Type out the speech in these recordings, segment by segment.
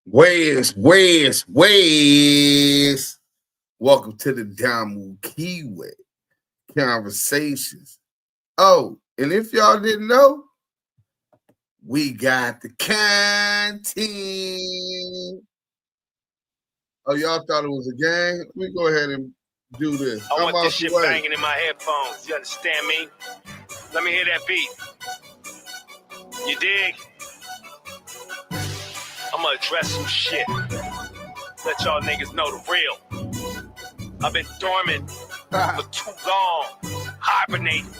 Where's? Welcome to the Damu Kiwe Conversations. Oh, and if y'all didn't know, we got the content. Oh, y'all thought it was a gang? Let me go ahead and do this. I want this shit banging in my headphones. You understand me? Let me hear that beat. You dig? I'm gonna address some shit. Let y'all niggas know the real. I've been dormant for too long. Hibernating.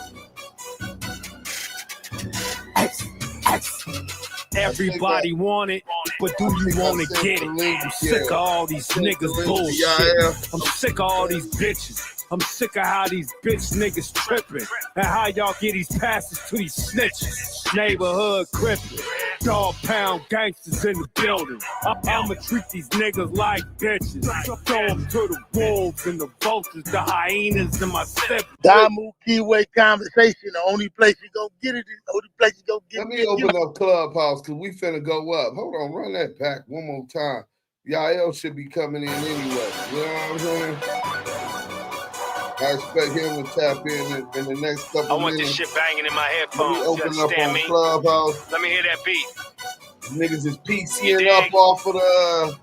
Everybody want it, but do you want to get it? I'm sick of all these niggas bullshit. I'm sick of all these bitches. I'm sick of how these bitch niggas tripping and how y'all get these passes to these snitches. Neighborhood crippin', dog pound gangsters in the building. I'ma treat these niggas like bitches. Throw them to the wolves and the vultures, the hyenas and my siblings. Damu Kiwe Conversation, the only place you gonna get it is the only place you gonna get it. Let me open up Clubhouse because we finna go up. Hold on, run that back one more time. Y'all should be coming in anyway. You know what I'm saying? I expect him to tap in the next couple minutes. I want this shit banging in my headphones. Let me open up on Clubhouse. Let me hear that beat. Niggas is PCing up off of the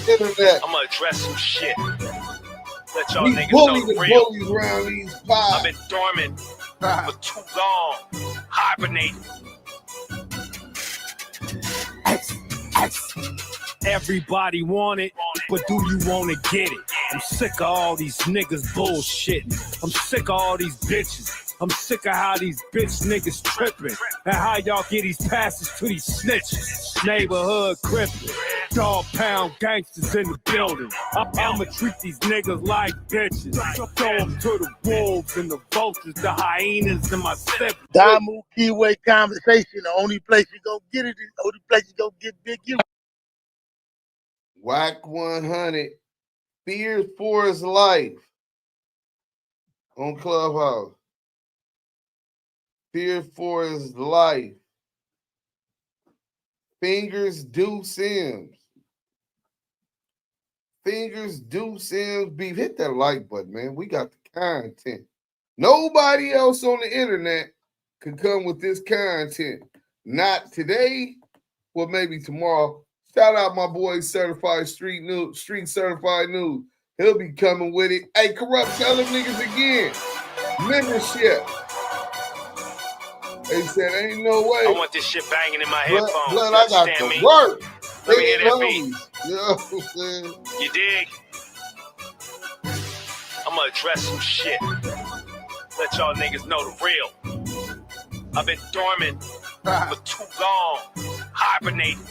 internet. I'm gonna address some shit. Let y'all niggas bully know the the real. bullies around these pies. I've been dormant for too long. Hibernating. Everybody want it, but do you want to get it? I'm sick of all these niggas bullshitting. I'm sick of all these bitches. I'm sick of how these bitch niggas tripping and how y'all get these passes to these snitches. Neighborhood crippin', dog pound gangsters in the building. I'ma treat these niggas like bitches. Throw them to the wolves and the vultures, the hyenas and my siblings. Damu Kiwe Conversation, the only place you gonna get it is the only place you gonna get Big U. WACK100 fears for his life on Clubhouse. Fear for his life. Fingers Duse Sims. Fingers Duse Sims beef. Hit that like button, man. We got the content. Nobody else on the internet could come with this content. Not today, well, maybe tomorrow. Shout out my boy Certified Street Certified News. He'll be coming with it. Hey, Corrupt, tell them niggas again. Membership. They said, ain't no way. I want this shit banging in my headphones. Blood, I got to work. Let me hear that beat. You know what I'm saying? You dig? I'm gonna address some shit. Let y'all niggas know the real. I've been dormant for too long. Hibernating.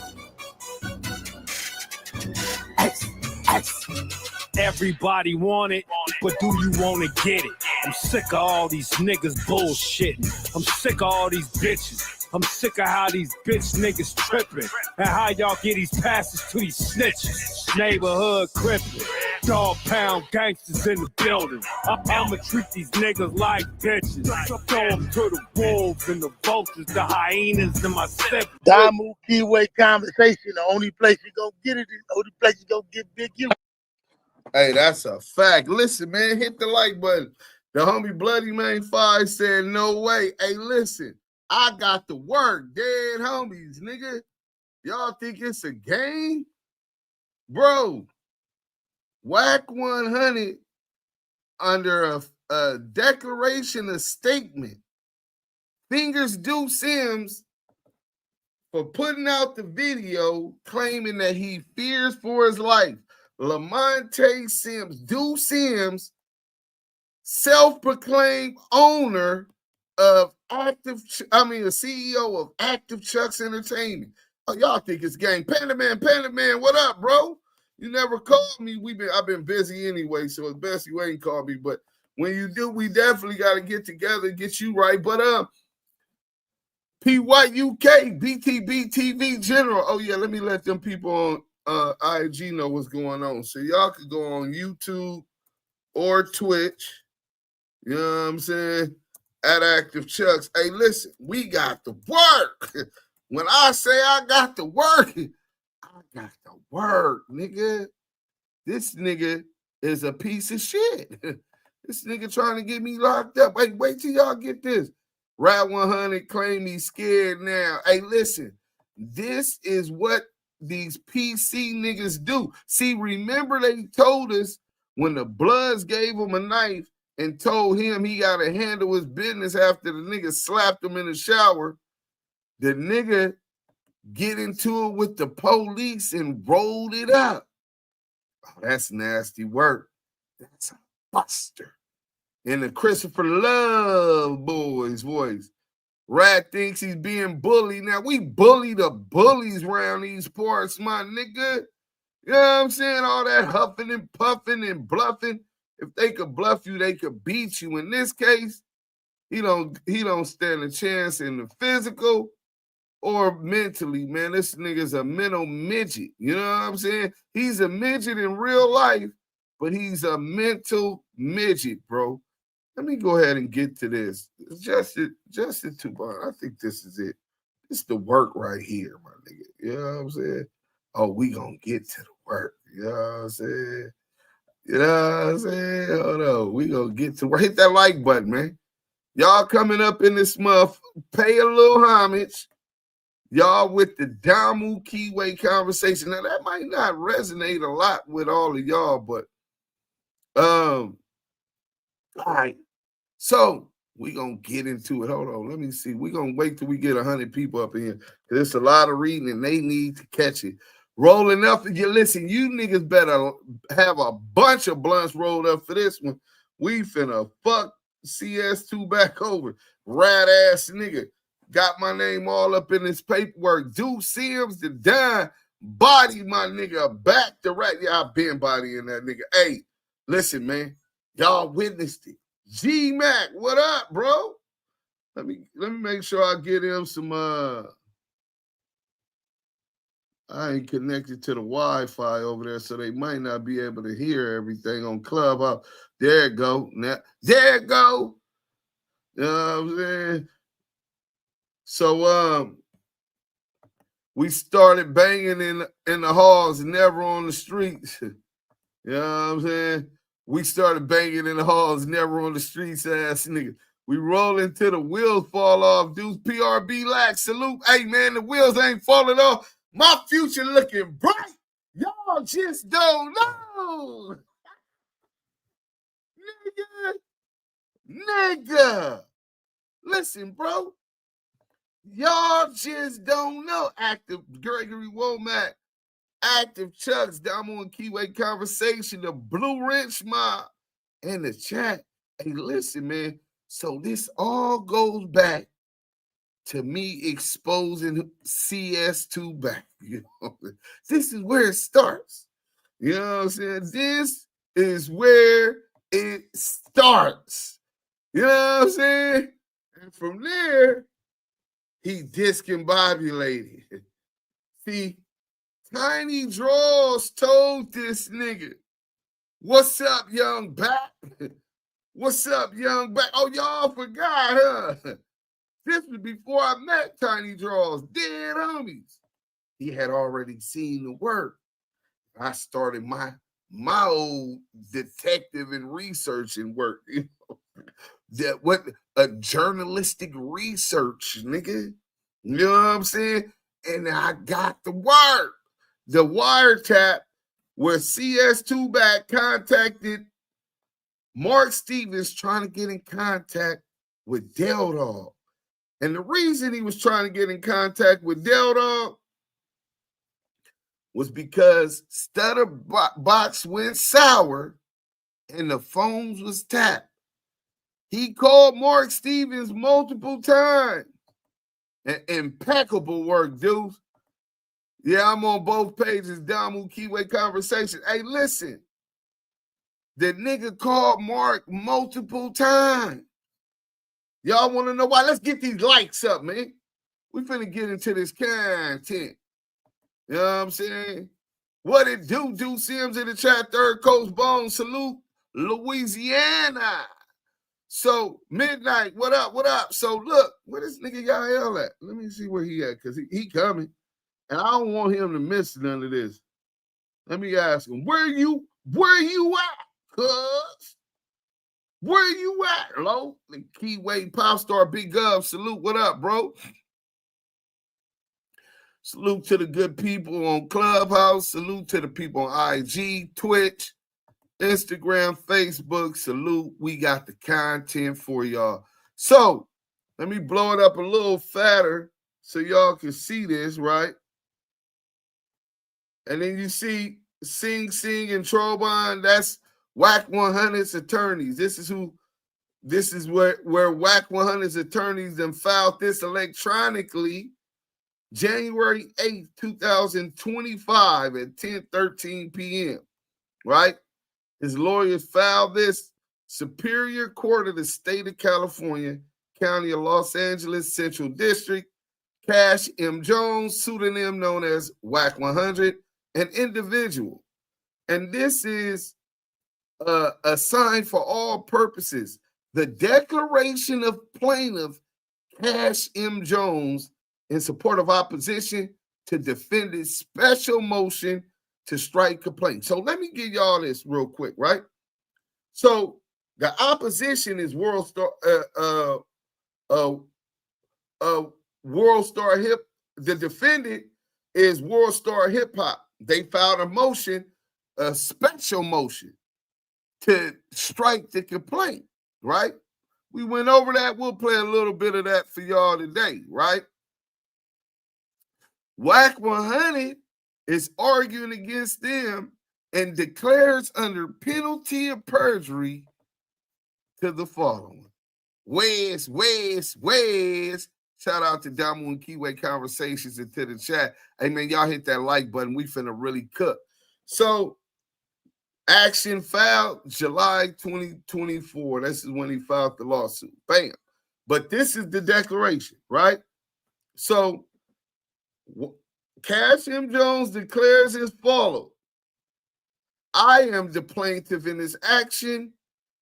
Everybody want it, but do you want to get it? I'm sick of all these niggas bullshitting. I'm sick of all these bitches. I'm sick of how these bitch niggas tripping and how y'all get these passes to these snitches. Neighborhood crippin', dog pound gangsters in the building. I'ma treat these niggas like bitches. Throw them to the wolves and the vultures, the hyenas and my siblings. Damu Kiwe Conversation, the only place you gonna get it is the only place you gonna get Big U. Hey, that's a fact. Listen, man, hit the like button. The homie Bloody Man 5 said, no way. Hey, listen, I got to work. Dead homies, nigga. Y'all think it's a game? Bro, WACK100 under a declaration of statement. Fingers Duse Sims for putting out the video claiming that he fears for his life. Lamonte Sims, Duse Sims, self-proclaimed owner of the CEO of ActiveChuckss Entertainment. Oh, y'all think it's gang. Panda Man, what up, bro? You never called me. I've been busy anyway, so it's best you ain't called me. But when you do, we definitely got to get together and get you right. But P White UK, BTB TV General. Oh yeah, let me let them people on IG know what's going on. So y'all could go on YouTube or Twitch. You know what I'm saying? At ActiveChuckss. Hey, listen, we got to work. When I say I got to work, I got to work, nigga. This nigga is a piece of shit. This nigga trying to get me locked up. Wait till y'all get this. WACK100 claim he's scared now. Hey, listen, this is what these PC niggas do. See, remember they told us when the Bloods gave him a knife and told him he got to handle his business after the nigga slapped him in the shower, the nigga get into it with the police and rolled it up. Oh, that's nasty work. That's a buster. In the Christopher Love Boy's voice. Rat thinks he's being bullied. Now, we bully the bullies around these parts, my nigga. You know what I'm saying? All that huffing and puffing and bluffing. If they could bluff you, they could beat you. In this case, he don't stand a chance in the physical or mentally, man. This nigga's a mental midget. You know what I'm saying? He's a midget in real life, but he's a mental midget, bro. Let me go ahead and get to this. Justin Tubon, I think this is it. It's the work right here, my nigga. You know what I'm saying? Oh, we gonna get to the work. You know what I'm saying? You know what I'm saying? Hold on. We gonna get to work. Hit that like button, man. Y'all coming up in this month, pay a little homage. Y'all with the Damu Kiwe conversation. Now, that might not resonate a lot with all of y'all, but all right. So we gonna get into it. Hold on, let me see. We gonna wait till we get 100 people up in here. There's a lot of reading and they need to catch it. Rolling up, you listen, you niggas better have a bunch of blunts rolled up for this one. We finna fuck CS2 back over. Rat ass nigga. Got my name all up in this paperwork. Duse Sims the dime. Body my nigga back to rat. Yeah, I been bodying that nigga. Hey, listen, man. Y'all witnessed it. G-Mac, what up, bro? Let me make sure I get him some I ain't connected to the Wi-Fi over there, so they might not be able to hear everything on Clubhouse. There it go. Now, there it go. You know what I'm saying? So we started banging in the halls, never on the streets. You know what I'm saying? We started banging in the halls, never on the streets, ass nigga. We roll into the wheels fall off. Dudes, PRB lax, salute. Hey, man, the wheels ain't falling off. My future looking bright. Y'all just don't know. Nigga. Listen, bro. Y'all just don't know. Active Gregory Womack. ActiveChuckss, Damu Kiwe conversation, the Blue Wrench mob, and the chat. Hey, listen, man. So this all goes back to me exposing CS2 back. You know, this is where it starts. You know what I'm saying? This is where it starts. You know what I'm saying? And from there, he discombobulated. See, Tiny Draws told this nigga, what's up, young back? What's up, young back? Oh, y'all forgot, huh? This was before I met Tiny Draws, dead homies. He had already seen the work. I started my old detective and researching work. You know? That what a journalistic research, nigga. You know what I'm saying? And I got the work. The wiretap where CS2 back contacted Mark Stevens trying to get in contact with Del Dog. And the reason he was trying to get in contact with Del Dog was because Stutter Box went sour and the phones was tapped. He called Mark Stevens multiple times. And impeccable work, dude. Yeah, I'm on both pages. Damu Kiwe conversation. Hey, listen. The nigga called Mark multiple times. Y'all want to know why? Let's get these likes up, man. We finna get into this content. You know what I'm saying? What it do? Duse Sims in the chat. Third Coast Bone. Salute, Louisiana. So, Midnight, what up, what up? So, look, where this nigga Yael at? Let me see where he at, because he coming. And I don't want him to miss none of this. Let me ask him, where you at, cuz? Where you at, Lo? The Kiwe Pop Star Big Gov, salute, what up, bro? Salute to the good people on Clubhouse. Salute to the people on IG, Twitch, Instagram, Facebook. Salute. We got the content for y'all. So let me blow it up a little fatter so y'all can see this, right? And then you see Sing and Trobon. That's WACK100's attorneys. This is where WACK100's attorneys then filed this electronically January 8th, 2025 at 10:13 p.m., right? His lawyers filed this Superior Court of the State of California, County of Los Angeles, Central District, Cash M. Jones, pseudonym known as WACK100, an individual. And this is assigned for all purposes. The declaration of plaintiff Cash M. Jones in support of opposition to defendant's special motion to strike complaint. So let me give y'all this real quick, right? So the opposition is WorldStarHipHop. The defendant is WorldStarHipHop. They filed a motion, a special motion to strike the complaint, right? We went over that. We'll play a little bit of that for y'all today, right? WACK100 is arguing against them and declares under penalty of perjury to the following. Wes. Shout out to Damu Kiwe Conversations and to the chat. Hey, man, y'all hit that like button. We finna really cook. So, action filed July 2024. This is when he filed the lawsuit. Bam. But this is the declaration, right? So, Cash M. Jones declares as follows. I am the plaintiff in this action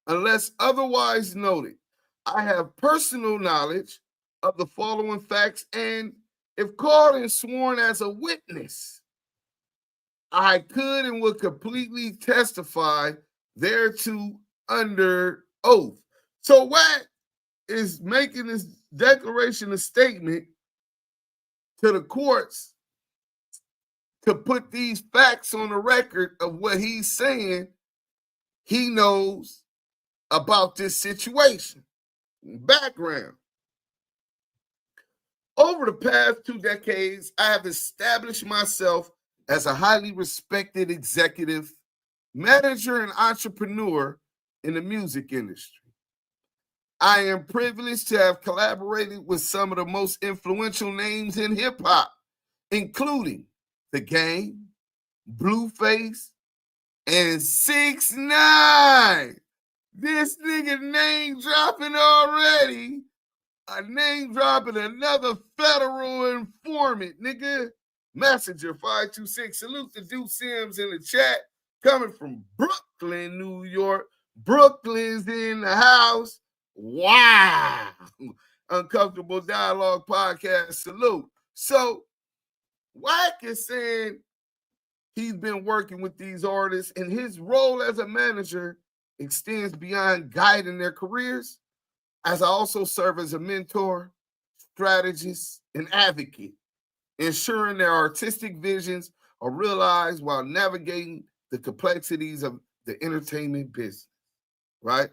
unless otherwise noted. I have personal knowledge of the following facts, and if called and sworn as a witness, I could and would completely testify thereto under oath. So Wack is making this declaration, a statement to the courts to put these facts on the record of what he's saying he knows about this situation. Background. Over the past 2 decades, I have established myself as a highly respected executive, manager, and entrepreneur in the music industry. I am privileged to have collaborated with some of the most influential names in hip-hop, including The Game, Blueface, and 6ix9ine. This nigga name dropping already. A name dropping another federal informant, nigga. Messenger 526. Salute to Duse Sims in the chat. Coming from Brooklyn, New York. Brooklyn's in the house. Wow. Uncomfortable Dialogue Podcast. Salute. So, Wack is saying he's been working with these artists, and his role as a manager extends beyond guiding their careers, as I also serve as a mentor, strategist, and advocate, ensuring their artistic visions are realized while navigating the complexities of the entertainment business, right?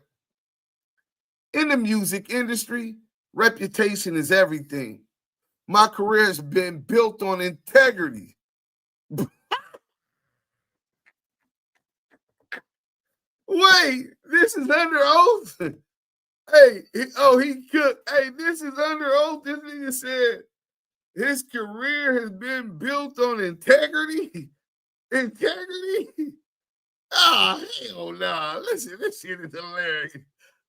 In the music industry, reputation is everything. My career has been built on integrity. Wait, this is under oath? Hey, he cooked. Hey, this is under oath. This nigga said his career has been built on integrity. Integrity? Ah, hell nah. Listen, this shit is hilarious.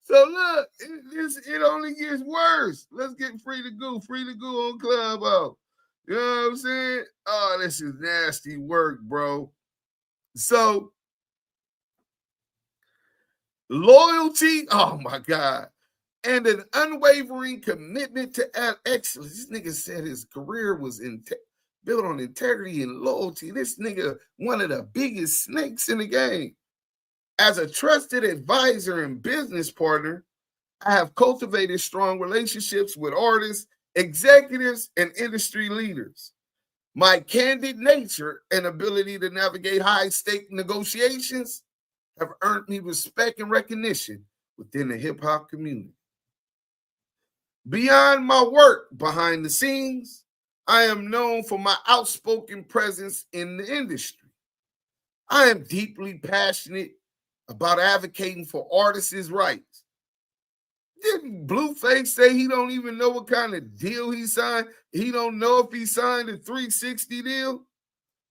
So look, it only gets worse. Let's get free to go on Clubhouse. You know what I'm saying? Oh, this is nasty work, bro. So loyalty, oh my God, and an unwavering commitment to excellence. This nigga said his career was built on integrity and loyalty. This nigga, one of the biggest snakes in the game. As a trusted advisor and business partner, I have cultivated strong relationships with artists, executives, and industry leaders. My candid nature and ability to navigate high-stake negotiations have earned me respect and recognition within the hip-hop community. Beyond my work behind the scenes, I am known for my outspoken presence in the industry. I am deeply passionate about advocating for artists' rights. Didn't Blueface say he don't even know what kind of deal he signed? He don't know if he signed a 360 deal?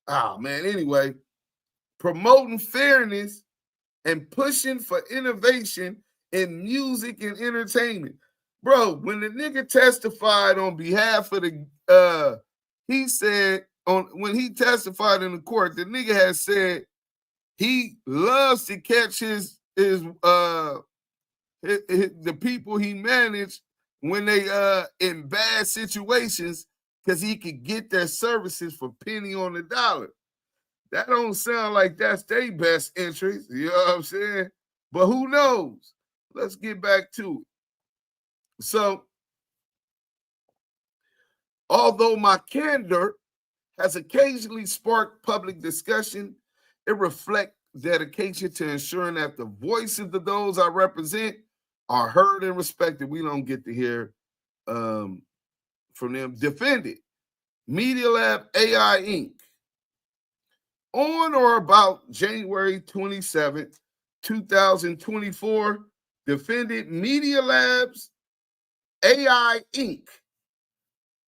Oh, man, anyway, promoting fairness and pushing for innovation in music and entertainment. Bro, when the nigga testified on behalf of the, he said, when he testified in the court, the nigga had said he loves to catch the people he managed when they in bad situations because he could get their services for penny on the dollar. That don't sound like that's their best interest, you know what I'm saying? But who knows? Let's get back to it. So, although my candor has occasionally sparked public discussion, it reflects dedication to ensuring that the voices of those I represent are heard and respected. We don't get to hear from them. Defended. Media Lab AI Inc. On or about January 27th, 2024, defended Media Labs AI Inc.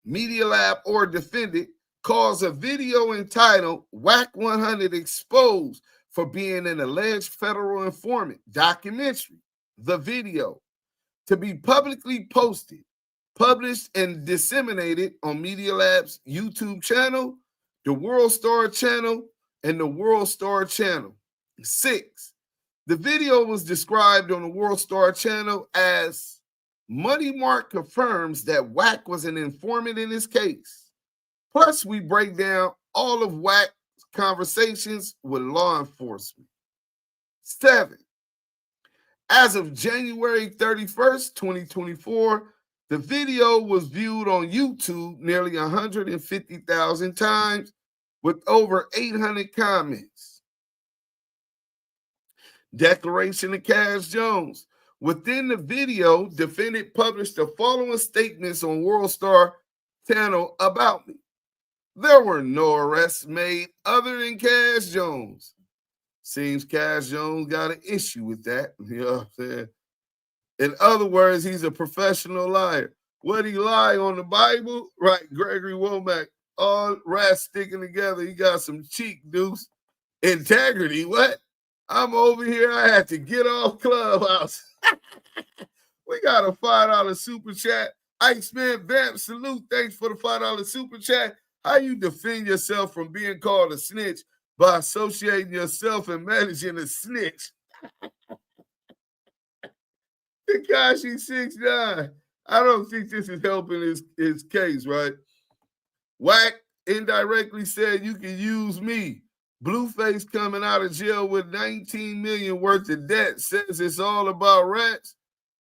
Media Lab or defendant caused a video entitled WACK100 Exposed for being an alleged federal informant documentary, the video, to be publicly posted, published, and disseminated on Media Lab's YouTube channel, the WorldStar channel, and the WorldStar channel. 6. The video was described on the WorldStar channel as Money Mark confirms that Wack was an informant in his case. Plus, we break down all of Wack's conversations with law enforcement. 7. As of January 31st, 2024, the video was viewed on YouTube nearly 150,000 times with over 800 comments. Declaration of Cash Jones. Within the video, defendant published the following statements on WorldStar channel about me. There were no arrests made other than Cash Jones. Seems Cash Jones got an issue with that. You know what I'm saying? In other words, he's a professional liar. What, he lie on the Bible? Right, Gregory Womack. All rats sticking together. He got some cheek, Deuce. Integrity, what? I'm over here. I had to get off Clubhouse. We got a $5 super chat. Iceman Vamp, salute. Thanks for the $5 super chat. How you defend yourself from being called a snitch by associating yourself and managing a snitch? Tekashi 69. I don't think this is helping his case, right? Wack indirectly said you can use me. Blueface coming out of jail with 19 million worth of debt says it's all about rats.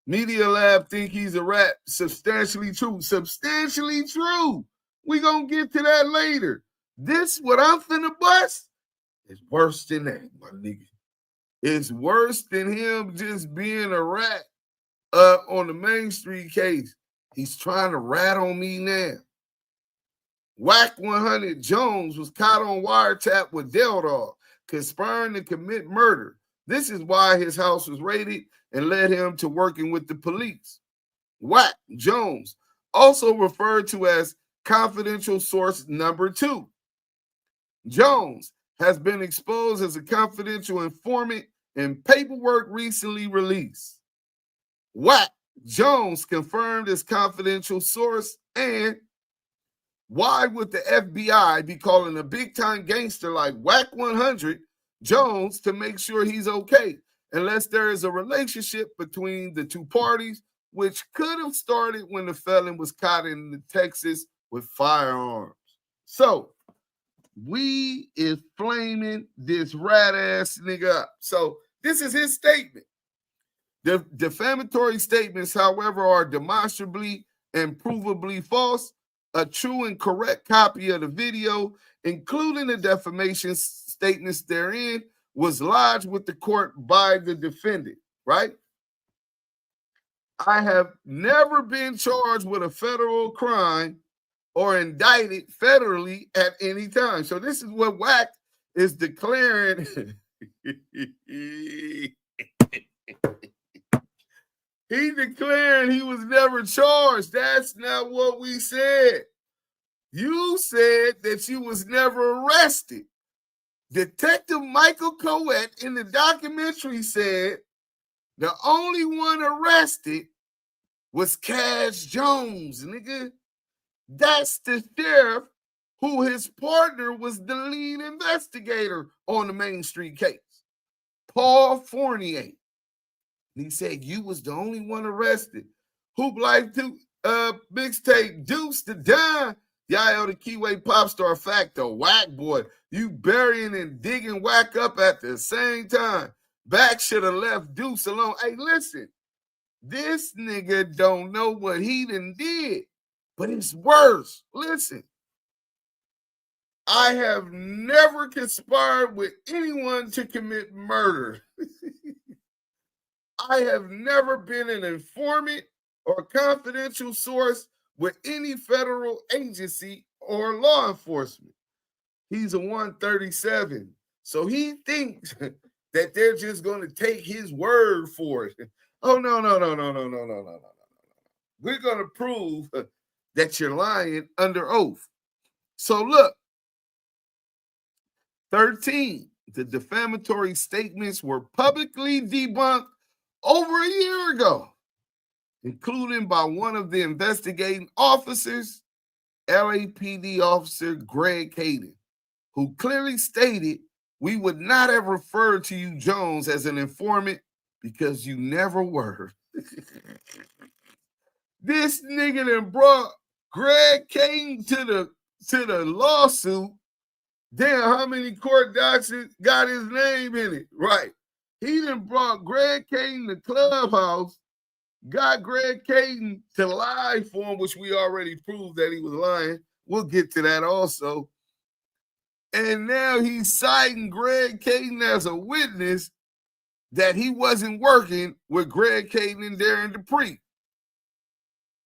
Media Lab think he's a rat. Substantially true. Substantially true. We gonna get to that later. This, what I'm finna bust, is worse than that, my nigga. It's worse than him just being a rat on the Main Street case. He's trying to rat on me now. WACK100 Jones was caught on wiretap with Del Dog, conspiring to commit murder. This is why his house was raided and led him to working with the police. Wack Jones, also referred to as confidential source number 2. Jones has been exposed as a confidential informant in paperwork recently released. Wack Jones confirmed as confidential source, and why would the FBI be calling a big-time gangster like WACK100 Jones to make sure he's okay, unless there is a relationship between the two parties, which could have started when the felon was caught in Texas with firearms? So we is flaming this rat ass nigga up. So this is his statement. The defamatory statements, however, are demonstrably and provably false. A true and correct copy of the video, including the defamation statements therein, was lodged with the court by the defendant, right? I have never been charged with a federal crime or indicted federally at any time. So this is what Wack is declaring. He declared he was never charged. That's not what we said. You said that you was never arrested. Detective Michael Coet in the documentary said the only one arrested was Cash Jones, nigga. That's the sheriff who his partner was the lead investigator on the Main Street case, Paul Fournier. And he said you was the only one arrested. Hoop Life mixtape Duse to die. Yayo the Kiwe pop star factor, Wack boy. You burying and digging Wack up at the same time. Back should have left Duse alone. Hey, listen, this nigga don't know what he done did, but it's worse. Listen, I have never conspired with anyone to commit murder. I have never been an informant or confidential source with any federal agency or law enforcement. He's a 137. So he thinks that they're just going to take his word for it. Oh, no. We're going to prove that you're lying under oath. So look, 13, the defamatory statements were publicly debunked over a year ago, including by one of the investigating officers, LAPD officer Greg Caden, who clearly stated we would not have referred to you, Jones, as an informant because you never were. This nigga done brought Greg Caden to the lawsuit. Damn, how many court docs got his name in it? Right. He done brought Greg Caden to Clubhouse, got Greg Caden to lie for him, which we already proved that he was lying. We'll get to that also. And now he's citing Greg Caden as a witness that he wasn't working with Greg Caden and Darren Dupree.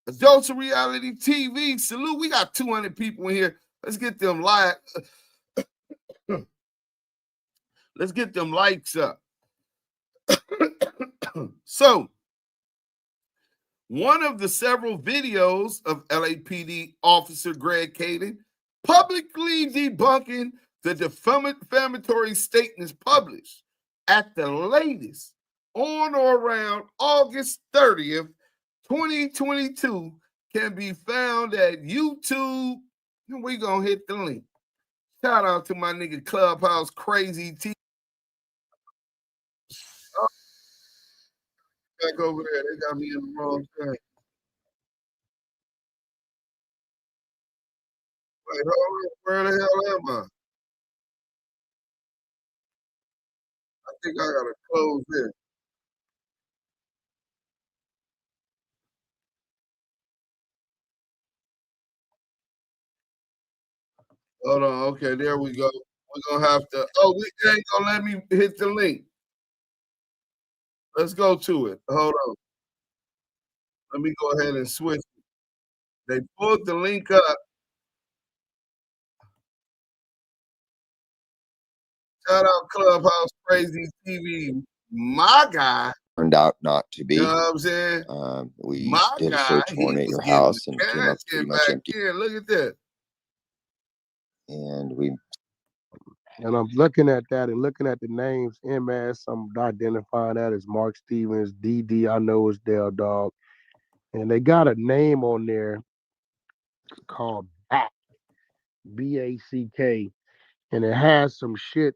Adults of Reality TV, salute. We got 200 people in here. Let's get them Let's get them likes up. So, one of the several videos of LAPD officer Greg Caden publicly debunking the defamatory statements published at the latest on or around August 30th, 2022 can be found at YouTube. And we're going to hit the link. Shout out to my nigga Clubhouse Crazy T. Back over there, they got me in the wrong thing. Wait, hold on. Where the hell am I? I think I gotta close this. Hold on. Okay, there we go. We're gonna have to. Oh, they ain't gonna let me hit the link. Let's go to it. Hold on. Let me go ahead and switch. They pulled the link up. Shout out Clubhouse Crazy TV. My guy turned out not to be. You know what I'm saying? We My did a guy, search he warrant at was your getting house the and it came up cash pretty in much back empty. in. Look at that. And I'm looking at that and looking at the names, MS, I'm identifying that as Mark Stevens, DD, I know it's Dale Dog. And they got a name on there called Back, B-A-C-K. And it has some shit.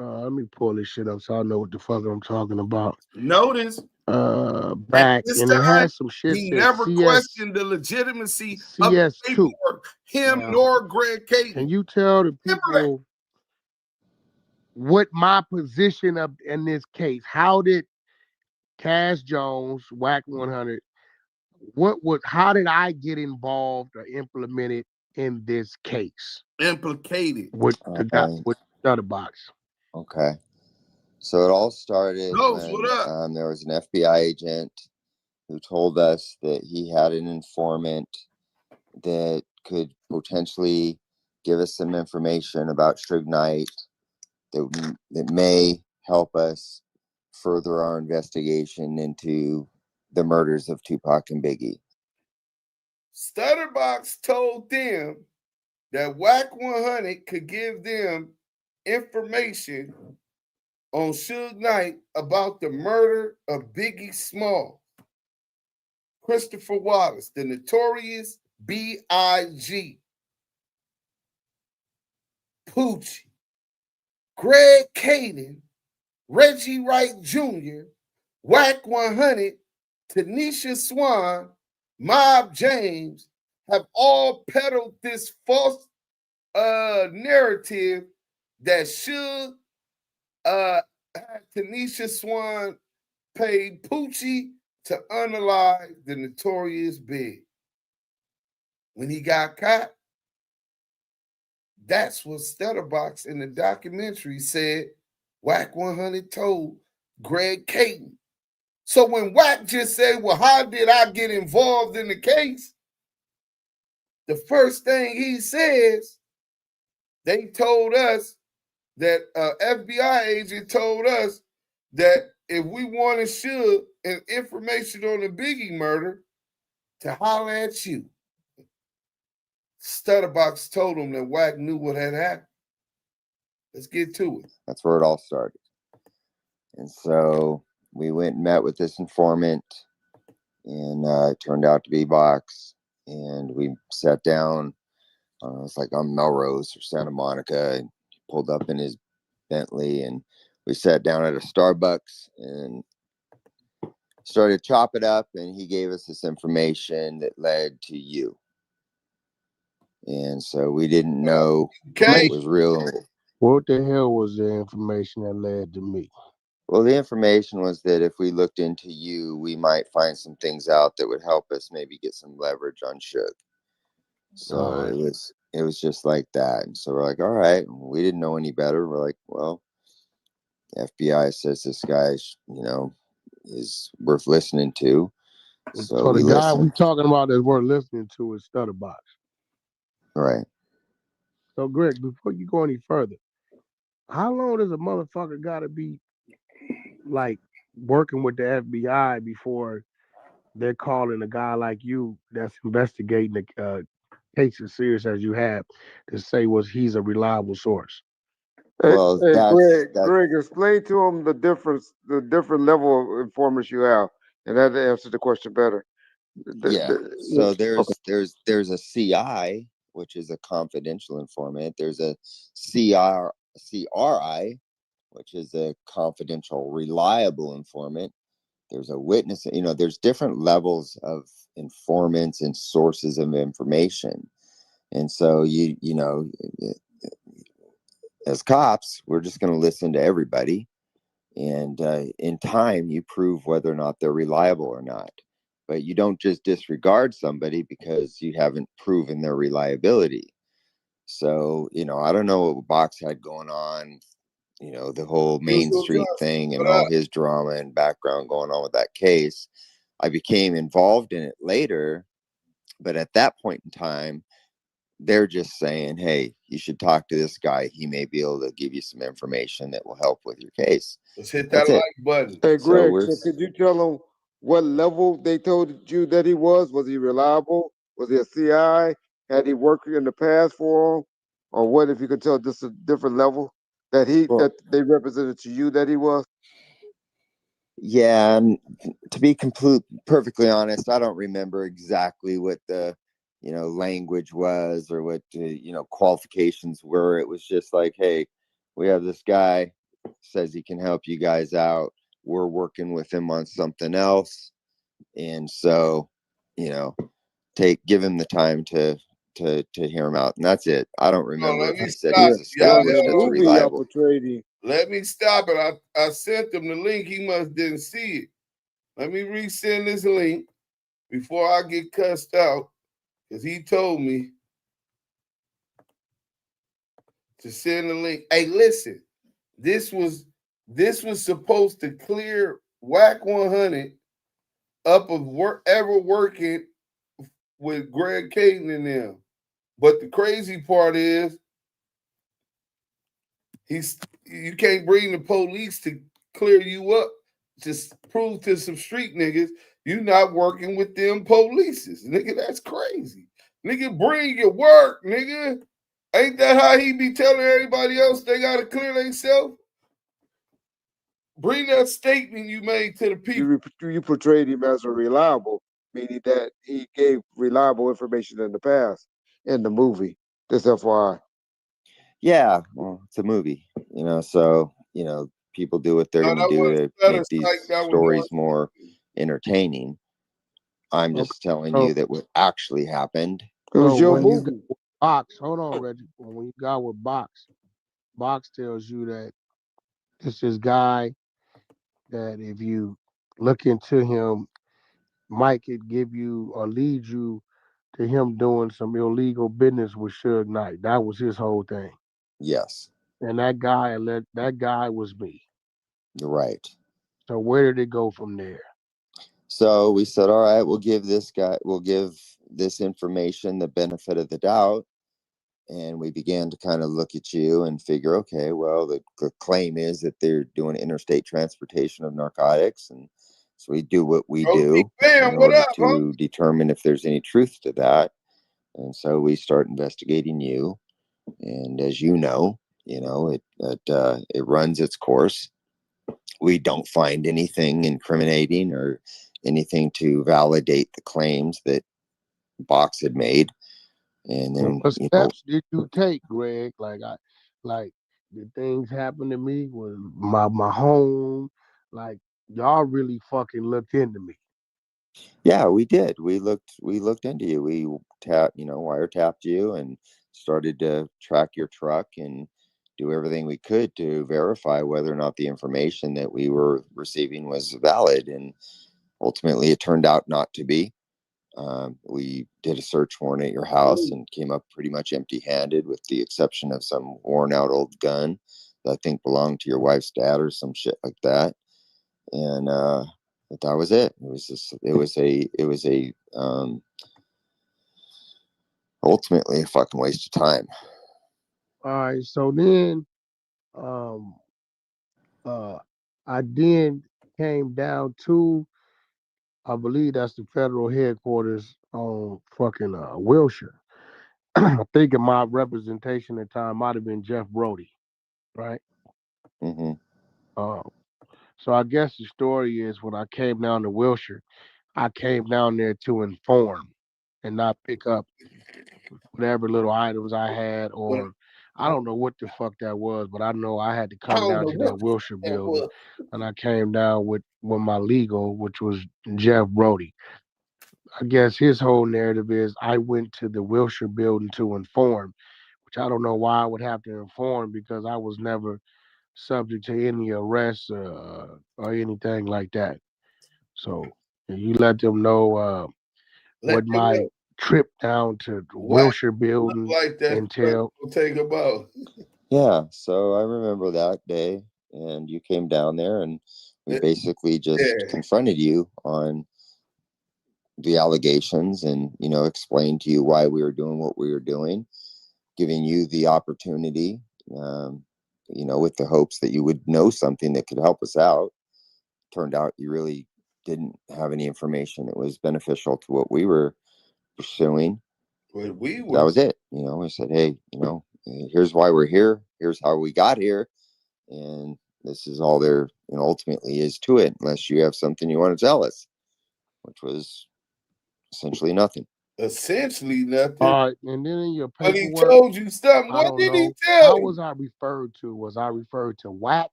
Let me pull this shit up so I know what the fuck I'm talking about. Notice At back, this and it time, has some shit he says never CS questioned the legitimacy of the CS2. paperwork. Him Now, nor Greg can Caden. you tell the Remember that. people what my position of in this case? How did Cash Jones, WACK100, how did I get involved or implemented in this case Implicated. with the guy with the Shutterbox? Okay. So it all started Ghost, what up? when there was an FBI agent who told us that he had an informant that could potentially give us some information about Suge Knight that may help us further our investigation into the murders of Tupac and Biggie. Stutterbox told them that WACK100 could give them information on Suge Knight about the murder of Biggie Small, Christopher Wallace, the notorious B.I.G., Poochie, Greg Caden, Reggie Wright Jr., WACK100, Tanisha Swan, Mob James have all peddled this false narrative that should have Tanisha Swan paid Poochie to unalive the notorious Big. When he got caught, that's what Stutterbox in the documentary said WACK100 told Greg Caden. So when Wack just said, well, how did I get involved in the case? The first thing he says, they told us that FBI agent told us that if we wanted Suge and information on the Biggie murder, to holler at you. Stutterbox told him that Wack knew what had happened. Let's get to it. That's where it all started. And so we went and met with this informant, and it turned out to be Box. And we sat down. It's like on Melrose or Santa Monica, and he pulled up in his Bentley, and we sat down at a Starbucks and started to chop it up. And he gave us this information that led to you. And so we didn't know Okay. it was real. What the hell was the information that led to me? Well, the information was that if we looked into you, we might find some things out that would help us maybe get some leverage on Suge. So it was just like that. And so we're like, all right, we didn't know any better. We're like, well, the FBI says this guy, is worth listening to. So the we guy listened. we talking about that we're listening to is Stutterbox. Right. So Greg, before you go any further, how long does a motherfucker gotta be like working with the FBI before they're calling a guy like you that's investigating the case as serious as you have to say he's a reliable source? Well, Greg, explain to him the different level of informants you have, and that answers the question better. So there's a CI, which is a confidential informant. There's a CRI, which is a confidential, reliable informant. There's a witness. There's different levels of informants and sources of information. And so as cops, we're just going to listen to everybody. And in time, you prove whether or not they're reliable or not. But you don't just disregard somebody because you haven't proven their reliability. So, I don't know what Box had going on, the whole Main Street thing and all his drama and background going on with that case. I became involved in it later. But at that point in time, they're just saying, hey, you should talk to this guy. He may be able to give you some information that will help with your case. Let's hit that like button. Hey, Greg, so could you tell them what level they told you that he was? Was he reliable? Was he a CI? Had he worked in the past for him? Or what, if you could tell just a different level that that they represented to you that he was? Yeah, and to be perfectly honest, I don't remember exactly what the language was or what the qualifications were. It was just like, hey, we have this guy, says he can help you guys out. we're working with him on something else. And so, give him the time to hear him out. And that's it. I don't remember if he said he was established as reliable. Let me stop it. I sent him the link. He must didn't see it. Let me resend this link before I get cussed out, because he told me to send the link. Hey, listen, this was supposed to clear WACK100 up of ever working with Greg Caden and them. But the crazy part is you can't bring the police to clear you up. Just prove to some street niggas you not working with them polices. Nigga, that's crazy. Nigga, bring your work, nigga. Ain't that how he be telling everybody else they gotta clear themselves? Bring that statement you made to the people. You portrayed him as a reliable, meaning that he gave reliable information in the past in the movie. Just FYI. Yeah, well, it's a movie, so, people do what they're going to do to make these stories more entertaining. I'm just telling you that what actually happened. It was your movie. Box, hold on, Reggie. When you got with Box tells you that it's this guy that if you look into him, Mike could give you or lead you to him doing some illegal business with Suge Knight. That was his whole thing. Yes. And that guy was me. You're right. So where did it go from there? So we said, all right, we'll give this information the benefit of the doubt. And we began to kind of look at you and figure, okay, well, the claim is that they're doing interstate transportation of narcotics. And so we do what we do in order to determine if there's any truth to that. And so we start investigating you. And as you know, it runs its course. We don't find anything incriminating or anything to validate the claims that Box had made. And then what steps did you take, Greg? Like did things happen to me with my home? Like y'all really fucking looked into me. Yeah, we did. We looked into you. We wiretapped you and started to track your truck and do everything we could to verify whether or not the information that we were receiving was valid. And ultimately it turned out not to be. We did a search warrant at your house and came up pretty much empty-handed, with the exception of some worn-out old gun that I think belonged to your wife's dad or some shit like that. And but that was it. It was ultimately a fucking waste of time. All right, so then I then came down to, I believe that's the federal headquarters on fucking Wilshire. I think my representation at the time might have been Jeff Brody, right? Mm-hmm. So I guess the story is, when I came down to Wilshire, I came down there to inform and not pick up whatever little items I had, or I don't know what the fuck that was, but I know I had to come down to that Wilshire building, and I came down with my legal, which was Jeff Brody. I guess his whole narrative is I went to the Wilshire building to inform, which I don't know why I would have to inform, because I was never subject to any arrests or anything like that. So you let them know what my trip down to the Wilshire building like that entailed. Take about. Yeah, so I remember that day, and you came down there, and we basically just confronted you on the allegations, and explained to you why we were doing what we were doing, giving you the opportunity, with the hopes that you would know something that could help us out. Turned out you really didn't have any information that was beneficial to what we were pursuing. That was it. We said, hey, here's why we're here. Here's how we got here. And this is all there ultimately is to it, unless you have something you want to tell us, which was essentially nothing. Essentially nothing. All right, and then in your paperwork, but he told you something. What did he tell you? How was I referred to? Was I referred to Wack?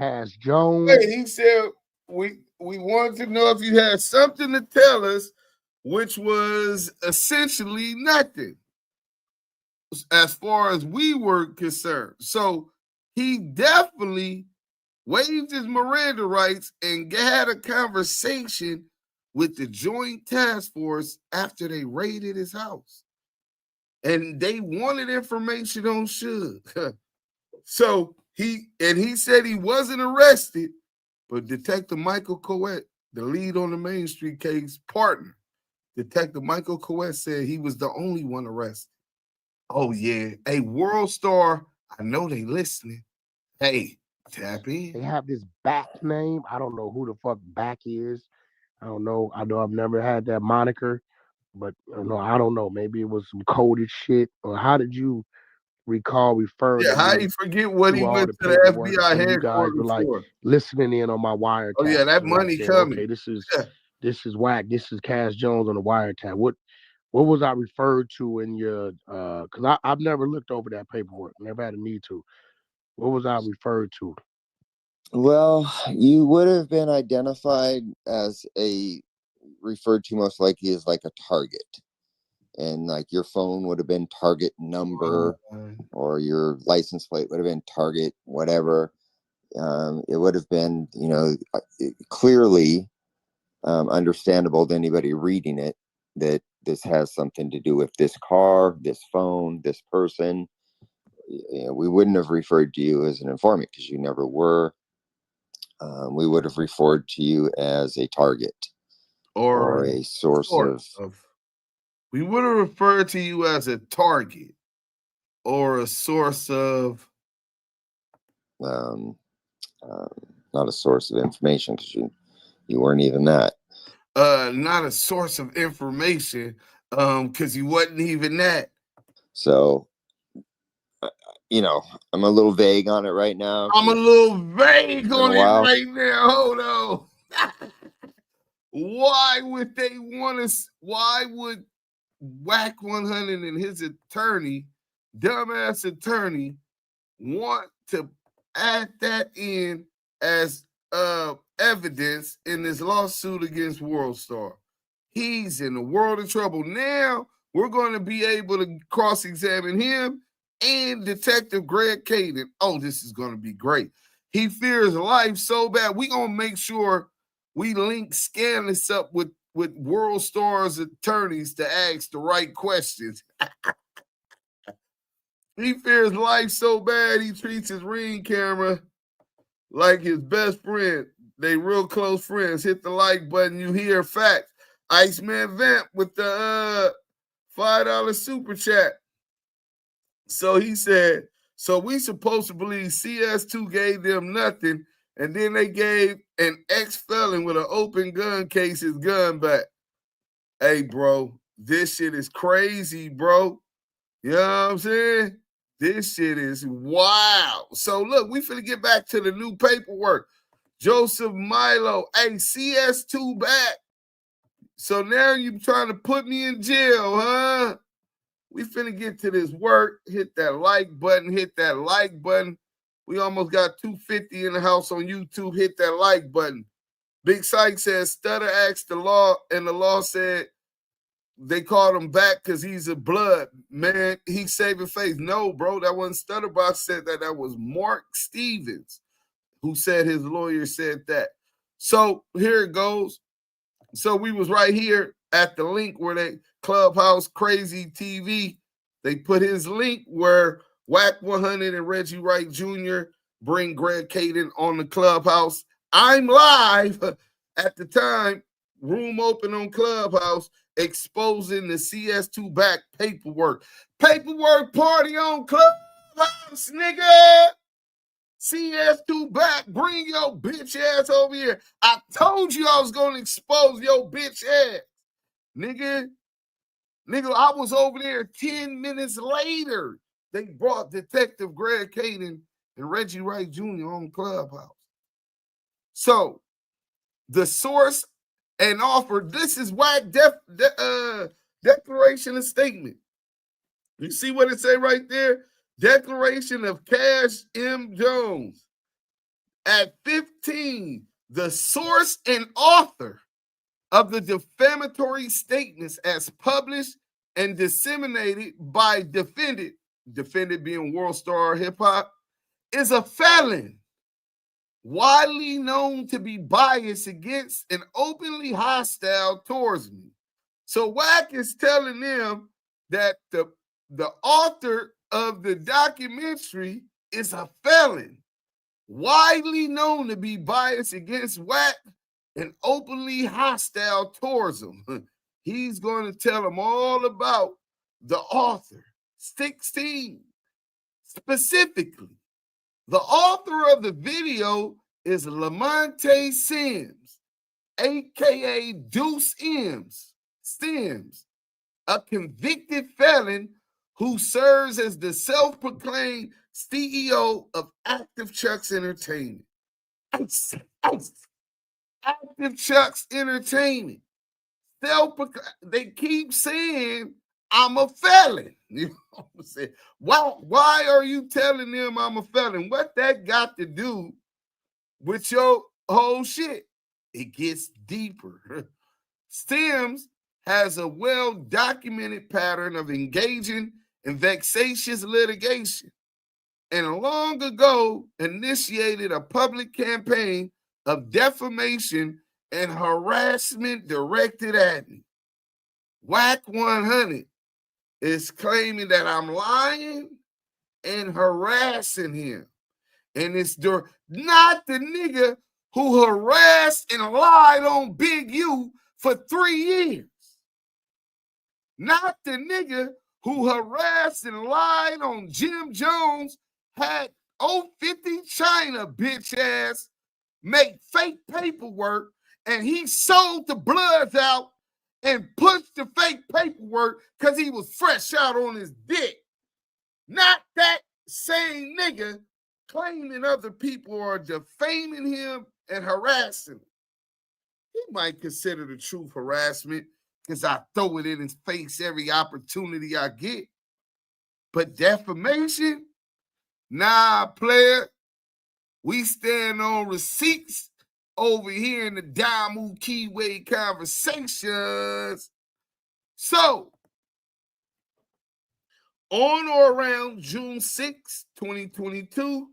Cash Jones. Wait, he said we wanted to know if you had something to tell us, which was essentially nothing as far as we were concerned. So he definitely waived his Miranda rights and had a conversation with the Joint Task Force after they raided his house. And they wanted information on Suge. So he said he wasn't arrested, but Detective Michael Coet, the lead on the Main Street case partner, Detective Michael Coet said he was the only one arrested. Oh, yeah. Hey, WorldStar, I know they listening. Hey, tap in. They have this Back name. I don't know who the fuck Back is. I don't know. I know I've never had that moniker, but I don't know. Maybe it was some coded shit. Or how did you recall referring Yeah, to how me you forget what he through all went the to the paperwork FBI when you guys were headquarters like for? listening in on my wiretap? Oh, yeah, that and like money saying, coming. okay, this is Yeah. Wack, this is Cash Jones on the wiretap. What was I referred to in your because I've never looked over that paperwork, never had a need to. What was I referred to? Well, you would have been identified as referred to most likely as like a target. And like your phone would have been target number, or your license plate would have been target whatever. It would have been, clearly understandable to anybody reading it that this has something to do with this car, this phone, this person. We wouldn't have referred to you as an informant because you never were. We would have referred to you as a target or a source of. We would have referred to you as a target or a source of. Not a source of information because you weren't even that. Not a source of information because you wasn't even that. So, I'm a little vague on it right now. I'm a little vague on it right now. Hold on. Why would they want us? Why would WACK100 and his attorney, dumbass attorney, want to add that in as evidence in this lawsuit against WorldStar? He's in a world of trouble. Now we're going to be able to cross-examine him and Detective Greg Caden. Oh, this is going to be great. He fears life so bad. We're going to make sure we link Scandalous up with WorldStar's attorneys to ask the right questions. He fears life so bad he treats his Ring camera like his best friend. They real close friends. Hit the like button. You hear facts. Iceman Vamp with the $5 super chat. So he said, so we supposed to believe CS2 gave them nothing, and then they gave an ex-felon with an open gun case his gun back. Hey, bro, this shit is crazy, bro. You know what I'm saying? This shit is wild. So look, we finna get back to the new paperwork. Joseph Milo, hey, CS2 back. So now you trying to put me in jail, huh? We finna get to this work. Hit that like button. Hit that like button. We almost got 250 in the house on YouTube. Hit that like button. Big Syke says, Stutter asked the law, and the law said they called him back because he's a blood. Man, he's saving face. No, bro, that wasn't Stutterbox said that. That was Mark Stevens who said his lawyer said that. So here it goes. So we was right here at the link where they Clubhouse Crazy TV. They put his link where WACK100 and Reggie Wright Jr. bring Greg Caden on the Clubhouse. I'm live at the time. Room open on Clubhouse, exposing the CS2 back paperwork. Paperwork party on Clubhouse, nigga. CS2 back. Bring your bitch ass over here. I told you I was going to expose your bitch ass. Nigga, I was over there 10 minutes later. They brought Detective Greg Caden and Reggie Wright Jr. on Clubhouse. So, the source and offer, this is Wack declaration and statement. You see what it say right there? Declaration of Cash M. Jones. At 15, the source and author of the defamatory statements as published and disseminated by defendant being WorldStarHipHop, is a felon, widely known to be biased against and openly hostile towards me. So Wack is telling them that the author of the documentary is a felon, widely known to be biased against Wack and openly hostile towards him. He's going to tell them all about the author. 16, specifically, the author of the video is Lamonte Sims, aka Duse M Street, a convicted felon who serves as the self-proclaimed CEO of ActiveChuckss Entertainment. ActiveChuckss Entertainment. They keep saying I'm a felon. You know what I'm saying? Why are you telling them I'm a felon? What that got to do with your whole shit? It gets deeper. Sims has a well-documented pattern of engaging in vexatious litigation, and long ago initiated a public campaign of defamation and harassment directed at me. WACK100 is claiming that I'm lying and harassing him. And it's not the nigga who harassed and lied on Big U for 3 years. Not the nigga who harassed and lied on Jim Jones, had 050 China bitch ass make fake paperwork, and he sold the bloods out and pushed the fake paperwork because he was fresh out on his dick. Not that same nigga claiming other people are defaming him and harassing him. He might consider the truth harassment because I throw it in his face every opportunity I get. But defamation? Nah, player. We stand on receipts over here in the Damu Kiwe conversations. So, on or around June 6, 2022,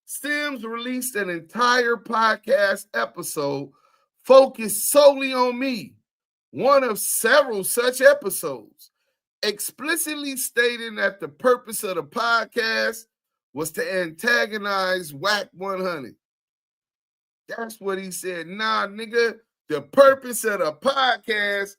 Sims released an entire podcast episode focused solely on me, one of several such episodes, explicitly stating that the purpose of the podcast was to antagonize WACK100. That's what he said. Nah, nigga, the purpose of the podcast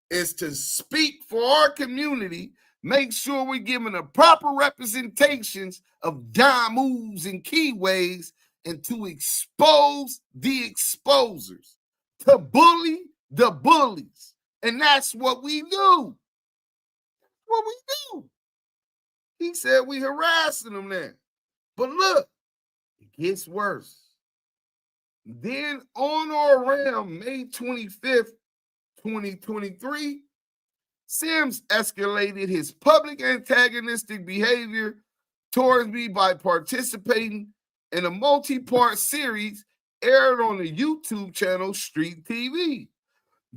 is to speak for our community, make sure we're giving the proper representations of Damus and Kiwes, and to expose the exposers, to bully the bullies. And that's what we do. What we do. He said we harassing them now. But look, it gets worse. Then on or around May 25th, 2023, Sims escalated his public antagonistic behavior towards me by participating in a multi-part series aired on the YouTube channel Street TV,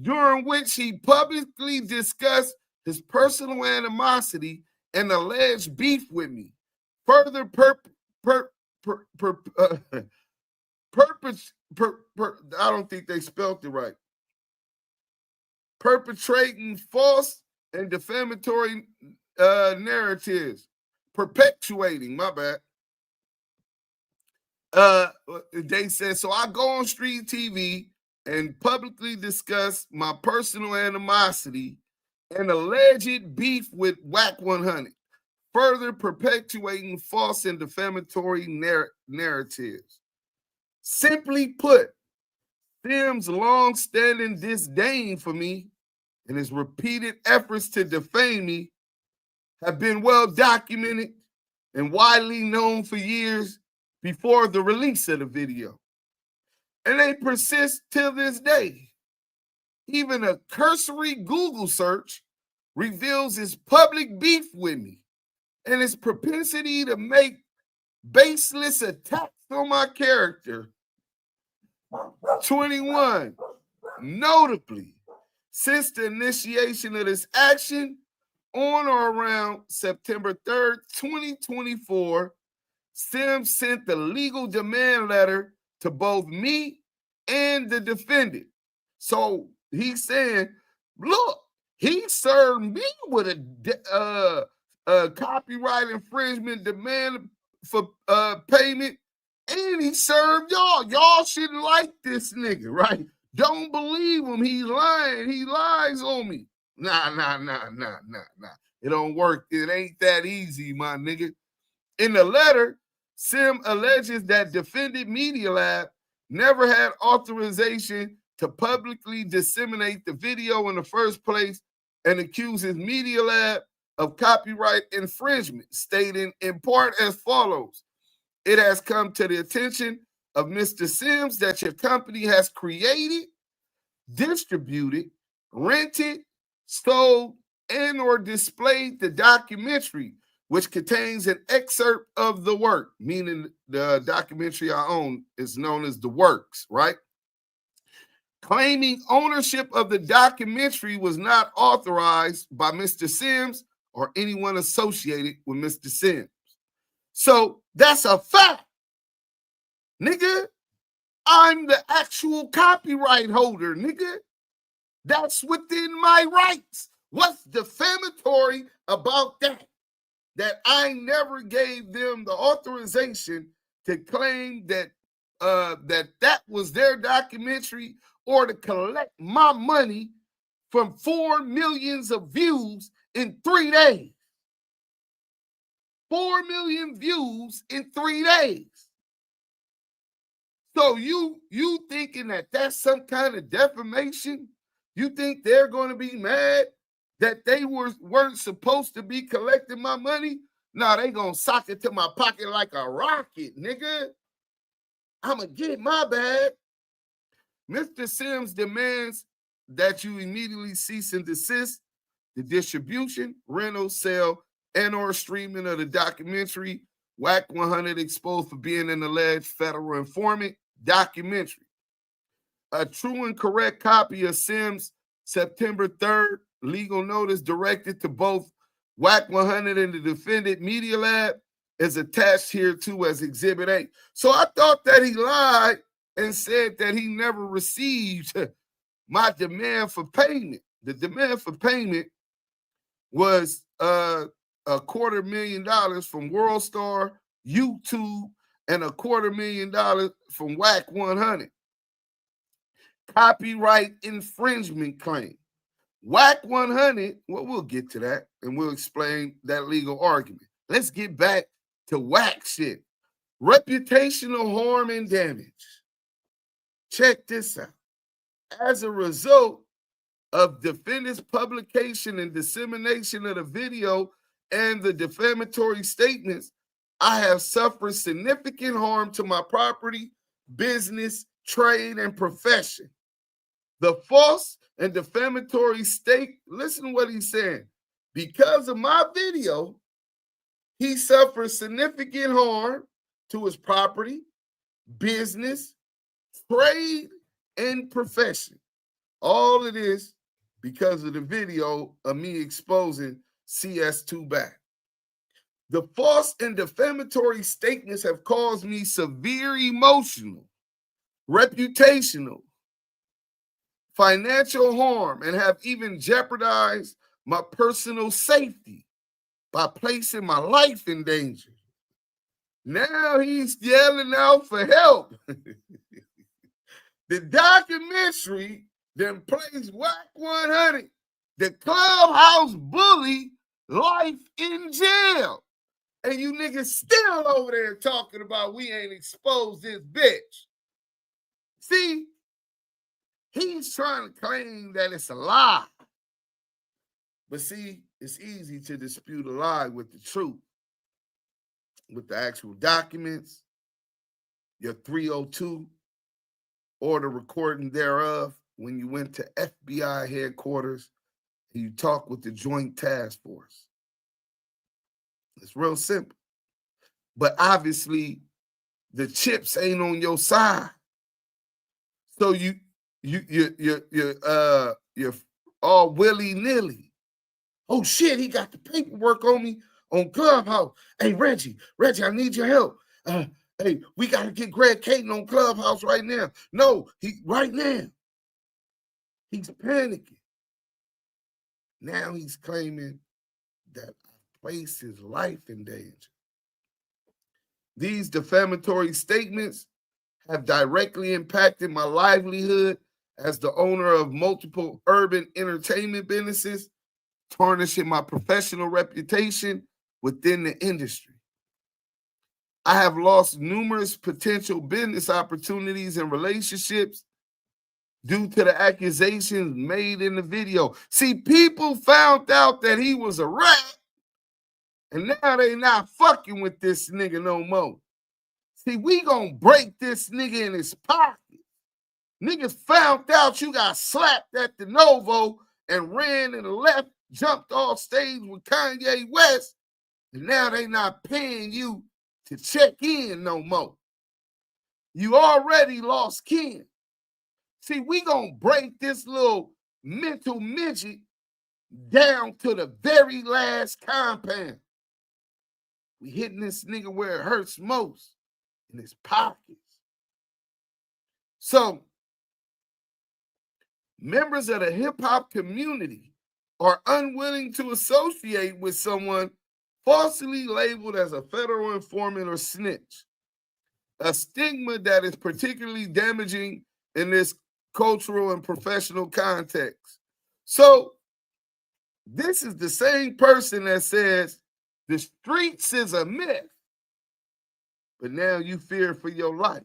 during which he publicly discussed his personal animosity and alleged beef with me, further I don't think they spelled it right. Perpetrating false and defamatory narratives. Perpetuating, my bad. They said, so I go on Street TV and publicly discuss my personal animosity and alleged beef with WACK100, further perpetuating false and defamatory narratives. Simply put, Sims' long-standing disdain for me and his repeated efforts to defame me have been well documented and widely known for years before the release of the video. And they persist till this day. Even a cursory Google search reveals his public beef with me and his propensity to make baseless attacks on my character. 21. Notably, since the initiation of this action on or around September 3rd, 2024, Sims sent the legal demand letter to both me and the defendant. So he's saying, look, he served me with a copyright infringement demand for payment, and he served y'all. Y'all shouldn't like this nigga, right? Don't believe him. He's lying. He lies on me. Nah. It don't work. It ain't that easy, my nigga. In the letter, Sim alleges that defendant Media Lab never had authorization to publicly disseminate the video in the first place and accuses Media Lab of copyright infringement, stating in part as follows: it has come to the attention of Mr. Sims that your company has created, distributed, rented, sold, and or displayed the documentary, which contains an excerpt of the work, meaning the documentary I own is known as The Works, right? Claiming ownership of the documentary was not authorized by Mr. Sims or anyone associated with Mr. Sims. So that's a fact, nigga. I'm the actual copyright holder, nigga. That's within my rights. What's defamatory about that? That I never gave them the authorization to claim that that was their documentary or to collect my money from 4 million views in 3 days. 4 million views in 3 days. So you thinking that that's some kind of defamation? You think they're going to be mad that they weren't supposed to be collecting my money? No, they gonna sock it to my pocket like a rocket, nigga. I'ma get my bag. Mr. Sims demands that you immediately cease and desist the distribution, rental, sale, and or streaming of the documentary WACK100 exposed for being an alleged federal informant documentary. A true and correct copy of Sims' September 3rd legal notice directed to both WACK100 and the defendant Media Lab is attached here too as Exhibit A. So I thought that he lied and said that he never received my demand for payment. The demand for payment was $250,000 from WorldStar, YouTube, and $250,000 from WACK100. Copyright infringement claim. WACK100, well, we'll get to that and we'll explain that legal argument. Let's get back to Wack shit. Reputational harm and damage. Check this out. As a result of defendant's publication and dissemination of the video and the defamatory statements, I have suffered significant harm to my property, business, trade, and profession. The false and defamatory listen to what he's saying. Because of my video, he suffered significant harm to his property, business, trade, and profession. All of this because of the video of me exposing CS2 back. The false and defamatory statements have caused me severe emotional, reputational, financial harm, and have even jeopardized my personal safety by placing my life in danger. Now he's yelling out for help. The documentary then plays WACK100, the Clubhouse bully, life in jail. And you niggas still over there talking about we ain't exposed this bitch. See, he's trying to claim that it's a lie. But see, it's easy to dispute a lie with the truth, with the actual documents, your 302, or the recording thereof when you went to FBI headquarters and you talked with the Joint Task Force. It's real simple. but obviously the chips ain't on your side. So you're all willy-nilly. Oh shit, he got the paperwork on me on Clubhouse. Hey, Reggie, I need your help. Hey, we got to get Greg Caton on Clubhouse right now. No, right now. He's panicking. Now he's claiming that I placed his life in danger. These defamatory statements have directly impacted my livelihood as the owner of multiple urban entertainment businesses, tarnishing my professional reputation within the industry. I have lost numerous potential business opportunities and relationships due to the accusations made in the video. See, people found out that he was a rat, and now they not fucking with this nigga no more. See, we gonna break this nigga in his pocket. Niggas found out you got slapped at the Novo and ran and left, jumped off stage with Kanye West, and now they not paying you to check in no more. You already lost kin. See, we gonna break this little mental midget down to the very last compound. We hitting this nigga where it hurts most, in his pockets. So, members of the hip-hop community are unwilling to associate with someone falsely labeled as a federal informant or snitch, a stigma that is particularly damaging in this cultural and professional context. So, this is the same person that says the streets is a myth, but now you fear for your life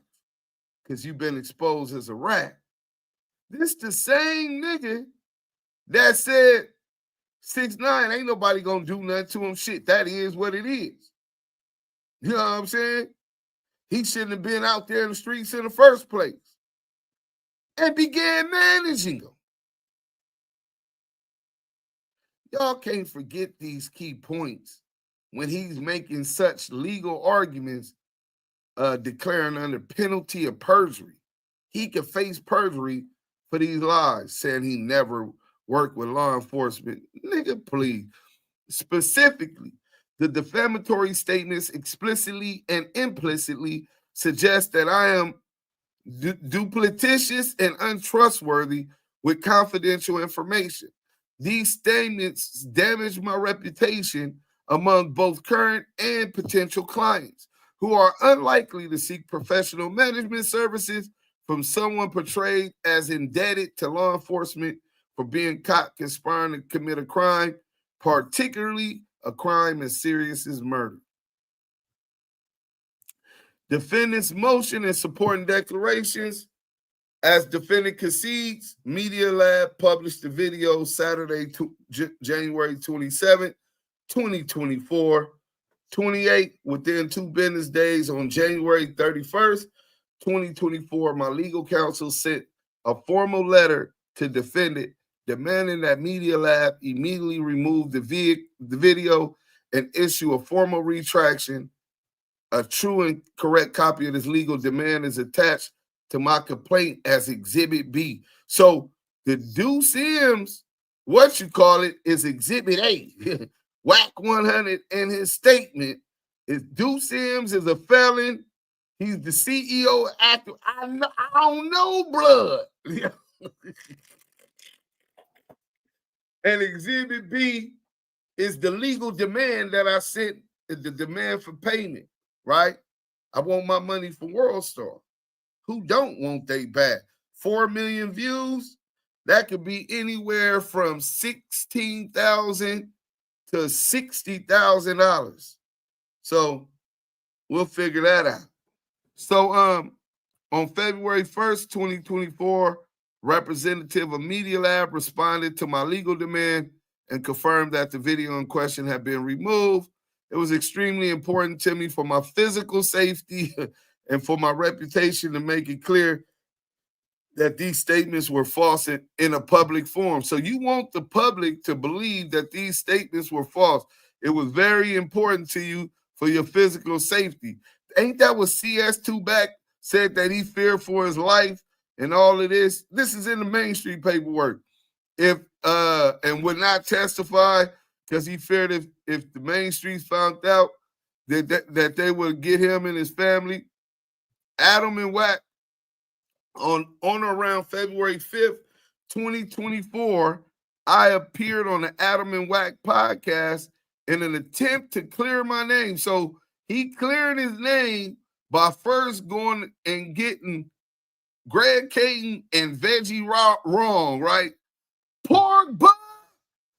because you've been exposed as a rat. This the same nigga that said 6ix9ine ain't nobody gonna do nothing to him. Shit, that is what it is. You know what I'm saying? He shouldn't have been out there in the streets in the first place. And began managing them. Y'all can't forget these key points when he's making such legal arguments, declaring under penalty of perjury. He could face perjury for these lies, saying he never worked with law enforcement. Nigga, please. Specifically, the defamatory statements explicitly and implicitly suggest that I am duplicitous and untrustworthy with confidential information. These statements damage my reputation among both current and potential clients who are unlikely to seek professional management services from someone portrayed as indebted to law enforcement for being caught conspiring to commit a crime, particularly a crime as serious as murder. Defendant's motion and supporting declarations. As defendant concedes, Media Lab published the video Saturday, January 27, 2024. 28 within 2 business days on January 31st, 2024, my legal counsel sent a formal letter to defendant demanding that Media Lab immediately remove the video and issue a formal retraction. A true and correct copy of this legal demand is attached to my complaint as Exhibit B. So the Duse Sims, is Exhibit A. WACK100 in his statement is Duse Sims is a felon. He's the CEO of Active. I don't know, blood. And Exhibit B is the legal demand that I sent, the demand for payment, right? I want my money from WorldStar. Who don't want they back? 4 million views, that could be anywhere from $16,000 to $60,000. So we'll figure that out. So on February 1st, 2024, representative of Media Lab responded to my legal demand and confirmed that the video in question had been removed. It was extremely important to me for my physical safety and for my reputation to make it clear that these statements were false in a public forum. So you want the public to believe that these statements were false. It was very important to you for your physical safety. Ain't that what CS2 back said, that he feared for his life and all of this? This is in the Main Street paperwork. If and would not testify because he feared if the Main Streets found out that they would get him and his family. Adam and Wack on or around February 5th, 2024, I appeared on the Adam and Wack podcast in an attempt to clear my name. So he cleared his name by first going and getting Greg Caton and Veggie wrong, right? Pork butt,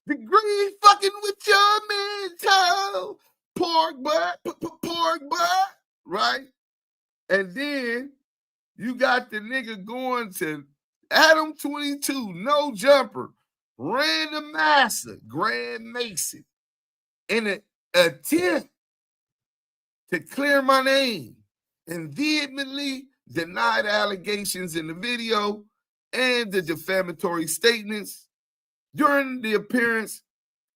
degree fucking with your mental. Pork butt, right? And then you got the nigga going to Adam 22, no jumper, random master, Grand Mason, in an attempt to clear my name and vehemently denied allegations in the video and the defamatory statements. During the appearance,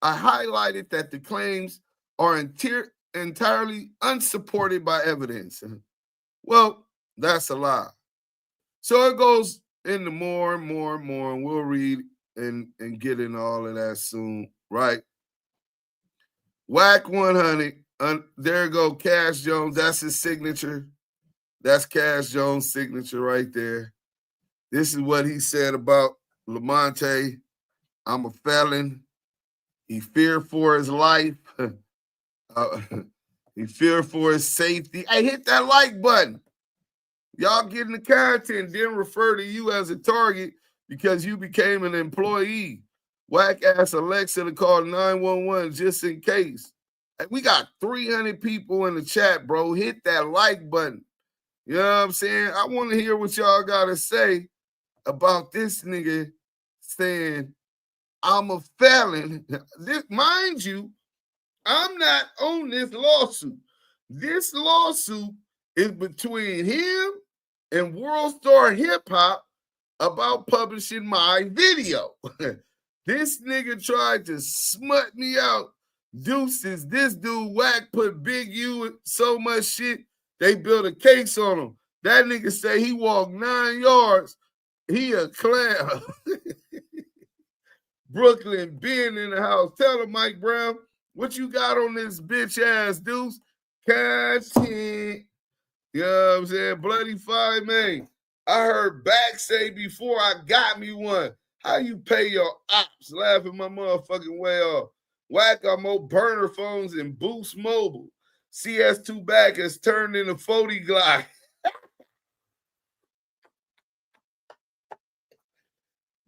I highlighted that the claims are entirely unsupported by evidence. Well, that's a lie. So it goes into more and more and more, and we'll read and get into all of that soon, right? WACK100, there you go, Cash Jones, that's his signature. That's Cash Jones' signature right there. This is what he said about Lamonte. I'm a felon. He feared for his life. He feared for his safety. Hey, hit that like button. Y'all getting the content, didn't refer to you as a target because you became an employee. Wack asked Alexa to call 911 just in case. Hey, we got 300 people in the chat, bro. Hit that like button. You know what I'm saying? I want to hear what y'all got to say about this nigga saying, I'm a felon. This, mind you, I'm not on this lawsuit. This lawsuit is between him and WorldStarHipHop about publishing my video. This nigga tried to smut me out. Deuces, this dude Wack put Big U in so much shit, they built a case on him. That nigga say he walked 9 yards. He a clown. Brooklyn being in the house. Tell him, Mike Brown, what you got on this bitch ass Deuce? Content. You know what I'm saying? Bloody 5 man. I heard Back say before I got me one. How you pay your ops? Laughing my motherfucking way off. Wack got more burner phones and Boost Mobile. CS2 Back has turned into 40 Glock.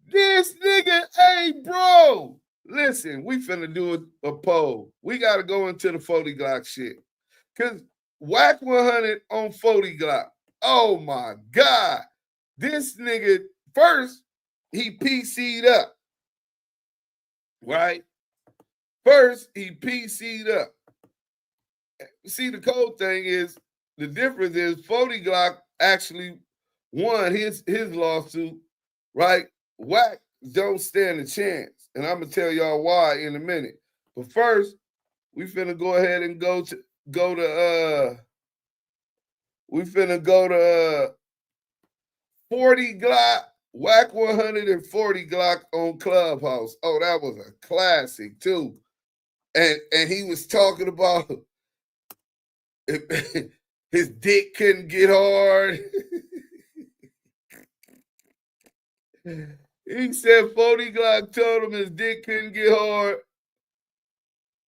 This nigga, hey, bro. Listen, we finna do a poll. We got to go into the 40 Glock shit. Because WACK100 on 40 Glock. Oh, my God. This nigga, first, he PC'd up. Right? First, he PC'd up. See, the cold thing is, the difference is 40 Glock actually won his lawsuit, right? Wack don't stand a chance. And I'm going to tell y'all why in a minute. But first, we finna go ahead and go to 40 Glock, WACK100 and 40 Glock on Clubhouse. Oh, that was a classic too. And he was talking about his dick couldn't get hard. He said 40 Glock told him his dick couldn't get hard.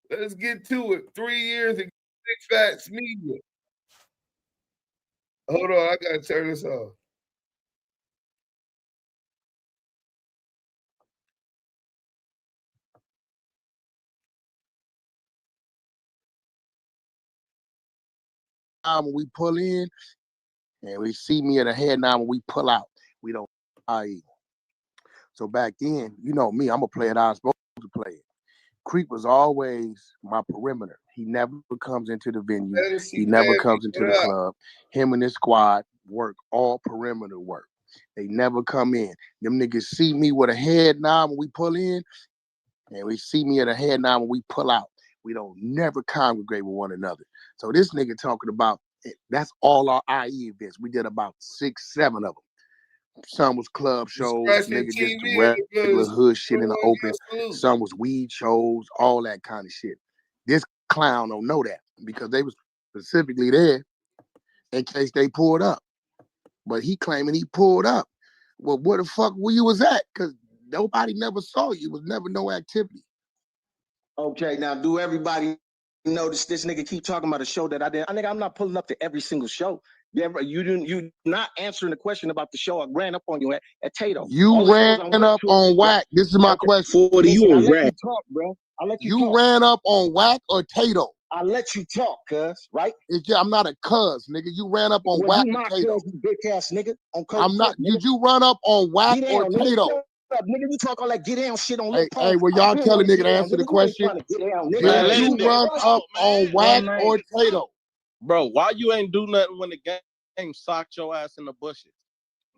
Let's get to it. 3 years and 6 Facts Media. Hold on, I gotta turn this off. When we pull in, and we see me at a head nod when we pull out. We don't IE. So back then, you know me, I'm a player that I was supposed to play it. Creep was always my perimeter. He never comes into the venue. He never comes into the club. Him and his squad work all perimeter work. They never come in. Them niggas see me with a head nod when we pull in, and we see me at a head nod when we pull out. We don't never congregate with one another. So this nigga talking about, that's all our IE events. We did about 6, 7 of them. Some was club shows, nigga, just regular hood shit in the open. Some was weed shows, all that kind of shit. This clown don't know that because they was specifically there in case they pulled up. But he claiming he pulled up. Well, where the fuck where you was at? Because nobody never saw you. It was never no activity. Okay, now do everybody notice this nigga keep talking about a show that I did? I'm not pulling up to every single show. You not answering the question about the show I ran up on you at Tato. You ran up on Wack. This is my question. 40, you a rat. Talk, bro. I'll let you talk. Ran up on Wack or Tato? I'll let you talk, cuz, right? I'm not a cuz, nigga. You ran up on Wack or Tato. You bitch ass nigga. I'm not. Did you run up on Wack or Tato? Nigga, you talk all that get down shit on Hey, well, y'all tell a nigga to answer the question. Did you run up on Wack or Tato? Bro, why you ain't do nothing when the game socked your ass in the bushes?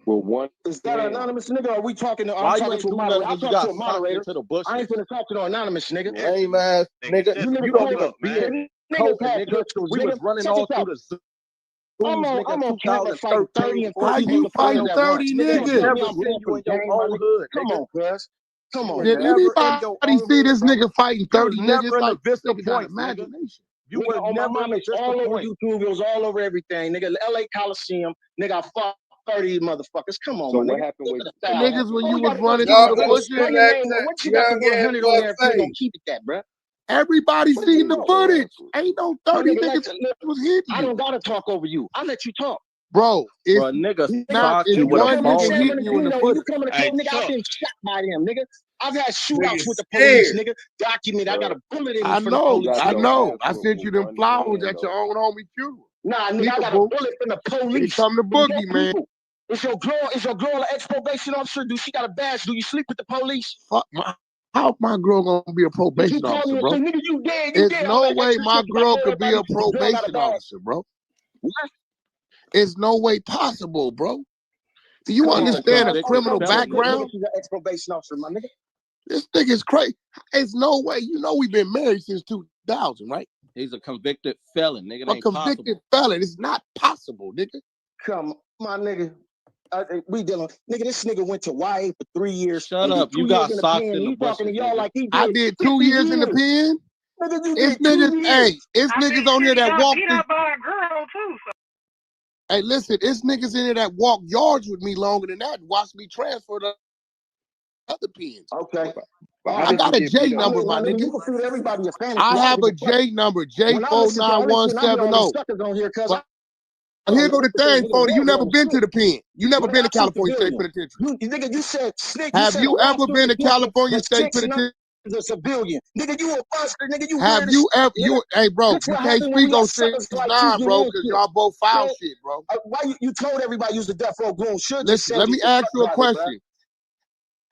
Well, one is that an anonymous nigga? Or are we talking to? Why you ain't do nothing when you got socked into the bushes? I ain't finna talk to no anonymous nigga. Lame ass nigga. You don't even be in COVID, nigga. We was running all through the Zoom. I'm on camera fighting 30 and 40. How you fighting 30 niggas? Never seen you in your own hood. Come on, cuz. Come on. Did anybody see this nigga fighting 30 niggas? Like this the point, imagination. You was never on all over YouTube. It was all over everything, nigga. LA Coliseum, nigga. I fought 30 motherfuckers. Come on, so man. What happened with the niggas when you was running through the bushes? What you got the 100 on there? If you gonna keep it that, bro? Everybody seen the footage. Ain't no 30 niggas was hitting you. I don't gotta talk over you. I'll let you talk. Bro, it's nigga not you with one a nigga hitting you in the footage. You coming to nigga, I've been shot by them, nigga. I've had shootouts with the police, nigga. Documented. I got a bullet in me. I know. I sent you them flowers at your own homie funeral. Nah, nigga, I got a bullet from the police. Come to Boogie, man. Is your girl an ex-probation officer? Do she got a badge? Do you sleep with the police? Fuck how my girl gonna be a probation officer, bro? Nigga, you dead. There's no way my girl could be a probation officer, bro. What? It's no way possible, bro. Do you understand a criminal background? She's an ex-probation officer, my nigga. This nigga's crazy. It's no way. You know we've been married since 2000, right? He's a convicted felon, nigga. A convicted felon. It's not possible, nigga. Come, my nigga. We dealing, nigga. This nigga went to YA for 3 years. Shut up. You got socked in the bushes. Talking to y'all like he did. I did 2 years in the pen. It's niggas, hey, it's niggas on here that walk. Hey, listen, it's niggas in here that walk yards with me longer than that and watch me transfer to other pens. Okay. I got a J number, my nigga. I have a J number, J49170. Here go the thing, Phony. You never been to the pen. You never been to California State Penitentiary. Nigga, you said snitch. Have you ever been to California State Penitentiary? As a civilian, nigga, you a buster, nigga. You have you ever? Hey, bro, you can't speak on 6ix9ine, bro, because y'all both foul shit, bro. Why you told everybody you was a death row goon? Listen, let me ask you a question.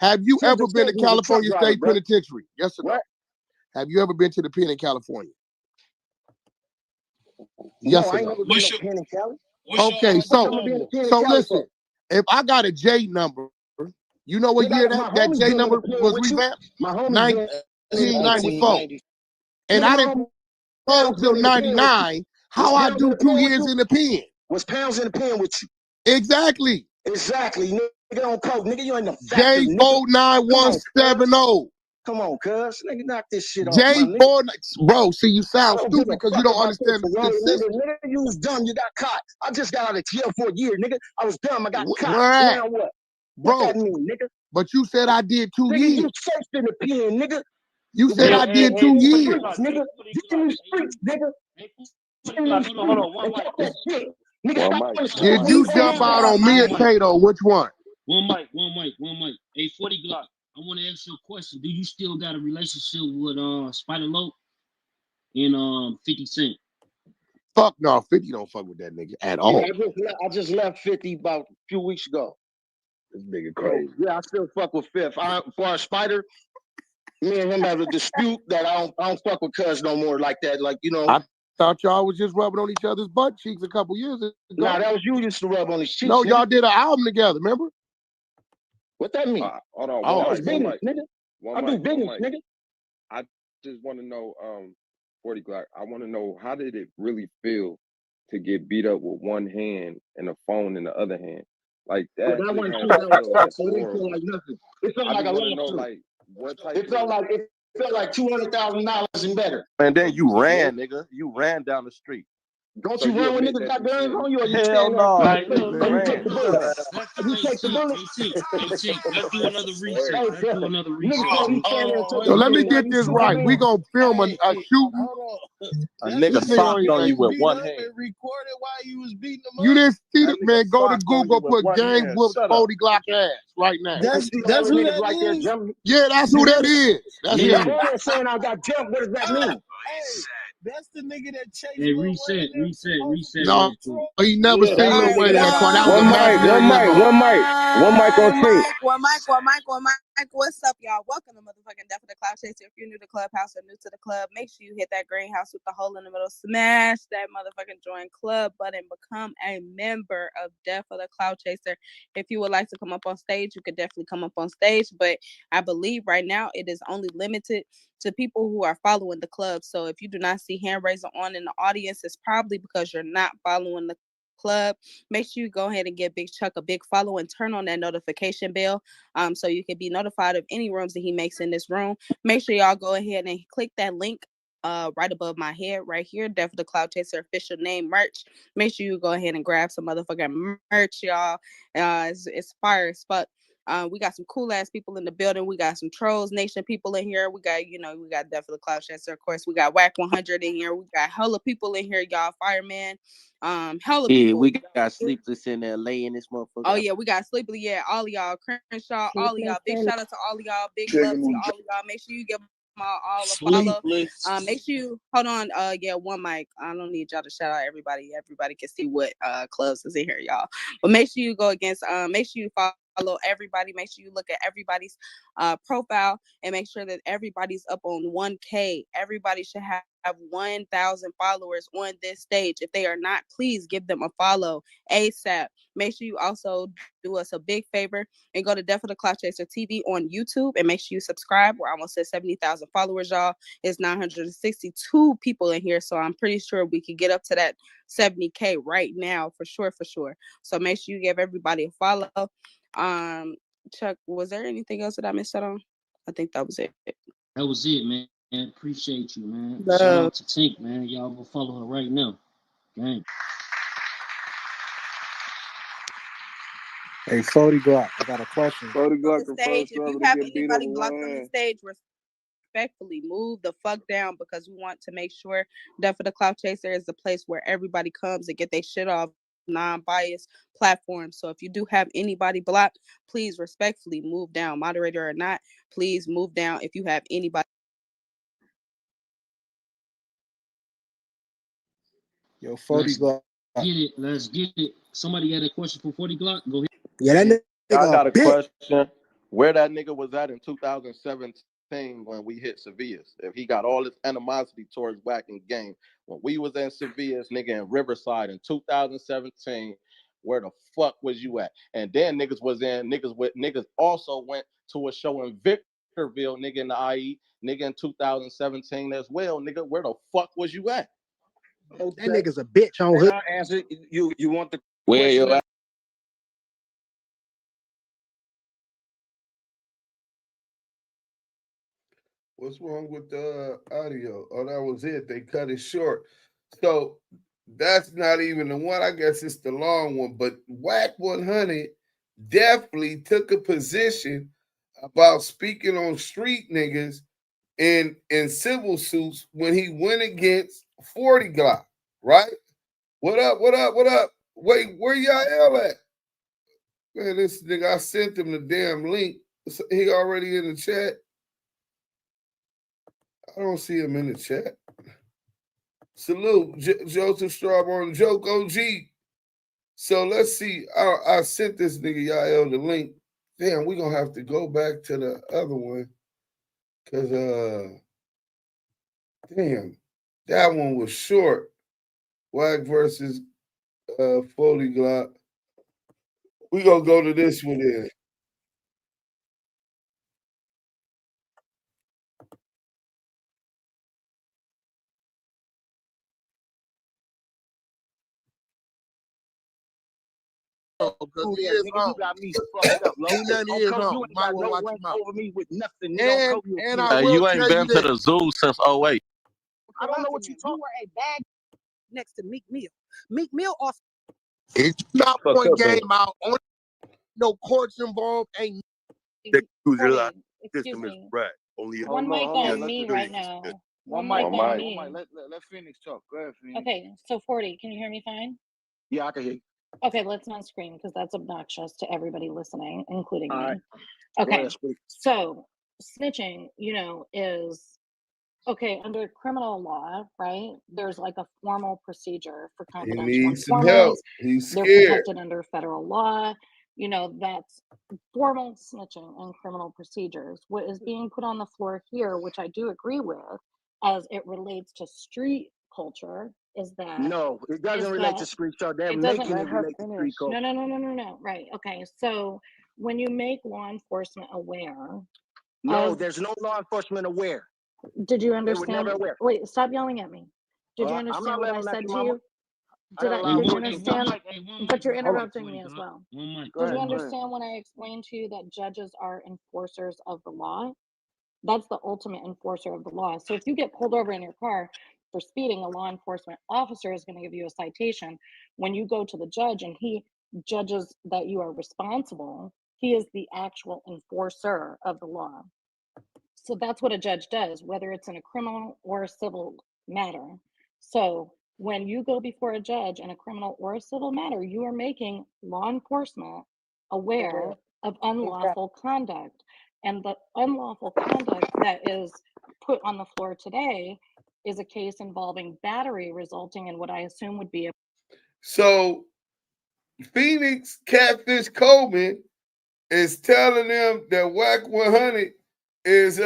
Have you ever been to California State Penitentiary? Yes or no? Have you ever been to the pen in California? Yes or no? Okay, so listen. If I got a J number, you know what year that J number was revamped? 1994. And I didn't go until 99. How I do 2 years in the pen? Was Pounds in the pen with you? Exactly. Exactly. Nigga don't coke. Nigga, you ain't no J49170. Come on, cuz. Nigga, knock this shit off. J4, bro, see, you sound stupid because you don't understand the system. Nigga, you was dumb. You got caught. I just got out of jail for a year, nigga. I was dumb. I got caught. Now what? Bro, what that mean, nigga? But you said I did 2 nigga, years. You searched in the pen, nigga. You said I did 2 years. Nigga, you in the streets, nigga. Did you jump out on me or Tato? Which one? One mic. Hey, 40 Glock. I want to ask you a question. Do you still got a relationship with Spider Loc and 50 Cent? Fuck no, 50 don't fuck with that nigga at all. I just left 50 about a few weeks ago. This nigga crazy. Yeah, I still fuck with Fifth. For Spider, me and him have a dispute that I don't fuck with Cuz no more like that. Like, you know. I thought y'all was just rubbing on each other's butt cheeks a couple years ago. Nah, that was you used to rub on his cheeks. No, y'all did an album together, remember? What that mean? Hold on. That was business, nigga. I do business, nigga. I just want to know, 40 Glock, I want to know, how did it really feel to get beat up with one hand and a phone in the other hand? Like that. But that wasn't true. That That was like so it didn't feel like nothing. It felt like a lawsuit. Like what type it felt like $200,000 and better. And then you ran, nigga. You ran down the street. Don't you run when niggas got guns on you, or you Hell stand no. there? You take the bullet. You take the bullet. Let's do another reset. Let's do another reset. So let me get this right. We gonna film a shooting. A nigga socked on you with one hand. Recorded while you was beating them You up. didn't see the man. Go to Google, put gang whoop 40 Glock ass right now. That's who that right there is? jumping. Yeah, that's who that is. That's Yeah. him. Saying I got jumped. What does that mean? That's the nigga that chased Hey, reset. No, he never seen Lil Wayne in that car. That was One mic on sync. One mic. What's up, y'all? Welcome to motherfucking Death of the Cloud Chaser. If you're new to Clubhouse or new to the club, make sure you hit that greenhouse with the hole in the middle. Smash that motherfucking join club button. Become a member of Death of the Cloud Chaser. If you would like to come up on stage, you could definitely come up on stage. But I believe right now it is only limited to people who are following the club. So if you do not see hand raising on in the audience, it's probably because you're not following the club. Make sure you go ahead and give Big Chuck a big follow and turn on that notification bell so you can be notified of any rooms that he makes in this room. Make sure y'all go ahead and click that link right above my head right here, Death of the Cloud Chaser official name merch. Make sure you go ahead and grab some motherfucking merch, y'all. It's fire as fuck. We got some cool ass people in the building. We got some Trolls Nation people in here. We got, we got Death of the Cloud Chaser, of course. We got WACK100 in here. We got hella people in here, y'all. Fireman. Hella people. We got Sleepless in LA in this motherfucker. Oh yeah, we got Sleepless. Yeah, all of y'all. Crenshaw, all of y'all. Big shout out to all of y'all. Big love to all of y'all. Make sure you give all a follow. Make sure you hold on. One mic. I don't need y'all to shout out everybody. Everybody can see what clubs is in here, y'all. But make sure you go against. Make sure you follow everybody. Make sure you look at everybody's profile and make sure that everybody's up on 1K. Everybody should have 1,000 followers on this stage. If they are not, please give them a follow ASAP. Make sure you also do us a big favor and go to Death of the Cloud Chaser TV on YouTube and make sure you subscribe. We're almost at 70,000 followers, y'all. It's 962 people in here, so I'm pretty sure we could get up to that 70K right now for sure. So make sure you give everybody a follow. Chuck, was there anything else that I missed out on? I think that was it. That was it, man. Appreciate you, man. Love. Shout out to Tink, man. Y'all go follow her right now. Gang. Hey, 40 Glock, I got a question. 40 Glock, the stage. If you have anybody blocked on the stage, respectfully move the fuck down because we want to make sure Death of the Cloud Chaser is the place where everybody comes and get their shit off, non-biased platform. So if you do have anybody blocked, please respectfully move down, moderator or not. Please move down if you have anybody. Yo, 40 Glock. Let's get it. Somebody got a question for 40 Glock? Go ahead. Yeah, that nigga. I got a question. Where that nigga was at in 2017 when we hit Sevillas? If he got all this animosity towards Wack and Game. When we was in Sevillas, nigga, in Riverside in 2017, where the fuck was you at? And then niggas also went to a show in Victorville, nigga, in the IE, nigga, in 2017 as well. Nigga, where the fuck was you at? That nigga's a bitch on hood. I answer you. You want the Where you at? What's wrong with the audio? Oh, that was it. They cut it short. So that's not even the one. I guess it's the long one. But WACK100 definitely took a position about speaking on street niggas in civil suits when he went against 40 Glock, right? What up? Wait, where y'all at? Man, this nigga, I sent him the damn link. He already in the chat. I don't see him in the chat. Salute, Joseph Strawborn, Joke OG. So let's see. I sent this nigga Yael the link. Damn, we're gonna have to go back to the other one. Cause damn, that one was short. Wack versus 40 Glock. We gonna go to this one then. because he Yeah, is nigga, home. you got me fucked up, low. He nothing, he is Uncle, home. you You ain't might got want to no watch rank your mouth. over me with nothing, nigga. Uncle, you And a I kid. will You ain't tell you been to the this. zoo since 08. I don't know what you You talking. were a bad next to Meek Mill. Meek Mill also. It's not Fuck point up, man. game out. Only no courts involved. Ain't They use it a lot. Forty, excuse System is me. right. Only One mic Hold on. on Let's me just right now. One one mic mic. on One me. mic. Let Phoenix talk. Go ahead, Phoenix. Okay, so 40, can you hear me fine? Yeah, I can hear you. Okay, let's not scream because that's obnoxious to everybody listening, including All me. right. Go Okay, ahead, speak. so snitching, is okay under criminal law, right? There's like a formal procedure for He confidential needs some help. informants. He's They're scared. protected under federal law. That's formal snitching and criminal procedures. What is being put on the floor here, which I do agree with, as it relates to street culture, is that No, it doesn't relate to street culture. They're it doesn't making it relate to street culture. no. Right. Okay. So when you make law enforcement aware, No, there's no law enforcement aware. Did you They were understand? never aware. Wait, stop yelling at me. Did you I'm understand not what I letting said you, to mama. you? Did you One understand? mic, But you're one interrupting mic, me as well. One mic. Go Did ahead. you Go ahead. understand when I explained to you that judges are enforcers of the law? That's the ultimate enforcer of the law. So if you get pulled over in your car for speeding, a law enforcement officer is going to give you a citation. When you go to the judge and he judges that you are responsible, he is the actual enforcer of the law. So that's what a judge does, whether it's in a criminal or a civil matter. So when you go before a judge in a criminal or a civil matter, you are making law enforcement aware of unlawful conduct. And the unlawful conduct that is put on the floor today is a case involving battery resulting in what I assume would be a. So Phoenix Catfish Coleman is telling them that WACK100 is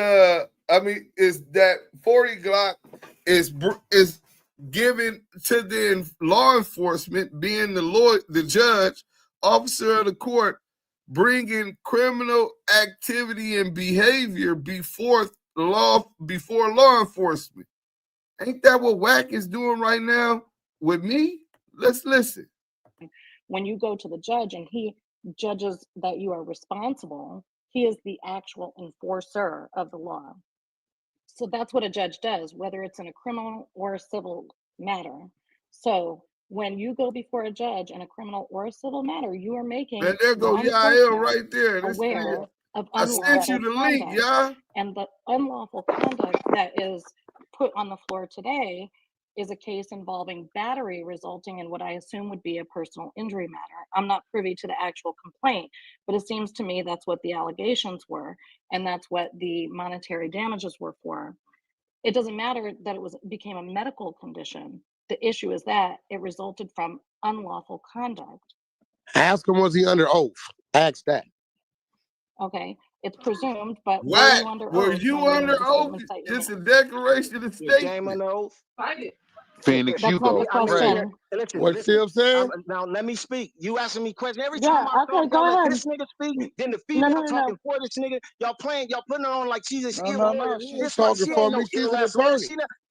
is that 40 Glock is given to the law enforcement, being the judge, officer of the court, bringing criminal activity and behavior before law enforcement. Ain't that what Wack is doing right now with me? Let's listen. When you go to the judge and he judges that you are responsible, he is the actual enforcer of the law. So that's what a judge does, whether it's in a criminal or a civil matter. So when you go before a judge in a criminal or a civil matter, you are making Man, there go law Yael right there. aware of I sent you the link, conduct. y'all. And the unlawful conduct that is put on the floor today is a case involving battery resulting in what I assume would be a personal injury matter. I'm not privy to the actual complaint, but it seems to me that's what the allegations were, and that's what the monetary damages were for. It doesn't matter that it became a medical condition. The issue is that it resulted from unlawful conduct. Ask him, was he under oath? Ask that. Okay, it's presumed, but Wack, were you under oath? Just a declaration of Your game statement. under oath. Phoenix, That's you not go the question. Listen, What Sil said? now let me speak. You asking me questions every Yeah, time I okay, talk. go Y'all let ahead. this nigga speak. Then the No, female no. talking for this nigga. Y'all putting it on like she's a skill. No, she ain't This one, talking she for ain't me. no She's an ill ass lady. attorney.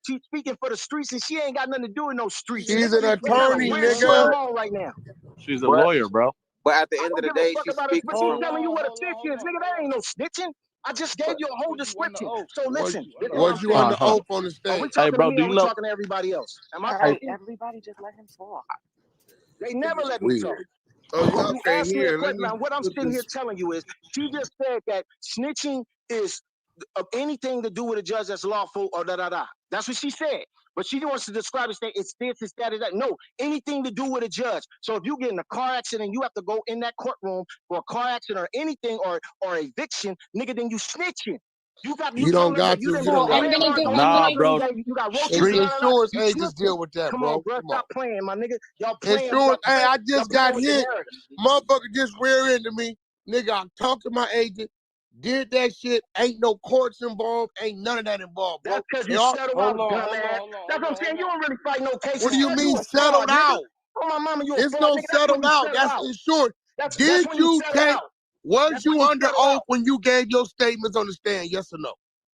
She's speaking for the streets, and she ain't got nothing to do with no streets. She's Nigga. an What kind of attorney, weird shit nigga. I'm on right now? She's a But lawyer, bro. but at the I end of don't the give a day, fuck she's about it, but she's speaking from. telling you what a snitch is, nigga. That ain't no snitching. I just gave you a whole description. So listen, this is what I'm Was you saying. under oath on the Are we stand? talking Hey, bro, to me do or you are we know? talking to everybody else? Am I All talking? right, everybody just let him talk. They never let me talk. Weird. Oh, y'all You can't asked me a hear. Let question. me Now, what I'm put sitting here this. telling you is, she just said that snitching is of anything to do with a judge that's lawful or da-da-da. That's what she said. But she wants to describe it, say it's this, it's that, it's that. No, anything to do with a judge. So if you get in a car accident, you have to go in that courtroom for a car accident or anything or eviction, nigga, then you snitching. You You don't told us that got you to. didn't You So don't get got I'm red to. gonna mark go. on your Nah, motherfucking bro. day. You got roaches, Street. Insurance you agents snitching. deal with that, Come bro. on, bro. Come on. Stop playing, my nigga. Y'all playing. Insurance. Hey, I Y'all just got playing with the hit. narrative. Motherfucker just rear into me. Nigga, I talked to my agent. Did that shit. Ain't no courts involved. Ain't none of that involved, bro. That's because They you all. settled out, dumbass. That's what I'm saying. You don't really fight no cases. What do you Cause mean you a fraud, settled nigga. out? Oh, my mama, you a It's fraud, no nigga. That's when settled you out. settle That's out. insurance. That's Did when you you settle take? out. Was That's when you you under settle oath out. when you gave your statements on the stand? Yes or no?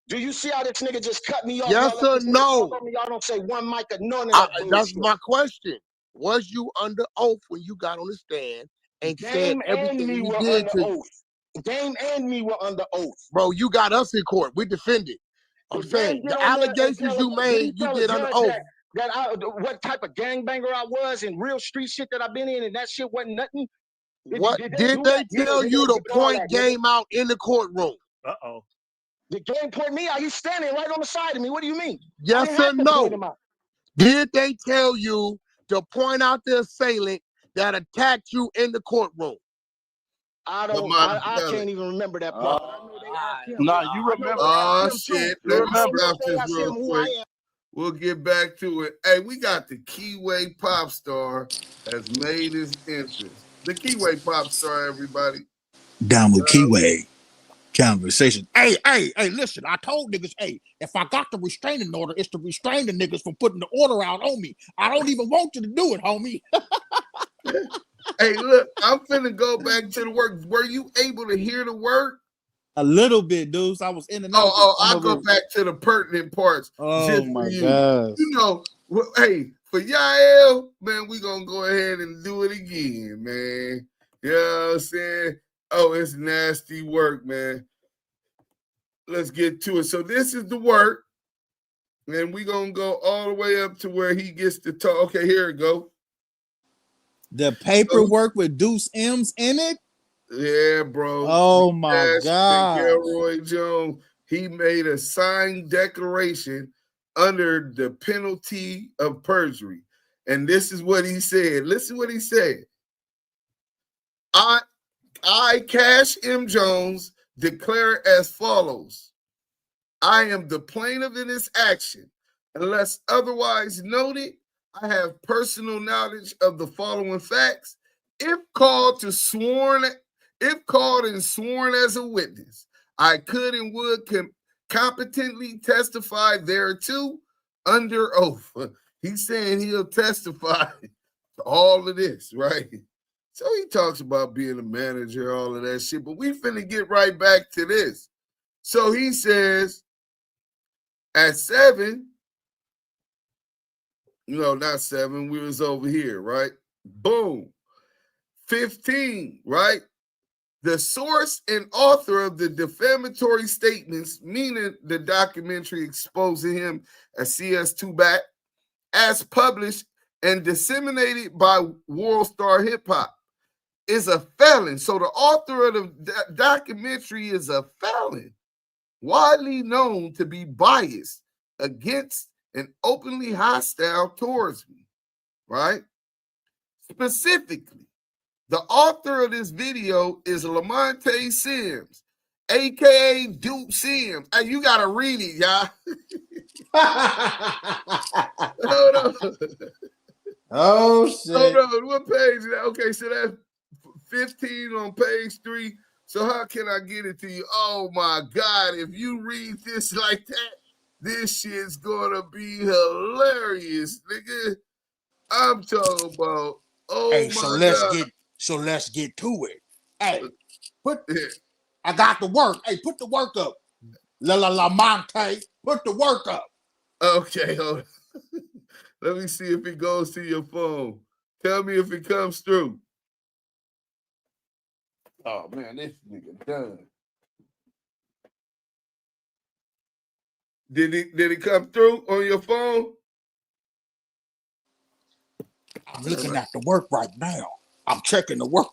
Do you see how this nigga just cut me off? Yes Y'all let or this nigga talk no? over me. Y'all don't say one mic or none of that That's bullshit. my question. Was you under oath when you got on the stand and said Game and everything me he were did under to you. oath. Game and me were under oath. Bro, you got us in court. We defended. I'm Did saying Game the get on there and allegations tell you did he made, you tell a did under judge oath. that I what type of gangbanger I was and real street shit that I've been in and that shit wasn't nothing? What Did did do they that? tell Yeah, you to did all point that, nigga. Game out in the courtroom? Uh-oh. The Game point me out. He's standing right on the side of me. What do you mean? I Yes didn't or have to point no? him out. Did they tell you to point out the assailant that attacked you in the courtroom? I don't. Lamont I Sims. can't even remember that part. But I know they asked him. Nah, you I know remember. they asked Oh him too. shit! You Let me remember. stop They this asked real him who quick. I am. We'll get back to it. Hey, we got the Kiwe pop star has made his entrance. The Kiwe pop star, everybody. Damu Kiwe. Conversation. Hey, listen, I told niggas, hey, if I got the restraining order, it's to restrain the niggas from putting the order out on me. I don't even want you to do it, homie. Hey, look, I'm finna go back to the work. Were you able to hear the work? A little bit, dudes. I was in and out. I'll go back to the pertinent parts. Oh my gosh. You know, hey, for Yael, man, we gonna go ahead and do it again, man. You know what I'm saying? Oh, it's nasty work, man. Let's get to it. So this is the work, and we gonna go all the way up to where he gets to talk. Okay, here it go. The paperwork with Duse M's in it? Yeah, bro. Oh my God. Gilroy Jones, he made a signed declaration under the penalty of perjury. And this is what he said. Listen what he said. I, Cash M. Jones, declare as follows. I am the plaintiff in this action. Unless otherwise noted, I have personal knowledge of the following facts. If called and sworn as a witness, I could and would competently testify thereto under oath. He's saying he'll testify to all of this, right? So he talks about being a manager, all of that shit, but we finna get right back to this. So he says, at 7, not 7, we was over here, right? Boom. 15, right? The source and author of the defamatory statements, meaning the documentary exposing him as CS2 as published and disseminated by WorldStarHipHop, is a felon. So the author of the documentary is a felon, widely known to be biased against and openly hostile towards me, right? Specifically, the author of this video is Lamonte Sims, a.k.a. Duse Sims. Hey, you got to read it, y'all. Hold on. Oh, shit. Hold on. What page is that? Okay, so that's 15 on page 3. So how can I get it to you? Oh, my God. If you read this like that, this shit's going to be hilarious, nigga. I'm talking about, hey, so let's get to it. Hey, I got the work. Hey, put the work up. Lamonte, put the work up. Okay, hold on. Let me see if it goes to your phone. Tell me if it comes through. Oh, man, this nigga done. Did it come through on your phone? I'm looking at the work right now. I'm checking the work.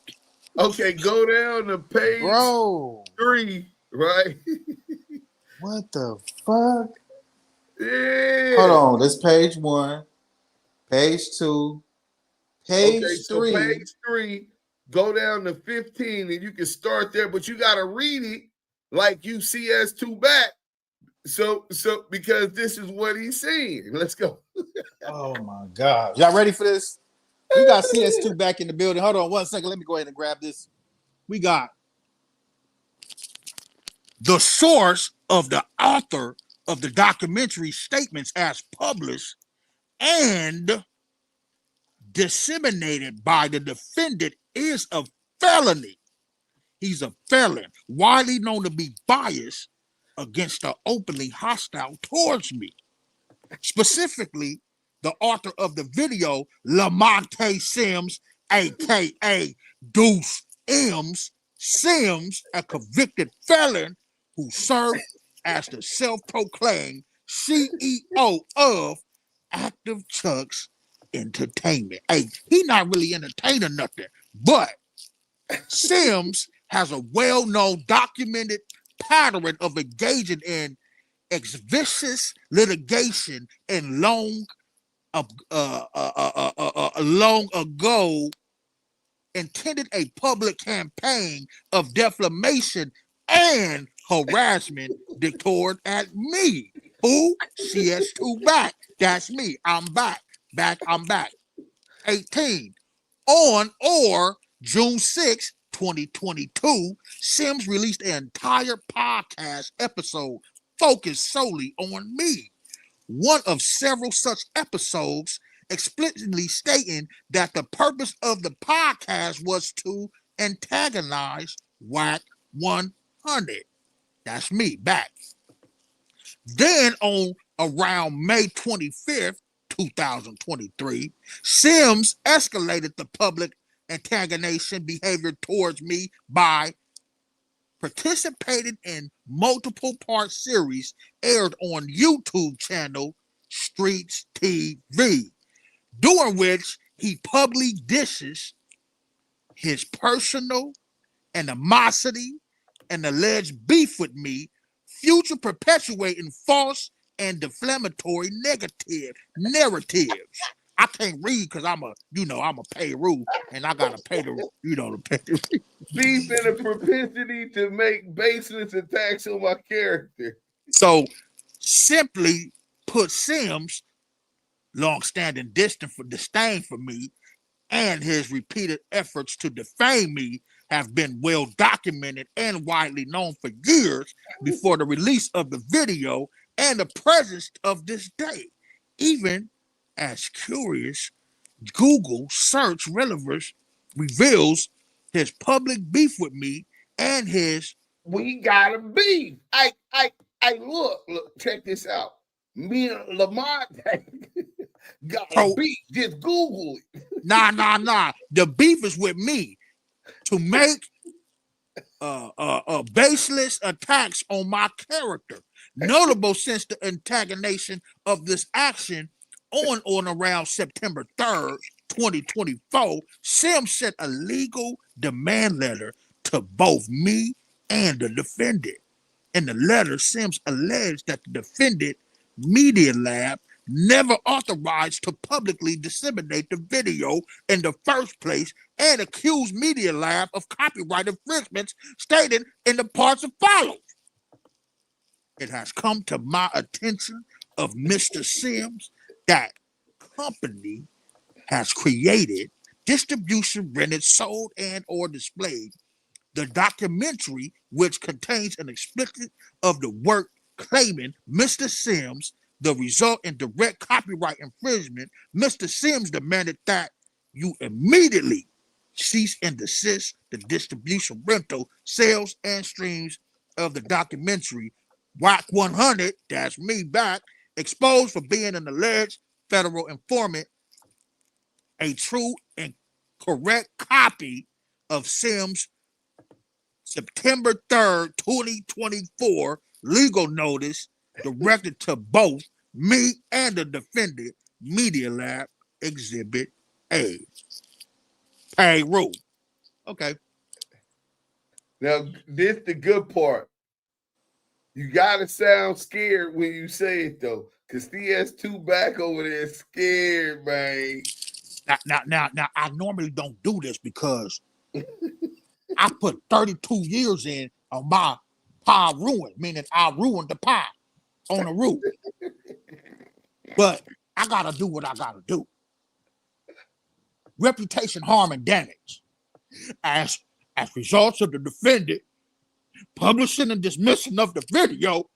Okay, go down to page 3, right? What the fuck? Yeah. Hold on. This page 1, page 2, page 3. So page 3, go down to 15, and you can start there, but you got to read it like you CS2 back. So because this is what he's saying. Let's go. Oh my God. Y'all ready for this? We got CS2 back in the building. Hold on 1 second. Let me go ahead and grab this. We got the source of the author of the documentary statements as published and disseminated by the defendant is a felony. He's a felon, widely known to be biased against the openly hostile towards me. Specifically, the author of the video, Lamonte Sims, aka Duse M Sims, a convicted felon who served as the self-proclaimed CEO of ActiveChuckss Entertainment. Hey, he not really entertaining nothing, but Sims has a well-known documented pattern of engaging in vicious litigation and long ago intended a public campaign of defamation and harassment directed at me. Who? CS2 back. That's me. I'm back. I'm back. 18. On or June 6, 2022, Sims released an entire podcast episode focused solely on me. One of several such episodes explicitly stating that the purpose of the podcast was to antagonize WACK100. That's me, back. Then on around May 25th, 2023, Sims escalated the public antagonization behavior towards me by participating in multiple part series aired on YouTube channel Streets TV, during which he publicly dishes his personal animosity and alleged beef with me, future perpetuating false and defamatory narratives. I can't read because I'm a payroll and I gotta pay the pay the beef and a propensity to make baseless attacks on my character. So simply put, Sims' long-standing disdain for me and his repeated efforts to defame me have been well documented and widely known for years before the release of the video and the presence of this day. Even as curious, Google search relevance reveals his public beef with me and his we got a beef. I look, check this out. Me and Lamonte got a beef. Just Google it. Nah. The beef is with me to make baseless attacks on my character. Notable since the antagonization of this action on around September 3rd, 2024, Sims sent a legal demand letter to both me and the defendant. In the letter, Sims alleged that the defendant Media Lab never authorized to publicly disseminate the video in the first place and accused Media Lab of copyright infringements stated in the parts that follow. It has come to my attention of Mr. Sims that company has created, distribution, rented, sold, and or displayed the documentary which contains an explicit of the work claiming Mr. Sims the result in direct copyright infringement. Mr. Sims demanded that you immediately cease and desist the distribution, rental, sales, and streams of the documentary WACK100, that's me back, exposed for being an alleged federal informant, a true and correct copy of Sims' September 3rd, 2024 legal notice directed to both me and the defendant, Media Lab, Exhibit A. Payroll. Okay. Now, this the good part. You gotta sound scared when you say it though, because CS2 back over there is scared, man. Now, I normally don't do this because I put 32 years in on my pie ruin, meaning I ruined the pie on the roof. But I gotta do what I gotta do. Reputation, harm, and damage. As results of the defendant publishing and dismissing of the video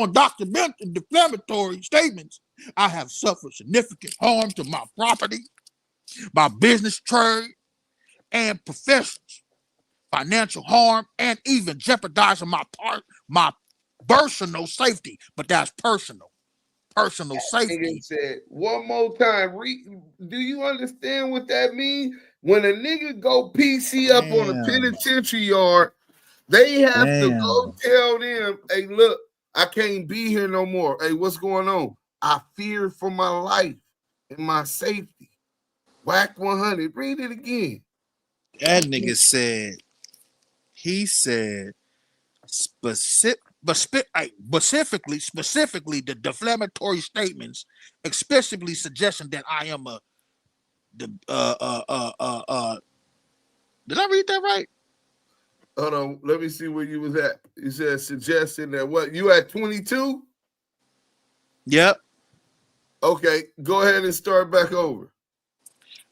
and document and defamatory statements, I have suffered significant harm to my property, my business, trade, and professions, financial harm, and even jeopardizing my personal safety, but that's personal. personal safety. Nigga said, one more time, do you understand what that means? When a nigga go PC up on the penitentiary yard, they have to go tell them, hey, look, I can't be here no more. Hey, what's going on? I fear for my life and my safety. WACK100. Read it again. That nigga said, he said, specifically the defamatory statements, especially suggesting that I am did I read that right? Hold on, let me see where you was at. You said suggesting that what? You at 22? Yep. Okay, go ahead and start back over.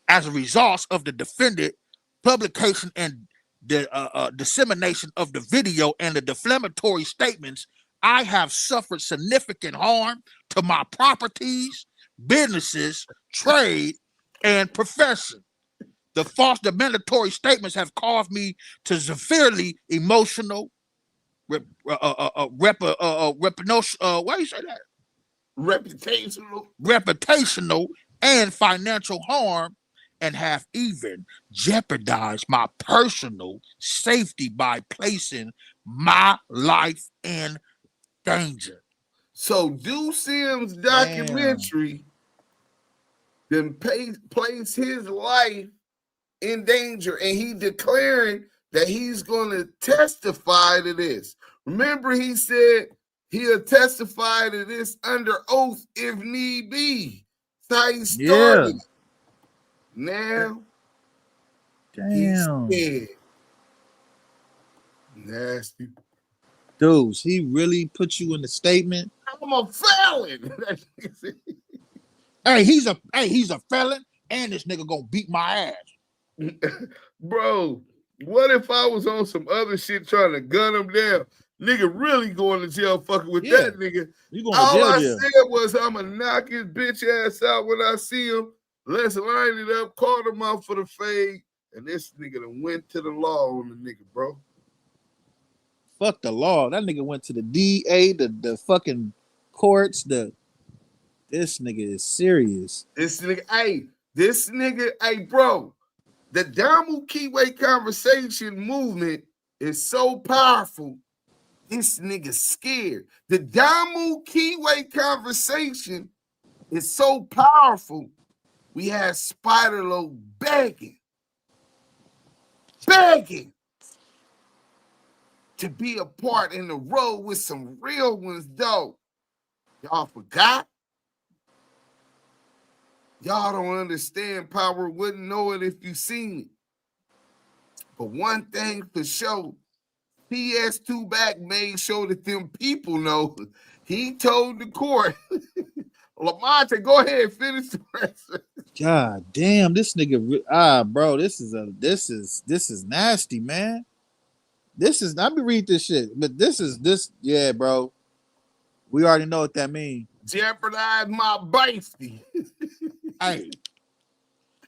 As a result of the defendant publication and the dissemination of the video and the defamatory statements, I have suffered significant harm to my properties, businesses, trade, and profession. The false defamatory statements have caused me to severely emotional, why do you say that? Reputational and financial harm, and have even jeopardized my personal safety by placing my life in danger. So Duse Sims documentary then placed his life in danger, and he declaring that he's going to testify to this. Remember, he said he'll testify to this under oath if need be. That's how he started. Yeah. Now, he's scared. Nasty. Dudes, he really put you in the statement. I'm a felon. Hey, he's a felon, and this nigga gonna beat my ass. Bro, what if I was on some other shit trying to gun him down? Nigga really going to jail fucking with that nigga. All I said was I'm going to knock his bitch ass out when I see him. Let's line it up, call him out for the fade. And this nigga done went to the law on the nigga, bro. Fuck the law. That nigga went to the DA, the fucking courts. This nigga is serious. This nigga, hey, bro. The Damu Kiwe conversation movement is so powerful. This nigga's scared. The Damu Kiwe conversation is so powerful. We had Spider-Lo begging to be a part in the road with some real ones, though. Y'all forgot? Y'all don't understand power, wouldn't know it if you seen it. But one thing for sure, PS2 back made sure that them people know. He told the court, Lamonte, go ahead, finish the rest. God damn, this nigga, bro, this is nasty, man. Let me read this shit, but yeah, bro. We already know what that means. Jeopardize my basty. Hey,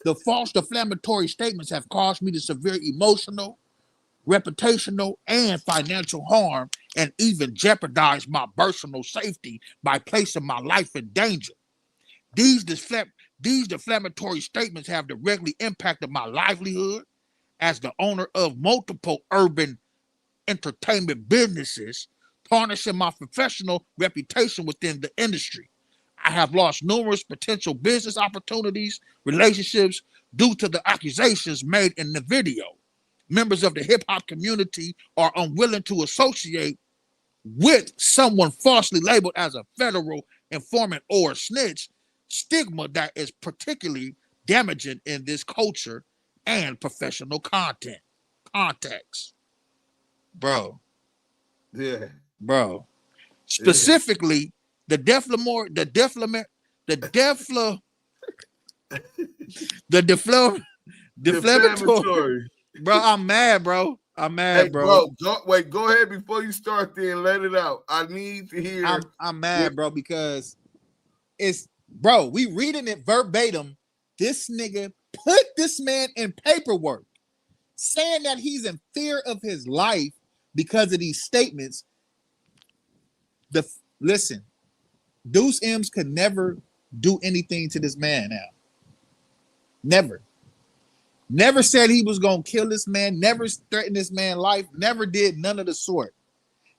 the false defamatory statements have caused me to severe emotional, reputational, and financial harm, and even jeopardize my personal safety by placing my life in danger. These defamatory statements have directly impacted my livelihood as the owner of multiple urban entertainment businesses, tarnishing my professional reputation within the industry. I have lost numerous potential business opportunities, relationships due to the accusations made in the video. Members of the hip-hop community are unwilling to associate with someone falsely labeled as a federal informant or snitch, stigma that is particularly damaging in this culture and professional context. Bro. Yeah. Bro. Specifically, the defamatory. Bro, I'm mad, bro. Hey, bro. Go ahead before you start there and let it out. I need to hear. I'm mad, bro, because we reading it verbatim. This nigga put this man in paperwork saying that he's in fear of his life because of these statements. Listen, Duse M's could never do anything to this man now. Never. Never said he was going to kill this man. Never threatened this man's life. Never did none of the sort.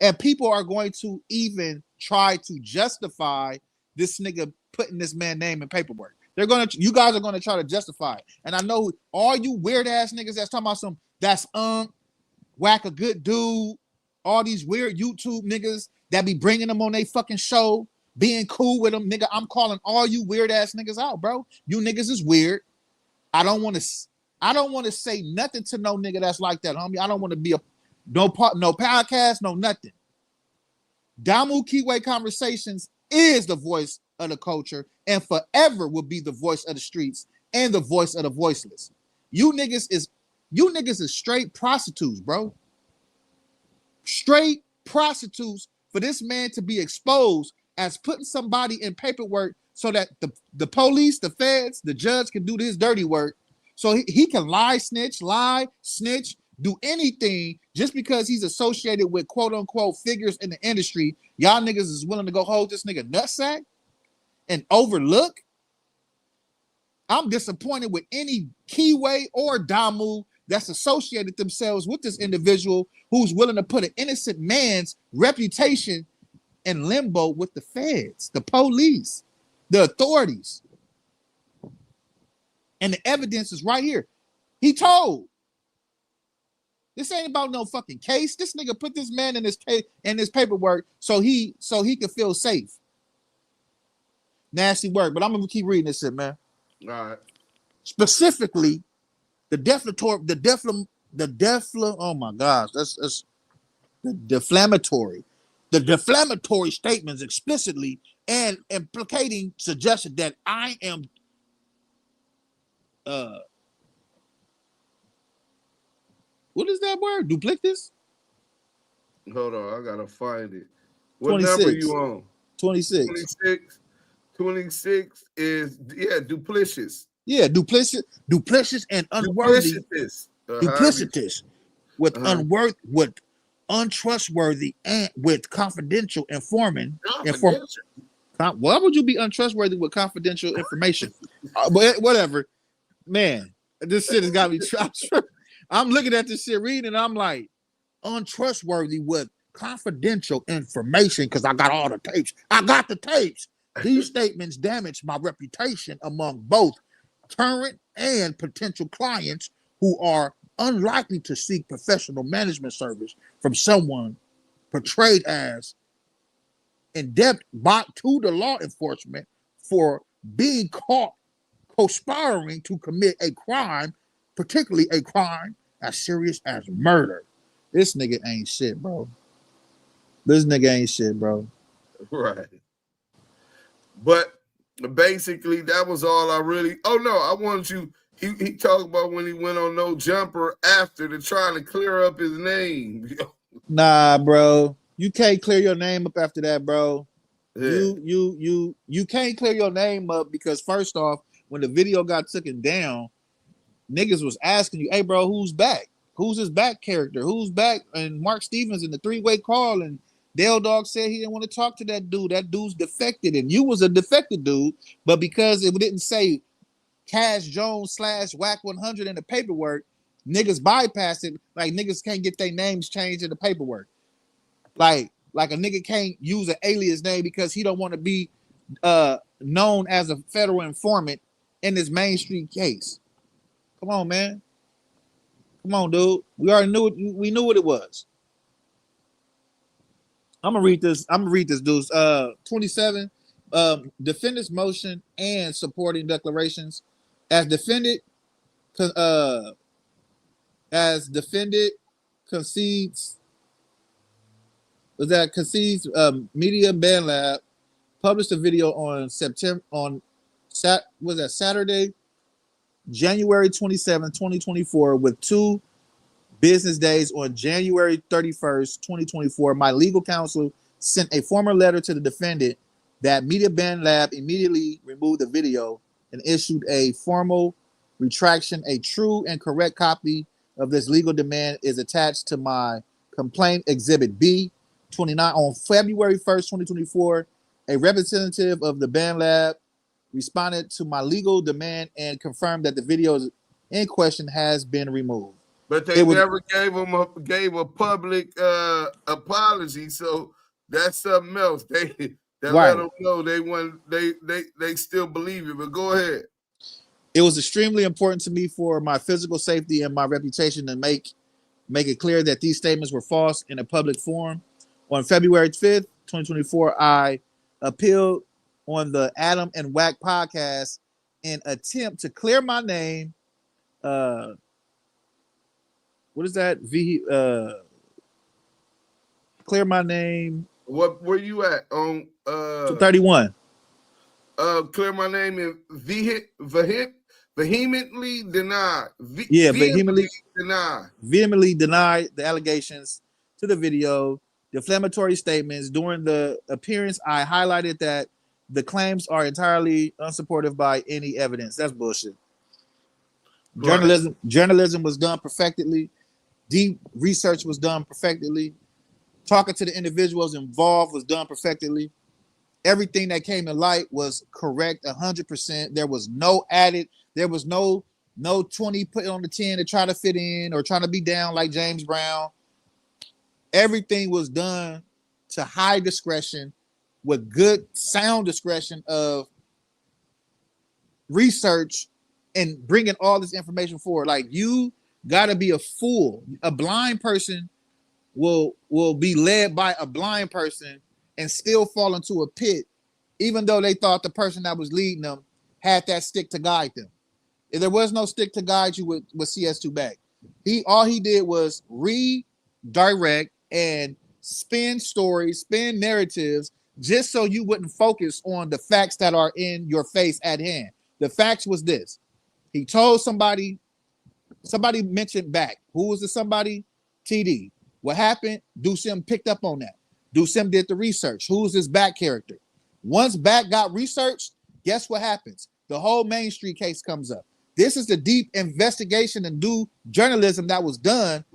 And people are going to even try to justify this nigga putting this man's name in paperwork. You guys are going to try to justify it. And I know all you weird ass niggas that's talking about that's Wack a good dude, all these weird YouTube niggas that be bringing them on their fucking show, being cool with them, nigga. I'm calling all you weird ass niggas out, bro. You niggas is weird. I don't want to say nothing to no nigga that's like that, homie. I don't want to be no podcast, no nothing. Damu Kiwe Conversations is the voice of the culture and forever will be the voice of the streets and the voice of the voiceless. You niggas is straight prostitutes, bro. Straight prostitutes for this man to be exposed as putting somebody in paperwork so that the police, the feds, the judge can do this dirty work. So he can lie, snitch, do anything just because he's associated with quote unquote figures in the industry. Y'all niggas is willing to go hold this nigga nutsack and overlook. I'm disappointed with any Kiwe or Damu that's associated themselves with this individual who's willing to put an innocent man's reputation in limbo with the feds, the police, the authorities. And the evidence is right here. He told. This ain't about no fucking case. This nigga put this man in his paperwork so he could feel safe. Nasty work, but I'm gonna keep reading this shit, man. All right. Specifically, the defamatory statements explicitly and implicating suggestion that I am what is that word? Duplicitous? Hold on, I gotta find it. What 26. number you on? 26. 26. 26 is duplicitous. Yeah, duplicitous and unworthy. Duplicitous with with untrustworthy and with confidential informing. Why would you be untrustworthy with confidential information? But whatever, man. This shit has got me. I'm looking at this shit, reading, and I'm like, untrustworthy with confidential information because I got all the tapes. I got the tapes. These statements damage my reputation among both current and potential clients who are unlikely to seek professional management service from someone portrayed as indebted to the law enforcement for being caught conspiring to commit a crime, particularly a crime as serious as murder. This nigga ain't shit, bro. This nigga ain't shit, bro. Right. But basically, that was all I really. Oh no, I wanted you. He talked about when he went on No Jumper after to trying to clear up his name. Nah, bro. You can't clear your name up after that, bro. Yeah. You can't clear your name up because first off, when the video got taken down, niggas was asking you, hey, bro, who's back? Who's his back character? Who's back? And Mark Stevens in the three-way call, and Dale Dog said he didn't want to talk to that dude. That dude's defected, and you was a defected dude, but because it didn't say Cash Jones / WACK100 in the paperwork, niggas bypassed it. Like niggas can't get their names changed in the paperwork. Like a nigga can't use an alias name because he don't want to be known as a federal informant in this Main Street case. Come on, man. Come on, dude. We already knew it. We knew what it was. I'm gonna read this, dudes. 27. Defendant's motion and supporting declarations. As defendant concedes Media Band Lab published a video on Saturday, January 27, 2024, with 2 business days on January 31st, 2024. My legal counsel sent a formal letter to the defendant that Media Band Lab immediately removed the video and issued a formal retraction. A true and correct copy of this legal demand is attached to my complaint exhibit B 29 on February 1st, 2024. A representative of the band lab responded to my legal demand and confirmed that the video in question has been removed. But they never gave a public apology, so that's something else. They let them know they still believe it. But go ahead. It was extremely important to me for my physical safety and my reputation to make it clear that these statements were false in a public forum. On February 5th, 2024, I appealed on the Adam and Wack podcast in attempt to clear my name. What is that? Clear my name. What were you at on 31? Clear my name and vehemently deny. Vehemently deny. Vehemently deny the allegations to the video, defamatory statements. During the appearance, I highlighted that the claims are entirely unsupported by any evidence. That's bullshit. Right. Journalism was done perfectly. Deep research was done perfectly. Talking to the individuals involved was done perfectly. Everything that came to light was correct 100%. There was no added. There was no 20 put on the 10 to try to fit in or trying to be down like James Brown. Everything was done to high discretion with good sound discretion of research and bringing all this information forward. Like, you got to be a fool. A blind person will be led by a blind person and still fall into a pit, even though they thought the person that was leading them had that stick to guide them. If there was no stick to guide you with CS2 back, all he did was redirect and spin stories, spin narratives, just so you wouldn't focus on the facts that are in your face at hand. The facts was this. He told somebody mentioned back. Who was the somebody? TD. What happened? Duse M picked up on that. Duse M did the research. Who's this back character? Once back got researched, guess what happens? The whole Main Street case comes up. This is the deep investigation and due journalism that was done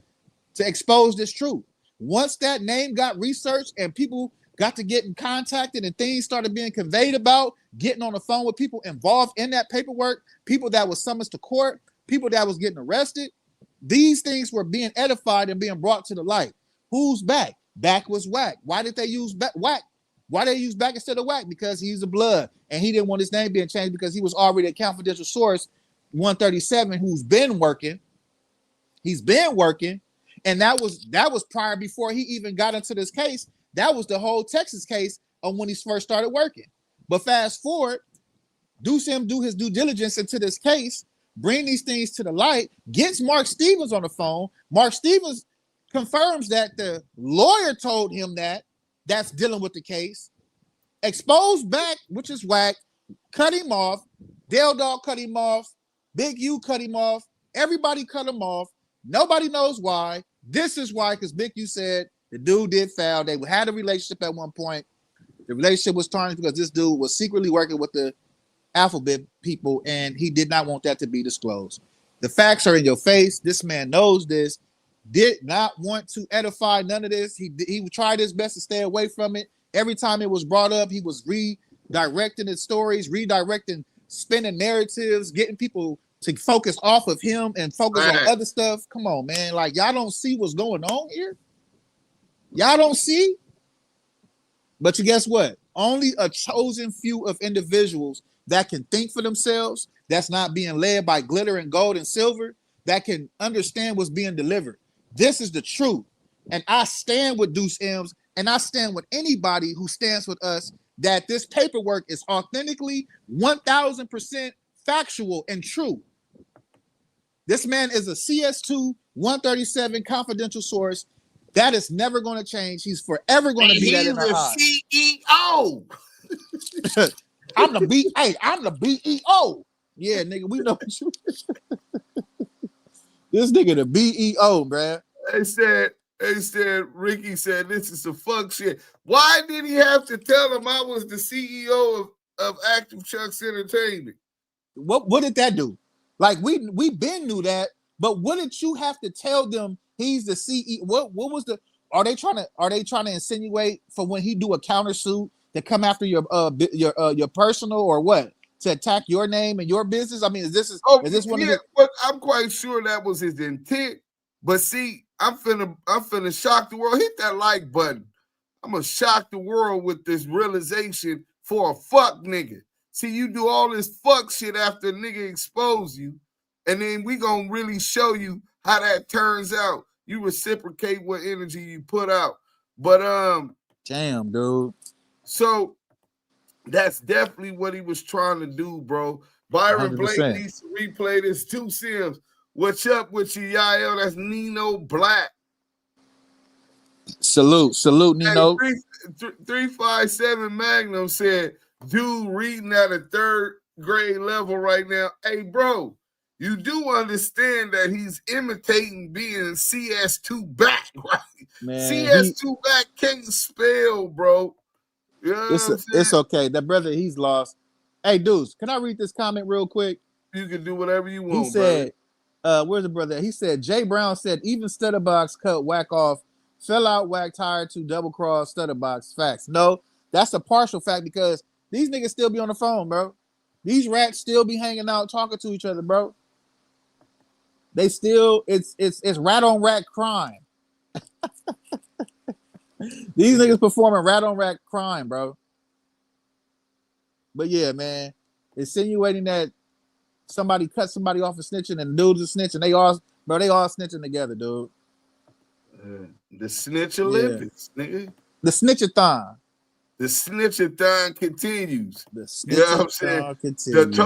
to expose this truth. Once that name got researched and people got to get in contacted and things started being conveyed about, getting on the phone with people involved in that paperwork, people that was summoned to court, people that was getting arrested, these things were being edified and being brought to the light. Who's back? Back was Wack. Why did they use Wack? Why did they use Back instead of Wack? Because he's a blood and he didn't want his name being changed because he was already a confidential source 137 who's been working. He's been working, and that was prior before he even got into this case. That was the whole Texas case of when he first started working. But fast forward, Duse M do his due diligence into this case, bring these things to the light, gets Mark Stevens on the phone. Mark Stevens confirms that the lawyer told him that's dealing with the case. Exposed Back, which is Wack, cut him off. Dale Dog cut him off. Big U cut him off. Everybody cut him off. Nobody knows why. This is why, because Big U said the dude did foul. They had a relationship at one point. The relationship was tarnished because this dude was secretly working with the Alphabet people, and he did not want that to be disclosed. The facts are in your face. This man knows this. Did not want to edify none of this. He tried his best to stay away from it. Every time it was brought up, he was redirecting his stories, redirecting, spinning narratives, getting people to focus off of him and focus on other stuff. Come on, man. Like, y'all don't see what's going on here? Y'all don't see? But you guess what? Only a chosen few of individuals that can think for themselves, that's not being led by glitter and gold and silver, that can understand what's being delivered. This is the truth. And I stand with Duse M's, and I stand with anybody who stands with us that this paperwork is authentically 1000% factual and true. This man is a CS2 137 confidential source. That is never going to change. He's forever going to be that in our eyes. CEO. I'm the BEO. Yeah, nigga, we know what you. This nigga the BEO, bruh. They said, Ricky said, this is some fuck shit. Why did he have to tell him I was the CEO of ActiveChuckss Entertainment? What did that do? Like, we been knew that, but what did you have to tell them he's the CEO? What was the, are they trying to insinuate for when he do a countersuit to come after your personal or what? To attack your name and your business? I mean, is this one of his? But I'm quite sure that was his intent. But see, I'm finna shock the world. Hit that like button. I'm gonna shock the world with this realization for a fuck nigga. See, you do all this fuck shit after a nigga expose you, and then we gonna really show you how that turns out. You reciprocate what energy you put out. But damn, dude. So that's definitely what he was trying to do, bro. Byron 100%. Blake needs to replay this too, Sims. What's up with you, Yael? That's Nino Black. Salute, Nino. Hey, 357 Magnum said, dude reading at a 3rd grade level right now. Hey, bro, you do understand that he's imitating being CS2 back, right? Man, CS2 back can't spell, bro. You know what I'm saying? It's okay. That brother, he's lost. Hey, dudes, can I read this comment real quick? You can do whatever you want. He said, where's the brother? He said, Jay Brown said, even Stutterbox cut Wack off, fell out Wack tired to double cross Stutterbox. Facts. No, that's a partial fact because these niggas still be on the phone, bro. These rats still be hanging out, talking to each other, bro. They still, it's rat on rat crime. These niggas performing rat on rat crime, bro. But yeah, man, insinuating that somebody cut somebody off for snitching and dudes are snitching. They all snitching together, dude. The Snitch Olympics, nigga. The snitchathon. The snitchathon continues. The snitchathon, you know what I'm saying? Continues.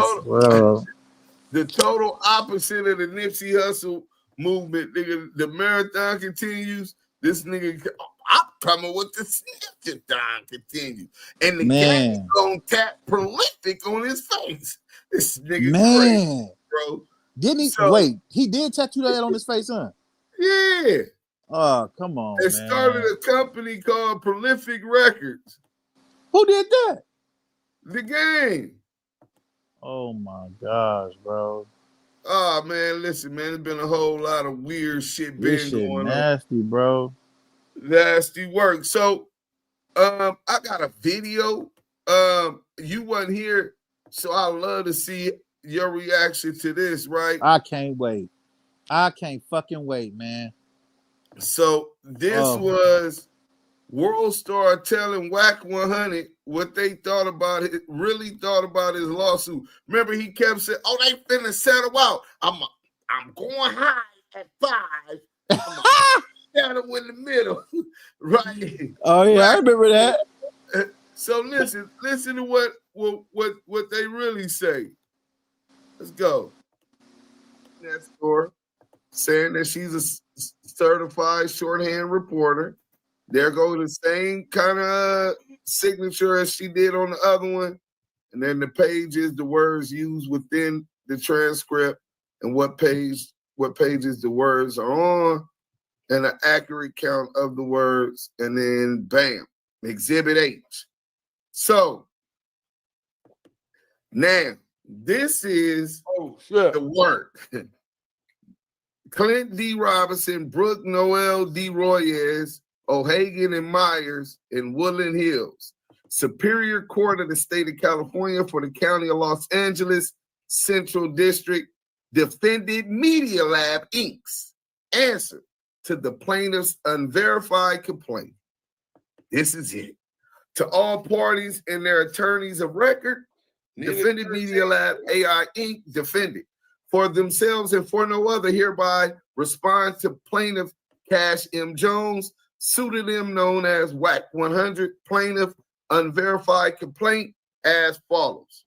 The total opposite of the Nipsey Hussle movement, nigga. The marathon continues. This nigga, I'm coming with the snitchathon continues. And the gang gonna tap prolific on his face. This nigga crazy, bro. Didn't he? Wait, he did tattoo that on his face, huh? Yeah. Oh, come on, They started a company called Prolific Records. Who did that? The Game. Oh my gosh, bro. Oh man, listen, man, there's been a whole lot of weird shit going on. Nasty, bro. Nasty work. So I got a video. You wasn't here, so I'd love to see your reaction to this, right? I can't wait. I can't fucking wait, man. So this was WorldStar telling WACK100 what they thought about it, really thought about his lawsuit. Remember, he kept saying, "Oh, they finna settle out. I'm going high at 5. I'm shadow in the middle." Right? Oh yeah, I remember that. So listen to what they really say. Let's go. That's for saying that she's a certified shorthand reporter. There goes the same kind of signature as she did on the other one. And then the pages, the words used within the transcript and what pages the words are on and an accurate count of the words. And then bam, Exhibit H. So now this is the work. Clint D. Robinson, Brooke Noel D. Royes, O'Hagan and Myers in Woodland Hills. Superior Court of the State of California for the County of Los Angeles, Central District, defended Media Lab Inc.'s answer to the plaintiff's unverified complaint. This is it. To all parties and their attorneys of record, defended Media Lab AI Inc. defended for themselves and for no other hereby respond to plaintiff Cash M. Jones, pseudonym known as WACK100, plaintiff unverified complaint as follows.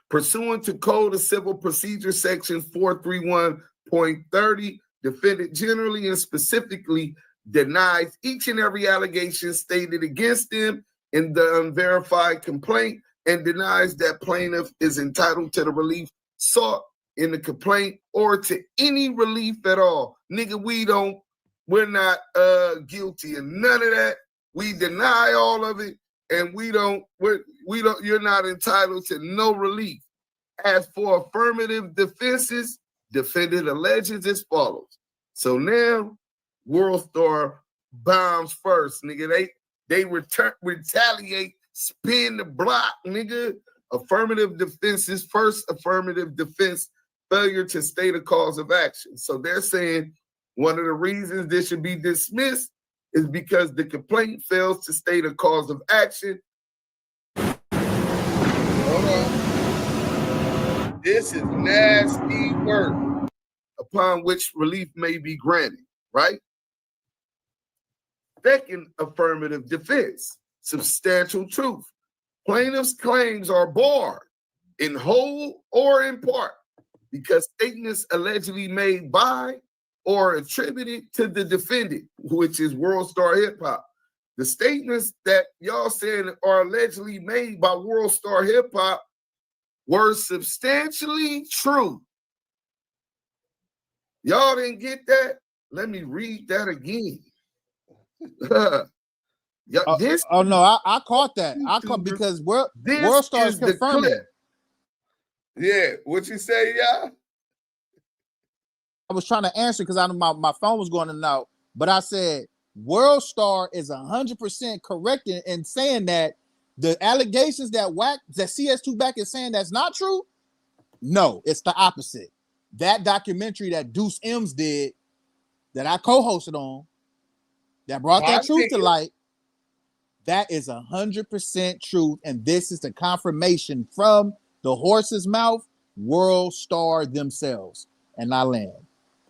Pursuant to Code of Civil Procedure Section 431.30, defendant generally and specifically denies each and every allegation stated against them in the unverified complaint and denies that plaintiff is entitled to the relief sought in the complaint or to any relief at all. Nigga, we're not guilty of none of that. We deny all of it, and you're not entitled to no relief. As for affirmative defenses, defendant alleges as follows. So now WorldStar bombs first, nigga. they retaliate, spin the block, nigga. Affirmative defense is first affirmative defense, failure to state a cause of action. So they're saying one of the reasons this should be dismissed is because the complaint fails to state a cause of action. Hold on. This is nasty work upon which relief may be granted, right? Second affirmative defense, substantial truth. Plaintiff's claims are barred in whole or in part because statements allegedly made by or attributed to the defendant, which is WorldStarHipHop. The statements that y'all saying are allegedly made by WorldStarHipHop were substantially true. Y'all didn't get that? Let me read that again. Oh no, I caught that. I caught because WorldStar is confirming. Yeah, what you say, y'all? I was trying to answer because my phone was going in and out, but I said WorldStar is 100% correct in saying that the allegations that Wack, that CS2 Back is saying that's not true. No, it's the opposite. That documentary that Duse M's did, that I co-hosted on, that brought that truth to light, that is 100% truth, and this is the confirmation from the horse's mouth, WorldStar themselves, and I land.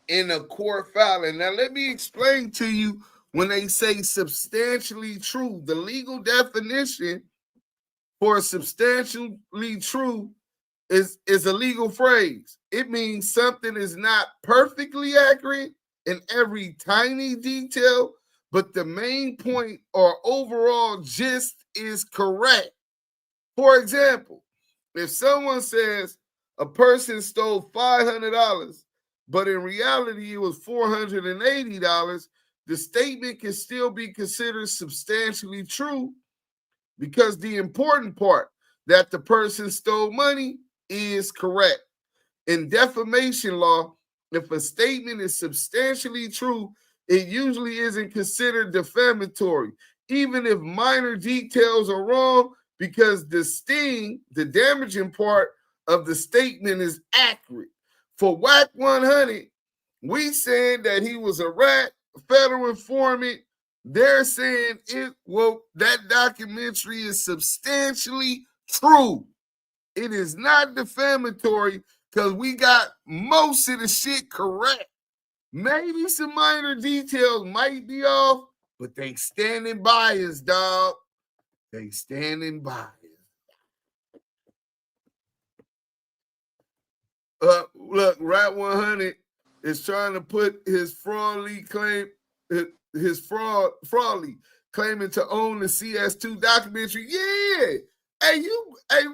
In a court filing. Now, let me explain to you when they say substantially true. The legal definition for substantially true is a legal phrase. It means something is not perfectly accurate in every tiny detail, but the main point or overall gist is correct. For example, if someone says a person stole $500, but in reality it was $480, the statement can still be considered substantially true because the important part, that the person stole money, is correct. In defamation law, if a statement is substantially true, it usually isn't considered defamatory, even if minor details are wrong, because the sting, the damaging part of the statement, is accurate. For WACK100, we saying that he was a rat, federal informant. They're saying that documentary is substantially true. It is not defamatory because we got most of the shit correct. Maybe some minor details might be off, but they standing by us, dog. They standing by us. Look, Rat100 is trying to put his fraudly claim, fraudly claiming to own the CS2 documentary. Yeah. Hey,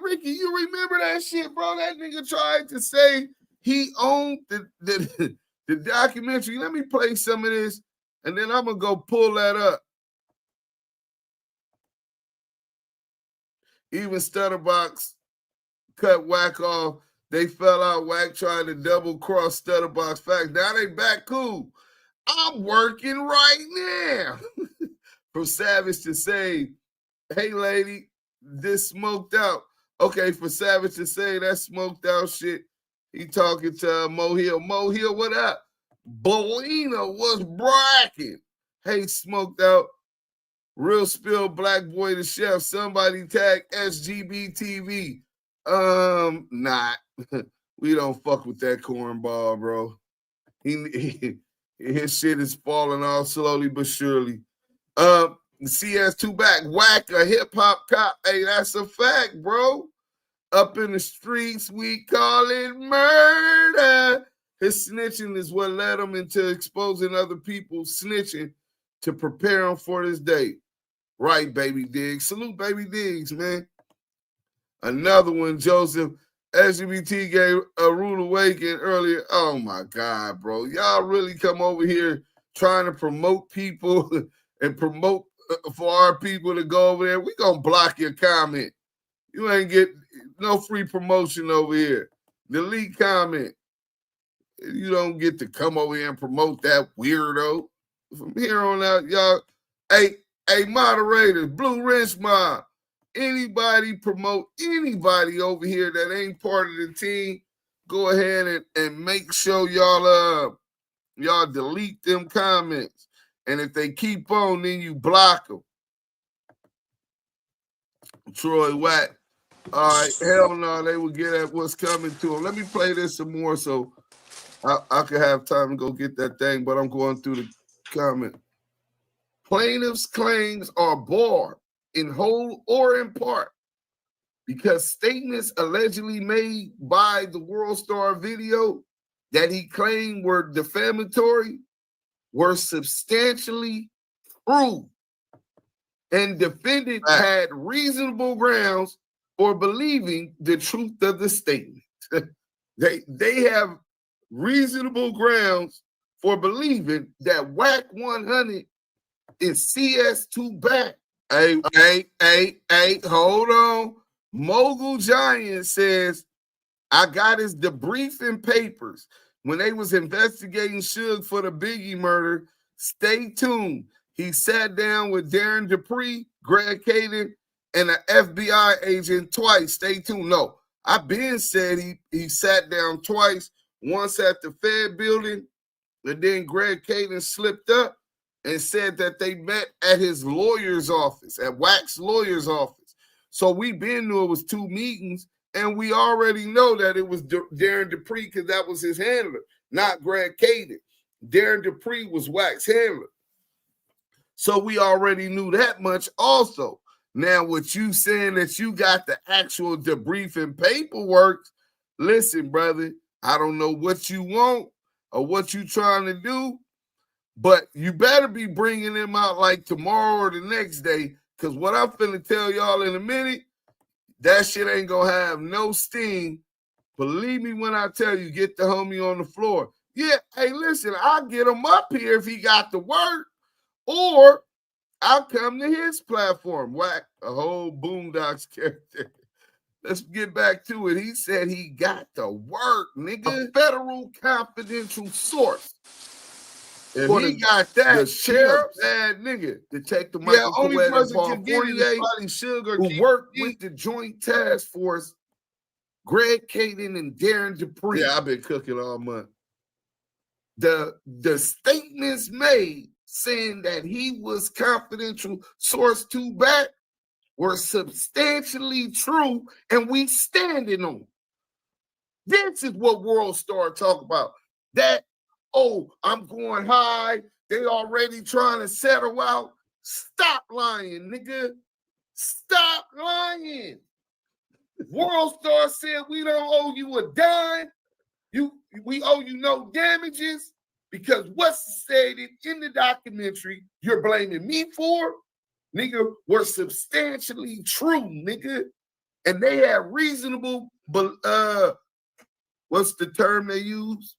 Ricky, you remember that shit, bro? That nigga tried to say he owned the documentary. Let me play some of this, and then I'm going to go pull that up. Even Stutterbox cut Wack off. They fell out. Wack tried to double-cross Stutterbox facts. Now they back cool. I'm working right now. From Savage to say, hey, lady, this smoked out. Okay, for Savage to say that smoked out shit, he talking to Mo Hill. Mo Hill, what up? Bolina was bracking. Hey, smoked out. Real spill, Black Boy the Chef. Somebody tag SGB TV. Not. We don't fuck with that cornball, bro. His shit is falling off slowly but surely. CS2 Back, Wack, a hip-hop cop. Hey, that's a fact, bro. Up in the streets, we call it murder. His snitching is what led him into exposing other people snitching to prepare them for this day. Right, Baby Diggs. Salute, Baby Diggs, man. Another one, Joseph. LGBT gave a rude awakening earlier. Oh, my God, bro. Y'all really come over here trying to promote people and promote for our people to go over there. We gonna block your comment. You ain't get no free promotion over here. Delete comment. You don't get to come over here and promote that weirdo. From here on out, y'all. Hey, Hey, moderators, Blue Wrench Mob, anybody promote anybody over here that ain't part of the team, go ahead and make sure y'all delete them comments. And if they keep on, then you block them. Troy Wack. All right, hell no, they will get at what's coming to them. Let me play this some more so I could have time to go get that thing, but I'm going through the comment. Plaintiff's claims are barred in whole or in part because statements allegedly made by the WorldStar video that he claimed were defamatory were substantially true, and defendant had reasonable grounds for believing the truth of the statement. They have reasonable grounds for believing that WACK100 is CS2 back. Hey, hold on. Mogul Giant says, I got his debriefing papers when they was investigating Suge for the Biggie murder. Stay tuned. He sat down with Darren Dupree, Greg Caden, and an FBI agent twice. Stay tuned. No, I've been said he sat down twice, once at the Fed building, and then Greg Caden slipped up and said that they met at his lawyer's office, at Wack's lawyer's office. So we been knew it was 2 meetings, and we already know that it was Darren Dupree because that was his handler, not Greg Caden. Darren Dupree was Wack's handler. So we already knew that much also. Now, what you saying that you got the actual debriefing paperwork, listen, brother, I don't know what you want or what you trying to do, but you better be bringing them out like tomorrow or the next day, because what I'm finna tell y'all in a minute, that shit ain't gonna have no steam. Believe me when I tell you, get the homie on the floor. Yeah, hey, listen, I'll get him up here if he got the work, or I'll come to his platform. Wack, a whole Boondocks character. Let's get back to it. He said he got the work, nigga. A federal confidential source. If he got that, the sheriff's bad nigga. Detective Michael only person can get it is probably Sugar, who worked with the Joint Task Force, Greg Caden and Darren Dupree. Yeah, I've been cooking all month. The statements made saying that he was confidential source 2 back were substantially true, and we standing on. This is what WorldStar talk about. That, oh, I'm going high. They already trying to settle out. Stop lying, nigga. Stop lying. WorldStar said we don't owe you a dime. We owe you no damages because what's stated in the documentary you're blaming me for, nigga, were substantially true, nigga. And they had reasonable, what's the term they use?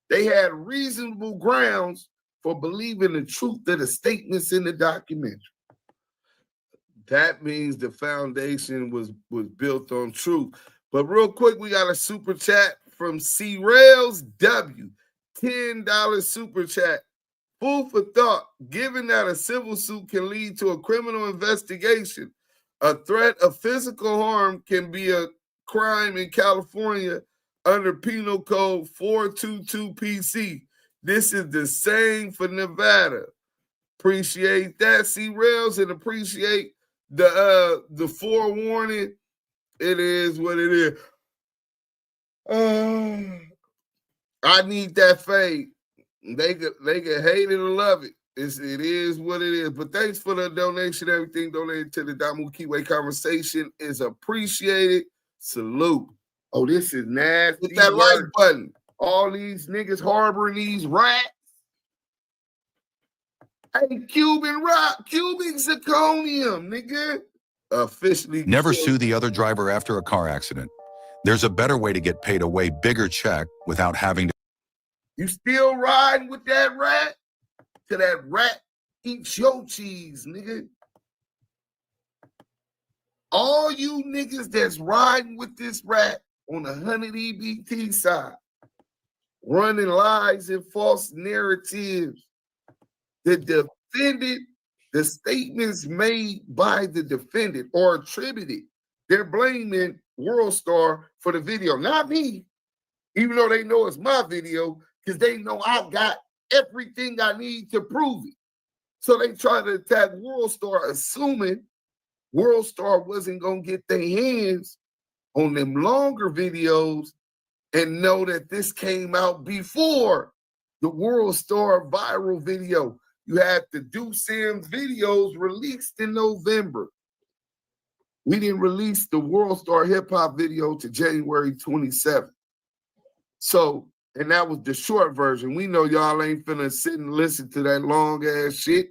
They had reasonable grounds for believing the truth of the statements in the documentary. That means the foundation was built on truth. But real quick, we got a super chat from C Rails W, $10 super chat. Food for thought, given that a civil suit can lead to a criminal investigation, a threat of physical harm can be a crime in California under Penal Code 422 PC. This is the same for Nevada. Appreciate that, C Rails, and appreciate the forewarning. It is what it is. I need that fade. They can hate it or love it. It is what it is. But thanks for the donation. Everything donated to the Damu Kiwe conversation is appreciated. Salute. Oh, this is nasty. Hit that like button. All these niggas harboring these rats. Hey, Cuban zirconium, nigga. Officially. Never sue the other driver after a car accident. There's a better way to get paid a way bigger check without having to. You still riding with that rat? Till that rat eats your cheese, nigga. All you niggas that's riding with this rat on the 100 EBT side, running lies and false narratives, the defendant the statements made by the defendant or attributed, they're blaming WorldStar for the video, not me, even though they know it's my video, because they know I got everything I need to prove it. So they try to attack WorldStar, assuming WorldStar wasn't going to get their hands on them longer videos and know that this came out before the WorldStar viral video. You had the Duse M videos released in November. We didn't release the WorldStarHipHop video to January 27th. So, and that was the short version. We know y'all ain't finna sit and listen to that long ass shit.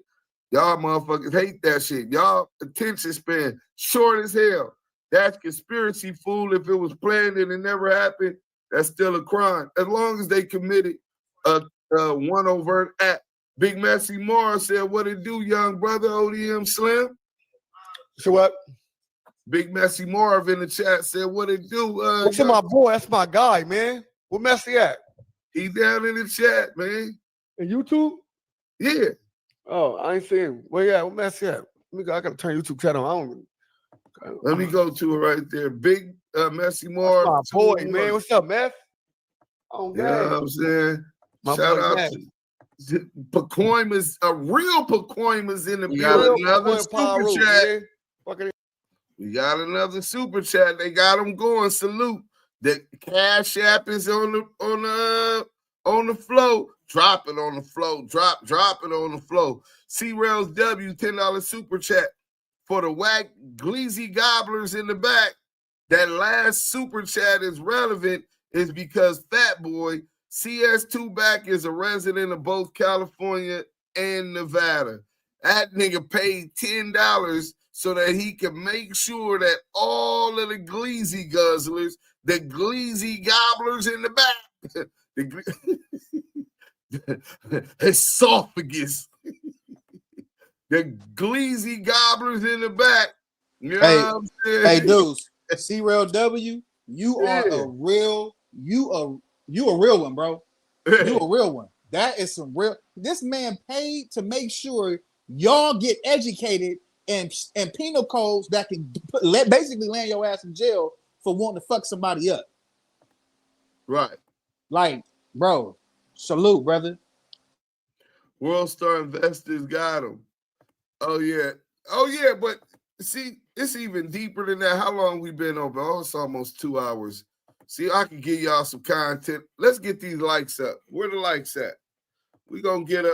Y'all motherfuckers hate that shit. Y'all attention span short as hell. That's conspiracy, fool. If it was planned and it never happened, that's still a crime. As long as they committed one overt act. Big Messy Mars said, what it do, young brother, ODM Slim? So what? Big Messy Marv in the chat said, what it do? What's my boy? That's my guy, man. Where Messy at? He down in the chat, man. In YouTube? Yeah. Oh, I ain't seeing him. Where you at? Where Messy at? I gotta turn YouTube channel on. Let me go to it right there. Big Messy Marv. That's my boy, man. What's up, Meth? Oh, you know what I'm saying? My Shout boy, out Meth. to Pacoima's, a real Pacoima's in the building. Another super chat. We got another super chat. They got them going. Salute. The Cash App is on the flow. Drop it on the flow. Drop it on the flow. C-Rails W, $10 super chat for the Wack Gleazy Gobblers in the back. That last super chat is relevant is because Fat Boy CS2 back is a resident of both California and Nevada. That nigga paid $10 so that he can make sure that all of the Gleazy Guzzlers, the Gleazy Gobblers in the back, the esophagus, the Gleazy Gobblers in the back. You know hey, dudes, C-Rail W, you are a real, you a real one, bro. You a real one. That is some real. This man paid to make sure y'all get educated and penal codes that can basically land your ass in jail for wanting to fuck somebody up. Right. Like, bro, salute, brother. WorldStar investors got them. Oh yeah, but see, it's even deeper than that. How long we been over? Oh, it's almost 2 hours. See, I can give y'all some content. Let's get these likes up. Where the likes at? We gonna get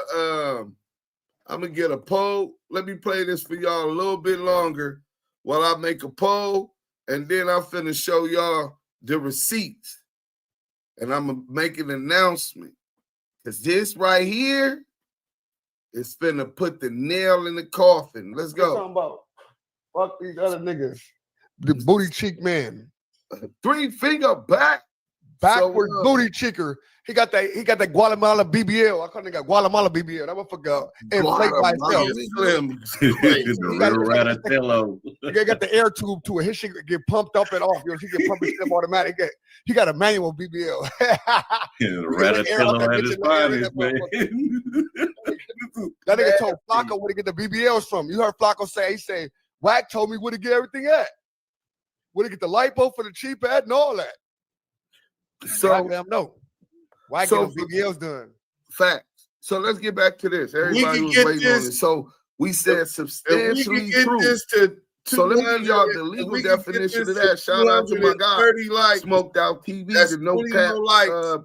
I'm gonna get a poll. Let me play this for y'all a little bit longer while I make a poll, and then I'm finna show y'all the receipts. And I'm gonna make an announcement. Because this right here is finna put the nail in the coffin. Let's go. Talking about fuck these other niggas. The booty cheek man. 3-finger back. Backwards booty cheeker. He got that Guatemala BBL. I call it Guatemala BBL. That motherfucker inflate by itself. He got the air tube to it. His shit get pumped up and off. He get pumped himself automatic. He got a manual BBL. Ratatillo at his finest, man. That nigga told Flacco where to get the BBLs from. You heard Flacco say, he said, Wack told me where to get everything at. Where to get the lipo for the cheap ad and all that. So no. Why get the BBLs done? Facts. So let's get back to this. Everybody was waiting on it. So we said substantially true. So let me give y'all the legal definition of that. Shout out to my guy, Smoked Out TV, the No Cap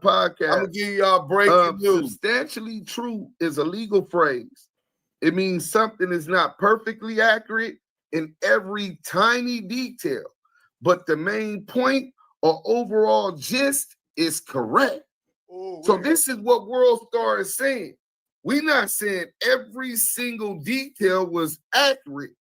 podcast. I'm gonna give y'all breaking news. Substantially true is a legal phrase. It means something is not perfectly accurate in every tiny detail, but the main point or overall gist is correct. So this is what WorldStar is saying. We're not saying every single detail was accurate,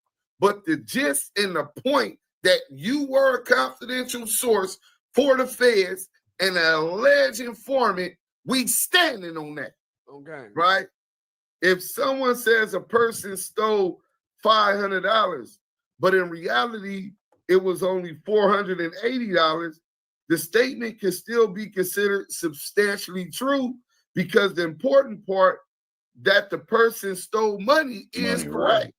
but the gist and the point that you were a confidential source for the feds and an alleged informant, we standing on that. Okay. Right? If someone says a person stole $500, but in reality it was only $480, the statement can still be considered substantially true because the important part that the person stole money is correct.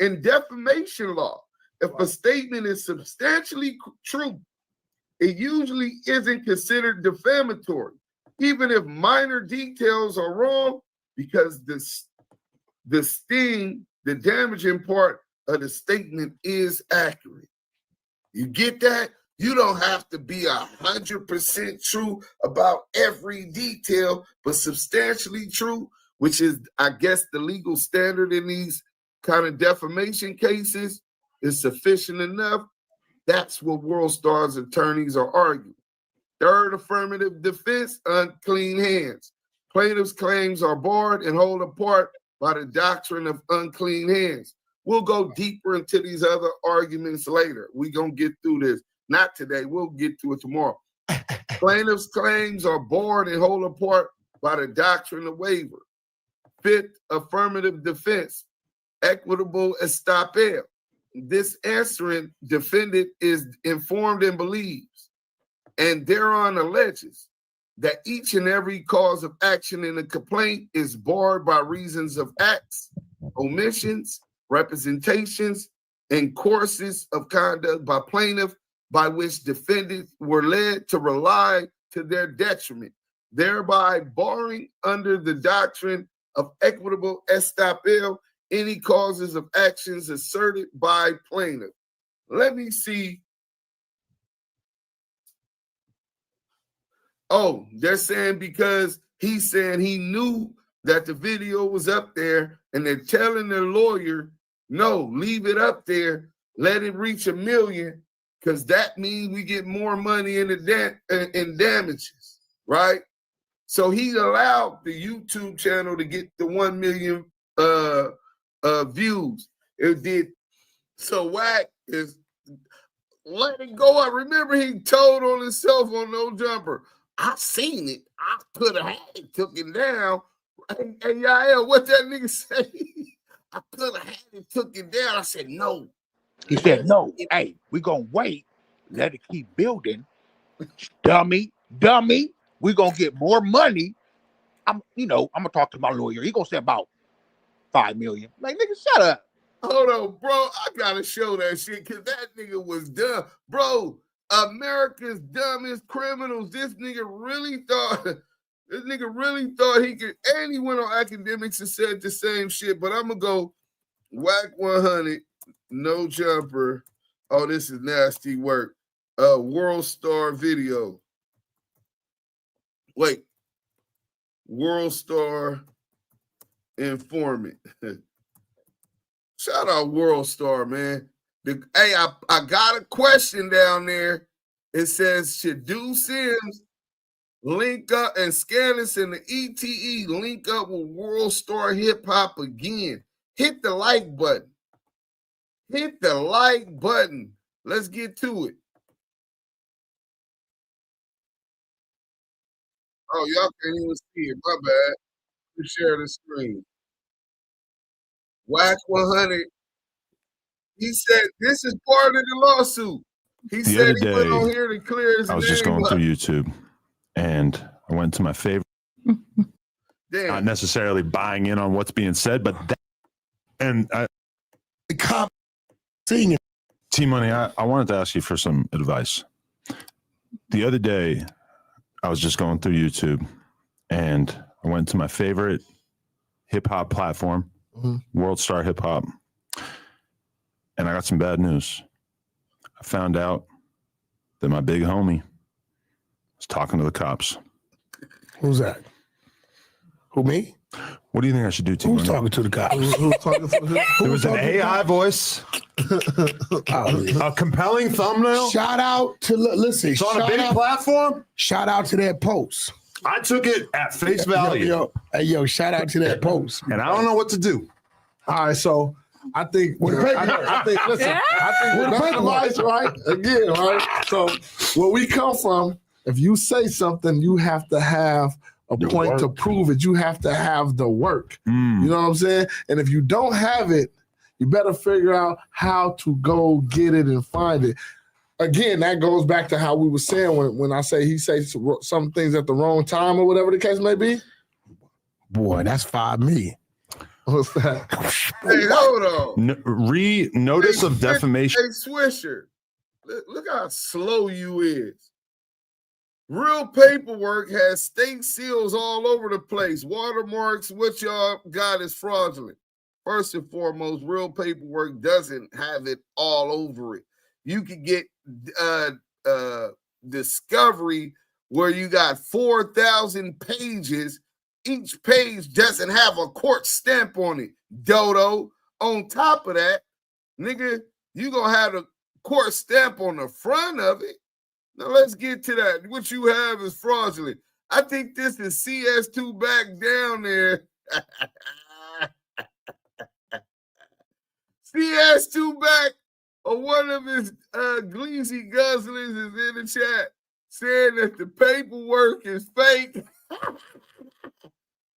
In defamation law, if a statement is substantially true, it usually isn't considered defamatory, even if minor details are wrong, because the sting, the damaging part of the statement is accurate. You get that? You don't have to be 100% true about every detail, but substantially true, which is, I guess, the legal standard in these kind of defamation cases, is sufficient enough. That's what WorldStar's attorneys are arguing. Third affirmative defense, unclean hands. Plaintiff's claims are barred and held apart by the doctrine of unclean hands. We'll go deeper into these other arguments later. We're going to get through this. Not today. We'll get to it tomorrow. Plaintiff's claims are barred and held apart by the doctrine of waiver. Fifth affirmative defense, equitable estoppel. This answering defendant is informed and believes, and thereon alleges, that each and every cause of action in a complaint is barred by reasons of acts, omissions, representations, and courses of conduct by plaintiff by which defendants were led to rely to their detriment, thereby barring under the doctrine of equitable estoppel any causes of actions asserted by plaintiff. Let me see. Oh, they're saying because he's saying he knew that the video was up there, and they're telling their lawyer, no, leave it up there, let it reach 1 million, because that means we get more money in in damages, right? So he allowed the YouTube channel to get the 1 million views. It did. So Wack is letting go. I remember he told on himself on No Jumper, I seen it. I could have had it, took it down. And Yael, what that nigga say? I could have had it, took it down. I said, no. He said, no, hey, we're going to wait. Let it keep building. Dummy. We're going to get more money. I'm going to talk to my lawyer. He going to say about 5 million. Like, nigga, shut up. Hold on, bro. I got to show that shit because that nigga was dumb. Bro, America's dumbest criminals. This nigga really thought he could, and he went on academics and said the same shit. But I'm gonna go WACK100, No Jumper. Oh, this is nasty work. WorldStar video. Wait, WorldStar informant. Shout out WorldStar, man. Hey, I got a question down there. It says, should Duse Sims link up and Scandalous and the ETE link up with WorldStarHipHop again? Hit the like button. Hit the like button. Let's get to it. Oh, y'all can't even see it. My bad. You share the screen. WACK100. He said this is part of the lawsuit. He said he went on here to clear his name. I was just going through YouTube, and I went to my favorite. Not necessarily buying in on what's being said, but the cop seeing it. T-Money, I wanted to ask you for some advice. The other day, I was just going through YouTube, and I went to my favorite hip hop platform, WorldStarHipHop, and I got some bad news. I found out that my big homie was talking to the cops. Who's that? Who, me? What do you think I should do, T-Money? Who's talking to the cops? There was an AI voice, a compelling thumbnail. Shout out to, listen. It's on a big platform. Shout out to that post. I took it at face value. Yo, shout out to that post. And I don't know what to do. All right, so I think listen, I think with that advice, right? Again, right? So where we come from, if you say something, you have to have a point to prove it. You have to have the work. You know what I'm saying? And if you don't have it, you better figure out how to go get it and find it. Again, that goes back to how we were saying when I say he says some things at the wrong time or whatever the case may be. Boy, that's 5 million. What's that? Hey, hold on. Notice of defamation. Hey, Swisher, look how slow you is. Real paperwork has state seals all over the place. Watermarks, what y'all got is fraudulent. First and foremost, real paperwork doesn't have it all over it. You could get discovery where you got 4,000 pages. Each page doesn't have a court stamp on it, dodo. On top of that, nigga, you gonna have a court stamp on the front of it. Now let's get to that. What you have is fraudulent. I think this is CS2 back down there. CS2 back, or one of his Gleazy Guzzlers is in the chat saying that the paperwork is fake.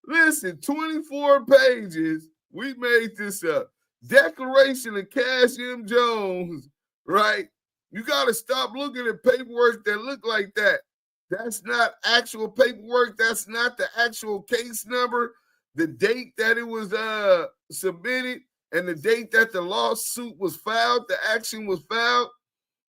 Listen, 24 pages. We made this up. Declaration of Cash M. Jones, right? You got to stop looking at paperwork that look like that. That's not actual paperwork. That's not the actual case number. The date that it was submitted and the date that the lawsuit was filed, the action was filed.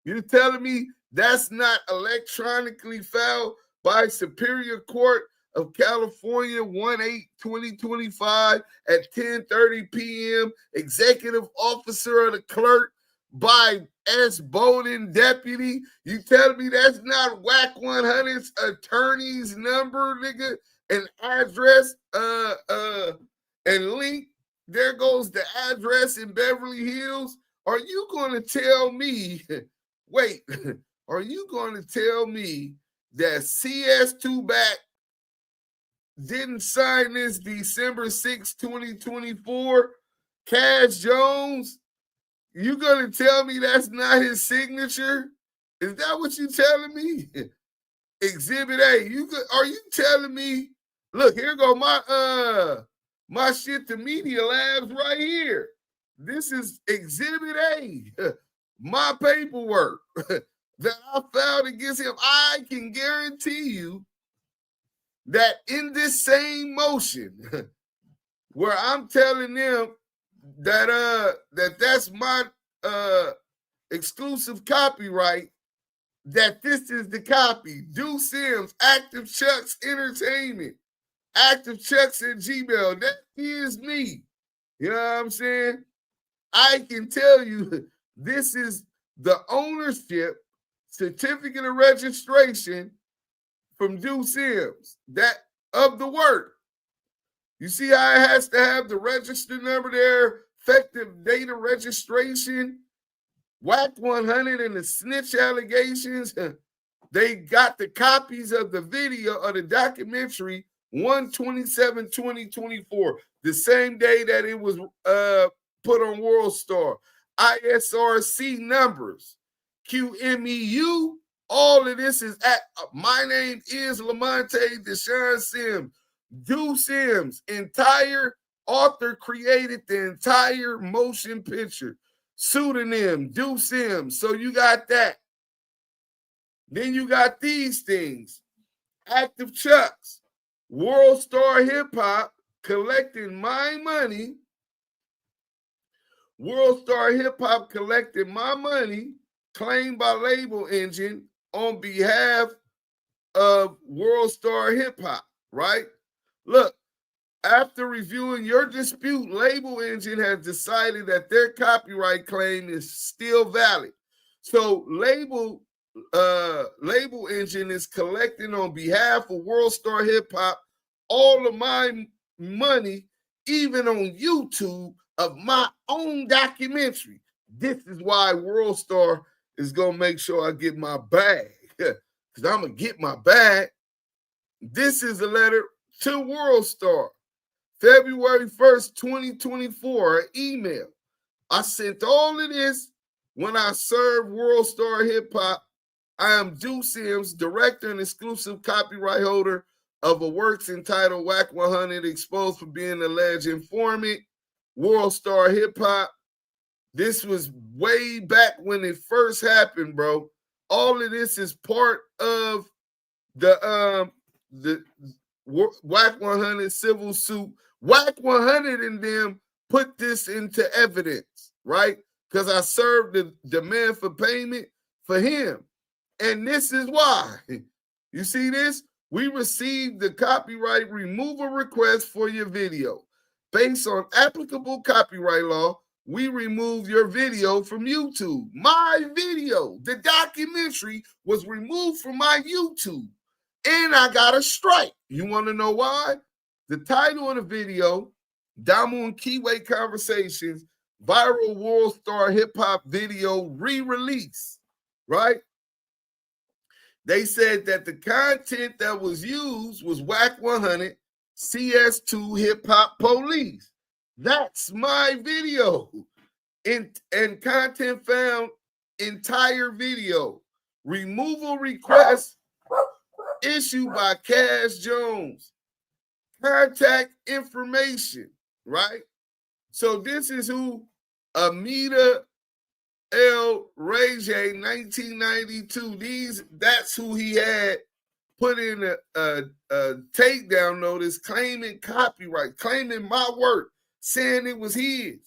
You're telling me that's not electronically filed by Superior Court of California 1/8/2025 at 10:30 p.m. Executive Officer of the Clerk by S. Bowden Deputy. You telling me that's not WACK100's attorney's number, nigga, and address, and link? There goes the address in Beverly Hills. Are you going to tell me, wait, are you going to tell me that CS2 back didn't sign this December 6, 2024? Cash Jones, you gonna tell me that's not his signature? Is that what you telling me? Exhibit A. Are you telling me? Look, here go my shit to Media Labs right here. This is Exhibit A. My paperwork that I filed against him. I can guarantee you that in this same motion, where I'm telling them that that's my exclusive copyright, that this is the copy. Duse Sims, ActiveChuckss Entertainment, ActiveChuckss at Gmail. That is me. You know what I'm saying? I can tell you this is the ownership certificate of registration from Duse Sims, that of the work. You see how it has to have the register number there, effective date of registration, WACK100 and the snitch allegations. They got the copies of the video of the documentary 1/27/2024, the same day that it was put on WorldStar. ISRC numbers, QMEU. All of this is at my name is Lamonte Sims. Duse Sims, entire author created the entire motion picture. Pseudonym, Duse Sims. So you got that. Then you got these things. ActiveChuckss, WorldStarHipHop, collecting my money. WorldStarHipHop collected my money, claimed by Label Engine on behalf of WorldStarHipHop, right? Look, after reviewing your dispute, Label Engine has decided that their copyright claim is still valid. So Label Engine is collecting on behalf of WorldStarHipHop all of my money, even on YouTube, of my own documentary. This is why WorldStar is going to make sure I get my bag, because I'm going to get my bag. This is a letter to WorldStar. February 1st, 2024, an email. I sent all of this when I served WorldStarHipHop. I am Duse Sims, director and exclusive copyright holder of a works entitled WACK100, exposed for being an alleged informant. WorldStarHipHop. This was way back when it first happened, bro. All of this is part of the WACK100 civil suit. WACK100 and them put this into evidence, right? Because I served the demand for payment for him. And this is why. You see this? We received the copyright removal request for your video. Based on applicable copyright law, we remove your video from YouTube. My video, the documentary, was removed from my YouTube. And I got a strike. You want to know why? The title of the video, Damu Kiwe Conversations, viral WorldStarHipHop video re-release, right? They said that the content that was used was WACK100, CS2 Hip Hop Police. That's my video. And content found entire video. Removal request issued by Cash Jones. Contact information, right? So this is who Amita El Rege, 1992. That's who he had put in a takedown notice claiming copyright, claiming my work, saying it was his.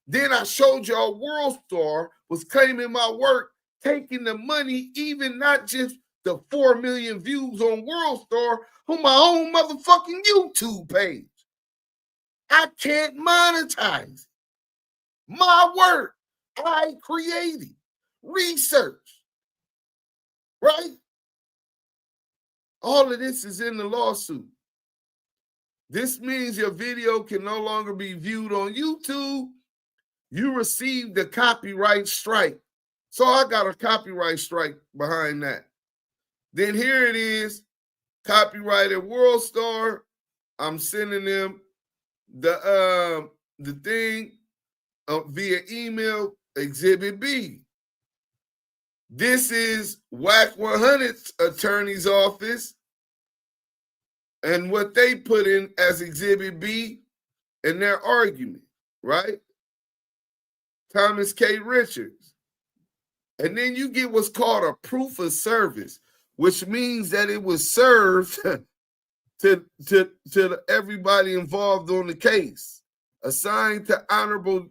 Then I showed y'all WorldStar was claiming my work, taking the money, even not just the 4 million views on WorldStar, on my own motherfucking YouTube page. I can't monetize my work. I created research, right? All of this is in the lawsuit. This means your video can no longer be viewed on YouTube. You received the copyright strike. So I got a copyright strike behind that. Then here it is, copyrighted WorldStar. I'm sending them the thing via email, Exhibit B. This is WACK100's attorney's office and what they put in as Exhibit B in their argument, right? Thomas K. Richards. And then you get what's called a proof of service, which means that it was served to everybody involved on the case. Assigned to Honorable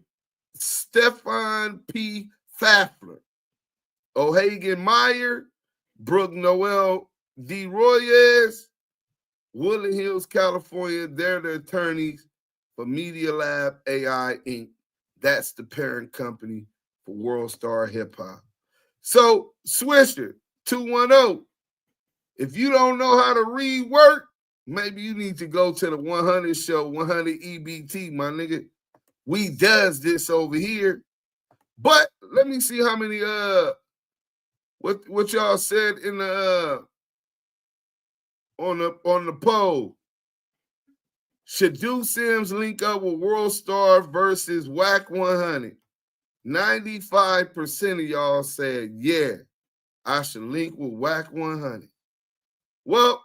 Stefan P. Pfaffler, O'Hagan Meyer, Brooke Noel D. Royes, Woodland Hills, California. They're the attorneys for Media Lab AI Inc. That's the parent company for WorldStarHipHop. So, Swisher 210, if you don't know how to read work, maybe you need to go to the 100 show, 100 EBT, my nigga. We does this over here. But let me see how many what y'all said in the on the poll. Should Duse Sims link up with WorldStar versus WACK100? 95% of y'all said, yeah, I should link with WACK100. Well,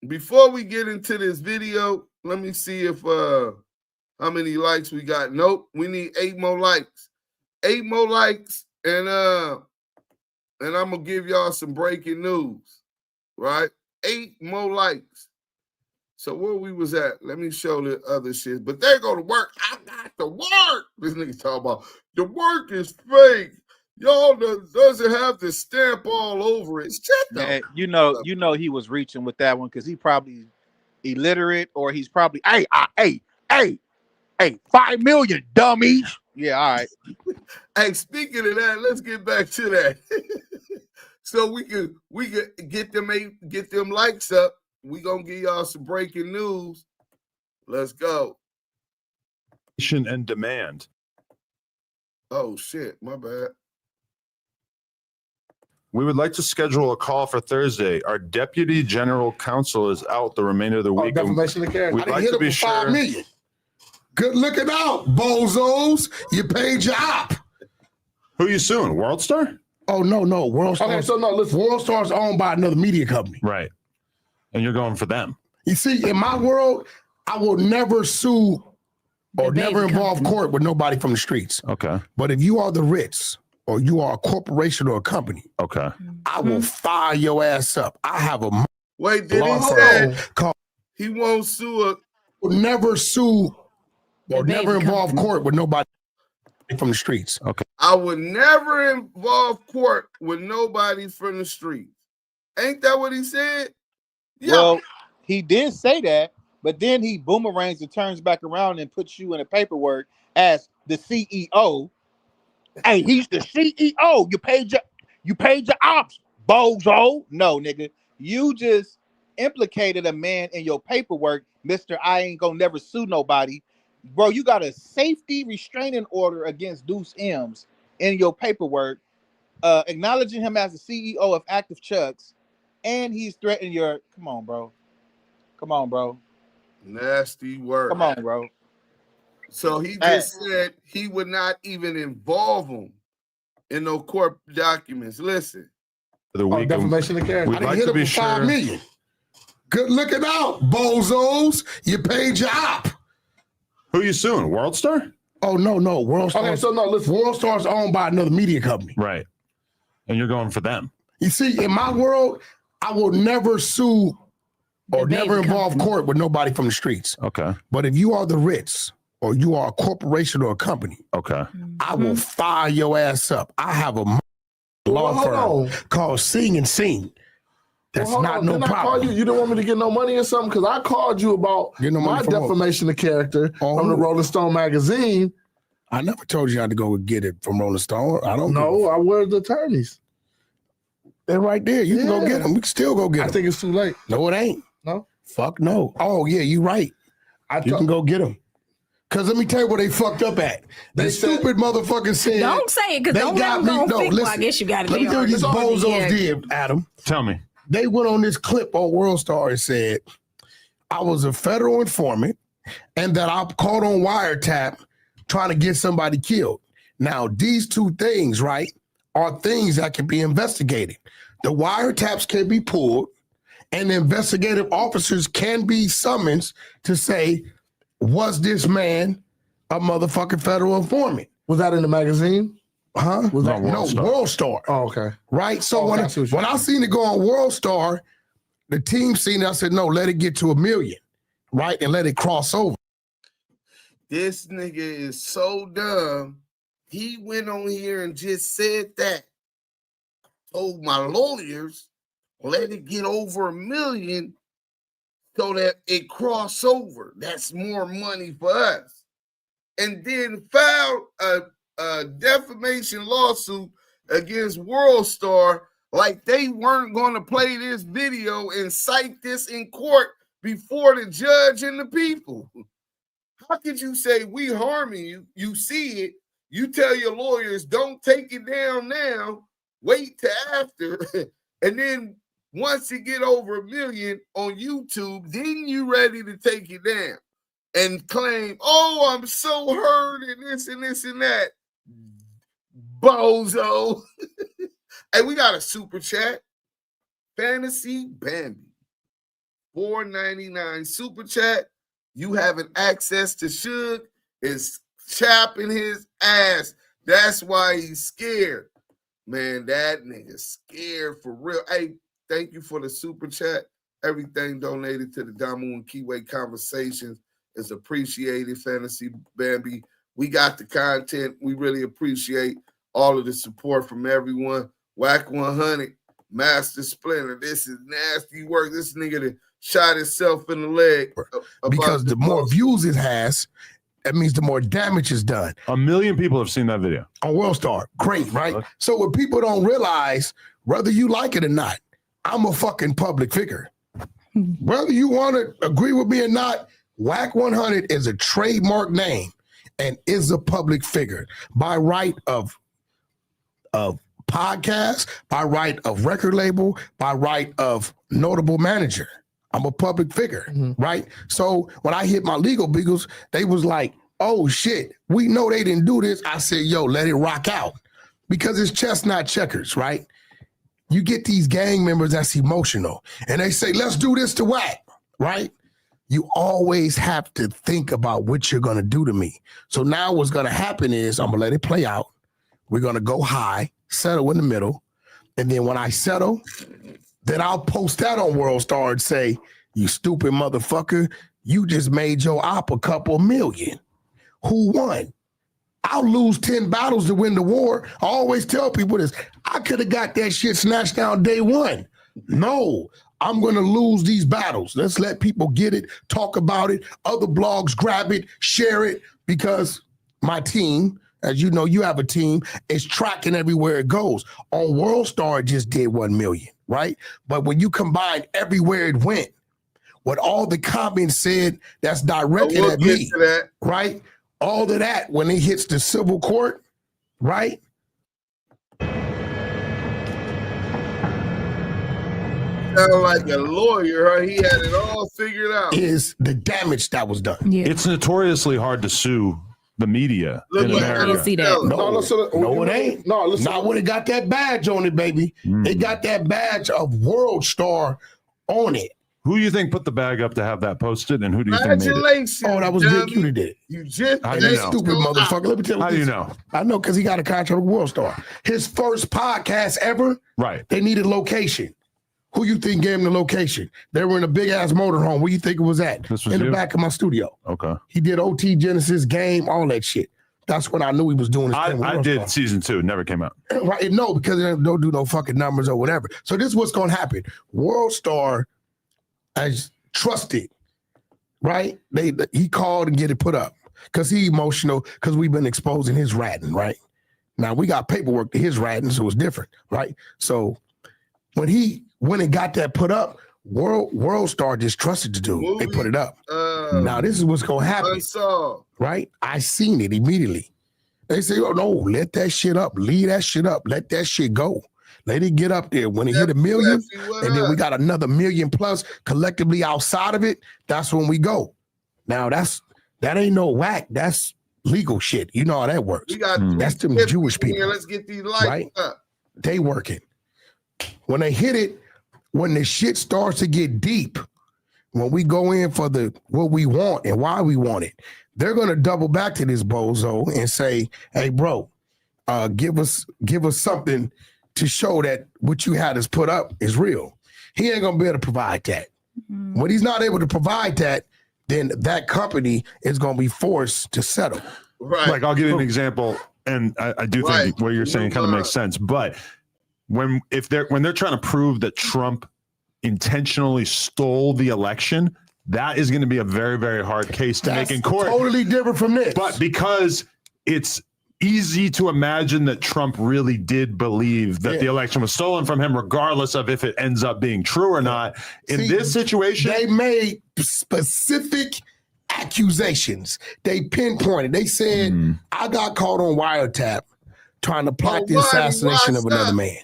before we get into this video, let me see if how many likes we got. Nope, we need 8 more likes. 8 more likes, and I'm gonna give y'all some breaking news, right? 8 more likes. So where we was at, let me show the other shit. But they go to work. I got the work. This nigga talking about the work is fake. Y'all doesn't have the stamp all over it. Man, you know he was reaching with that one because he probably illiterate, or he's probably hey, 5 million dummies. Yeah, all right. Hey, speaking of that, let's get back to that. So we can get them likes up. We gonna give y'all some breaking news. Let's go. And demand. Oh shit, my bad. We would like to schedule a call for Thursday. Our deputy general counsel is out the remainder of the week. Defamation of character. We'd like to be sure. 5 million. Good looking out, bozos. You paid your op. Who you suing? WorldStar? Oh no, WorldStar. Okay, so no, listen. WorldStar's owned by another media company. Right. And you're going for them. You see, in my world, I will never sue or never involve court with nobody from the streets. Okay. But if you are the Ritz or you are a corporation or a company, okay, I will fire your ass up. I have a wait. Did he say? He won't sue. Will never sue or never involve court with nobody from the streets. Okay. I would never involve court with nobody from the streets. Ain't that what he said? Yeah. Well, he did say that, but then he boomerangs and turns back around and puts you in the paperwork as the CEO. Hey, he's the CEO. You paid your ops, bozo. No, nigga. You just implicated a man in your paperwork, Mr. I ain't gonna never sue nobody. Bro, you got a safety restraining order against Duse M's in your paperwork, acknowledging him as the CEO of ActiveChuckss, and he's threatening your. Come on, bro. Come on, bro. Nasty work. Come on, bro. So he just said he would not even involve him in no court documents. Listen. Defamation of character. I didn't hit him for $5 million. Good looking out, bozos. You paid your op. Who you suing? WorldStar? Oh, no. WorldStar. Okay, so no, listen. WorldStar's owned by another media company. Right. And you're going for them. You see, in my world, I will never sue or never involve court with nobody from the streets. Okay. But if you are the Ritz or you are a corporation or a company, okay, I will fire your ass up. I have a law firm called Sing and Sing. That's not no problem. I call you didn't want me to get no money or something? Because I called you about my defamation of character from the Rolling Stone magazine. I never told you how to go get it from Rolling Stone. I don't know. I wear the attorneys. They're right there. You can go get them. We can still go get them. I think it's too late. No, it ain't. No? Fuck no. Oh, yeah, you right. You can go get them. Because let me tell you what they fucked up at. They stupid motherfucking said. Don't say it, because don't let them go fix. Well, I guess you got to Let me tell you these bozos did, Adam. Tell me. They went on this clip on WorldStar and said, I was a federal informant and that I caught on wiretap trying to get somebody killed. Now, these two things, right, are things that can be investigated. The wiretaps can be pulled and the investigative officers can be summoned to say, was this man a motherfucking federal informant? Was that in the magazine? Huh? Was that WorldStar. Oh, okay. Right? So when I seen it go on WorldStar, the team seen it, I said, no, let it get to 1 million, right? And let it cross over. This nigga is so dumb. He went on here and just said that. Told my lawyers, let it get over 1 million so that it cross over. That's more money for us. And then filed a defamation lawsuit against WorldStar like they weren't going to play this video and cite this in court before the judge and the people. How could you say we harming you? You see it. You tell your lawyers, don't take it down now. Wait till after. And then once you get over 1 million on YouTube, then you ready to take it down and claim, oh, I'm so hurt and this and this and that. Bozo. Hey, we got a super chat. Fantasy Bambi. $4.99 super chat. You having access to Suge is chapping his ass. That's why he's scared. Man, that nigga scared for real. Hey, thank you for the super chat. Everything donated to the Damu Kiwe Conversations is appreciated, Fantasy Bambi. We got the content. We really appreciate all of the support from everyone. WACK100, Master Splinter. This is nasty work. This nigga that shot himself in the leg. Because the more views it has, that means the more damage is done. 1 million people have seen that video. On WorldStar. Great, right? So what people don't realize, whether you like it or not, I'm a fucking public figure. Whether you want to agree with me or not, WACK100 is a trademark name and is a public figure by right of podcast, by right of record label, by right of notable manager. I'm a public figure, right? So when I hit my legal beagles, they was like, oh shit, we know they didn't do this. I said, yo, let it rock out. Because it's chestnut checkers, right? You get these gang members that's emotional and they say, let's do this to Wack, right? You always have to think about what you're gonna do to me. So now what's gonna happen is I'm gonna let it play out. We're gonna go high, settle in the middle. And then when I settle, then I'll post that on WorldStar and say, You stupid motherfucker. You just made your op a couple million. Who won? I'll lose 10 battles to win the war. I always tell people this. I could have got that shit snatched down day one. No, I'm going to lose these battles. Let's let people get it, talk about it. Other blogs grab it, share it, because my team, as you know, you have a team, is tracking everywhere it goes. On WorldStar, it just did 1 million, right? But when you combine everywhere it went, what all the comments said that's directed at me, right? All of that, when it hits the civil court, right? Sound like a lawyer, huh? He had it all figured out. Is the damage that was done. It's notoriously hard to sue the media in America. I don't see that. No, it ain't. No, listen. Not when it got that badge on it, baby. It got that badge of WorldStar on it. Who do you think put the bag up to have that posted, and who do you think made it? Oh, that was Big Q that did it. You just How do you know? Stupid motherfucker. Let me tell you How do you know? I know because he got a contract with WorldStar. His first podcast ever, right? They needed location. Who you think gave him the location? They were in a big ass motorhome. Where you think it was at? This was in you? the back of my studio. Okay. He did OT Genesis game, all that shit. That's when I knew he was doing his thing with I WorldStar. did season 2. Never came out. Right? No, because they don't do no fucking numbers or whatever. So this is what's going to happen. WorldStar has trusted, right? He called and get it put up because he emotional because we've been exposing his ratting, right? Now we got paperwork to his ratting, so it's different, right? So when he went and got that put up, WorldStar just trusted to do. They put it up. Now this is what's gonna happen, right? I seen it immediately. They say, "Oh no, let that shit up, leave that shit up, let that shit go." Let it get up there. When it hit 1 million, and then we got another 1 million plus collectively outside of it, that's when we go. Now that ain't no whack. That's legal shit. You know how that works. We got that's them Jewish people. Here. Let's get these lights right? up. They working. When they hit it, when the shit starts to get deep, when we go in for what we want and why we want it, they're gonna double back to this bozo and say, "Hey, bro, give us something to show that what you had us put up is real." He ain't gonna be able to provide that. When he's not able to provide that, then that company is gonna be forced to settle. Right. Like, I'll give you an example, and I do think what you're saying kind of makes sense. But when they're trying to prove that Trump intentionally stole the election, that is going to be a very, very hard case to make in court. Totally different from this. But because it's easy to imagine that Trump really did believe that the election was stolen from him, regardless of if it ends up being true or not. In this situation, they made specific accusations. They pinpointed. They said, I got caught on wiretap trying to plot the assassination of another man.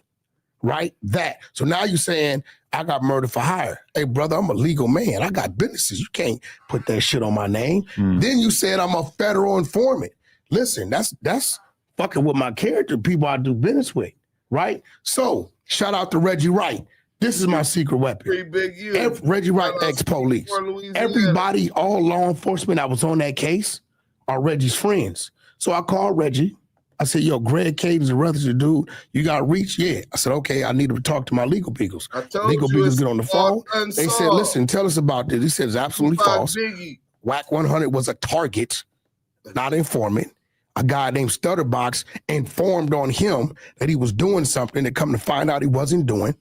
Right? That. So now you're saying, I got murder for hire. Hey, brother, I'm a legal man. I got businesses. You can't put that shit on my name. Then you said I'm a federal informant. Listen, that's fucking with my character, people I do business with, right? So shout out to Reggie Wright. This is my secret weapon. Pretty big you. Reggie Wright, ex-police. Everybody, all law enforcement that was on that case are Reggie's friends. So I called Reggie. I said, yo, Greg Cade is a relative dude. You got reach? Yeah. I said, okay, I need to talk to my legal beagles. Legal beagles get on the phone. They said, listen, tell us about this. He said, it's absolutely false. WACK100 was a target, not informant. A guy named Stutterbox informed on him that he was doing something that come to find out he wasn't doing,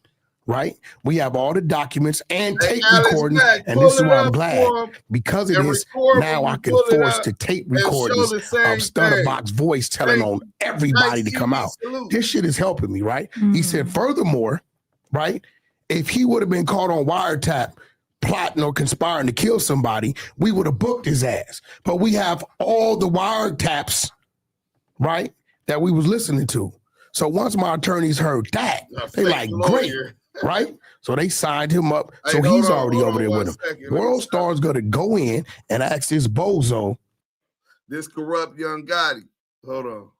right? We have all the documents and tape recordings, and this is why I'm glad. Because of this, now I can force the tape recordings of Stutterbox voice telling on everybody to come out. This shit is helping me, right? He said, furthermore, right, if he would have been caught on wiretap, plotting or conspiring to kill somebody, we would have booked his ass. But we have all the wiretaps, right, that we was listening to. So once my attorneys heard that, they like, great, right? So they signed him up. So he's already over there with him. WorldStar's going to go in and ask this bozo. This corrupt young Gotti. Hold on.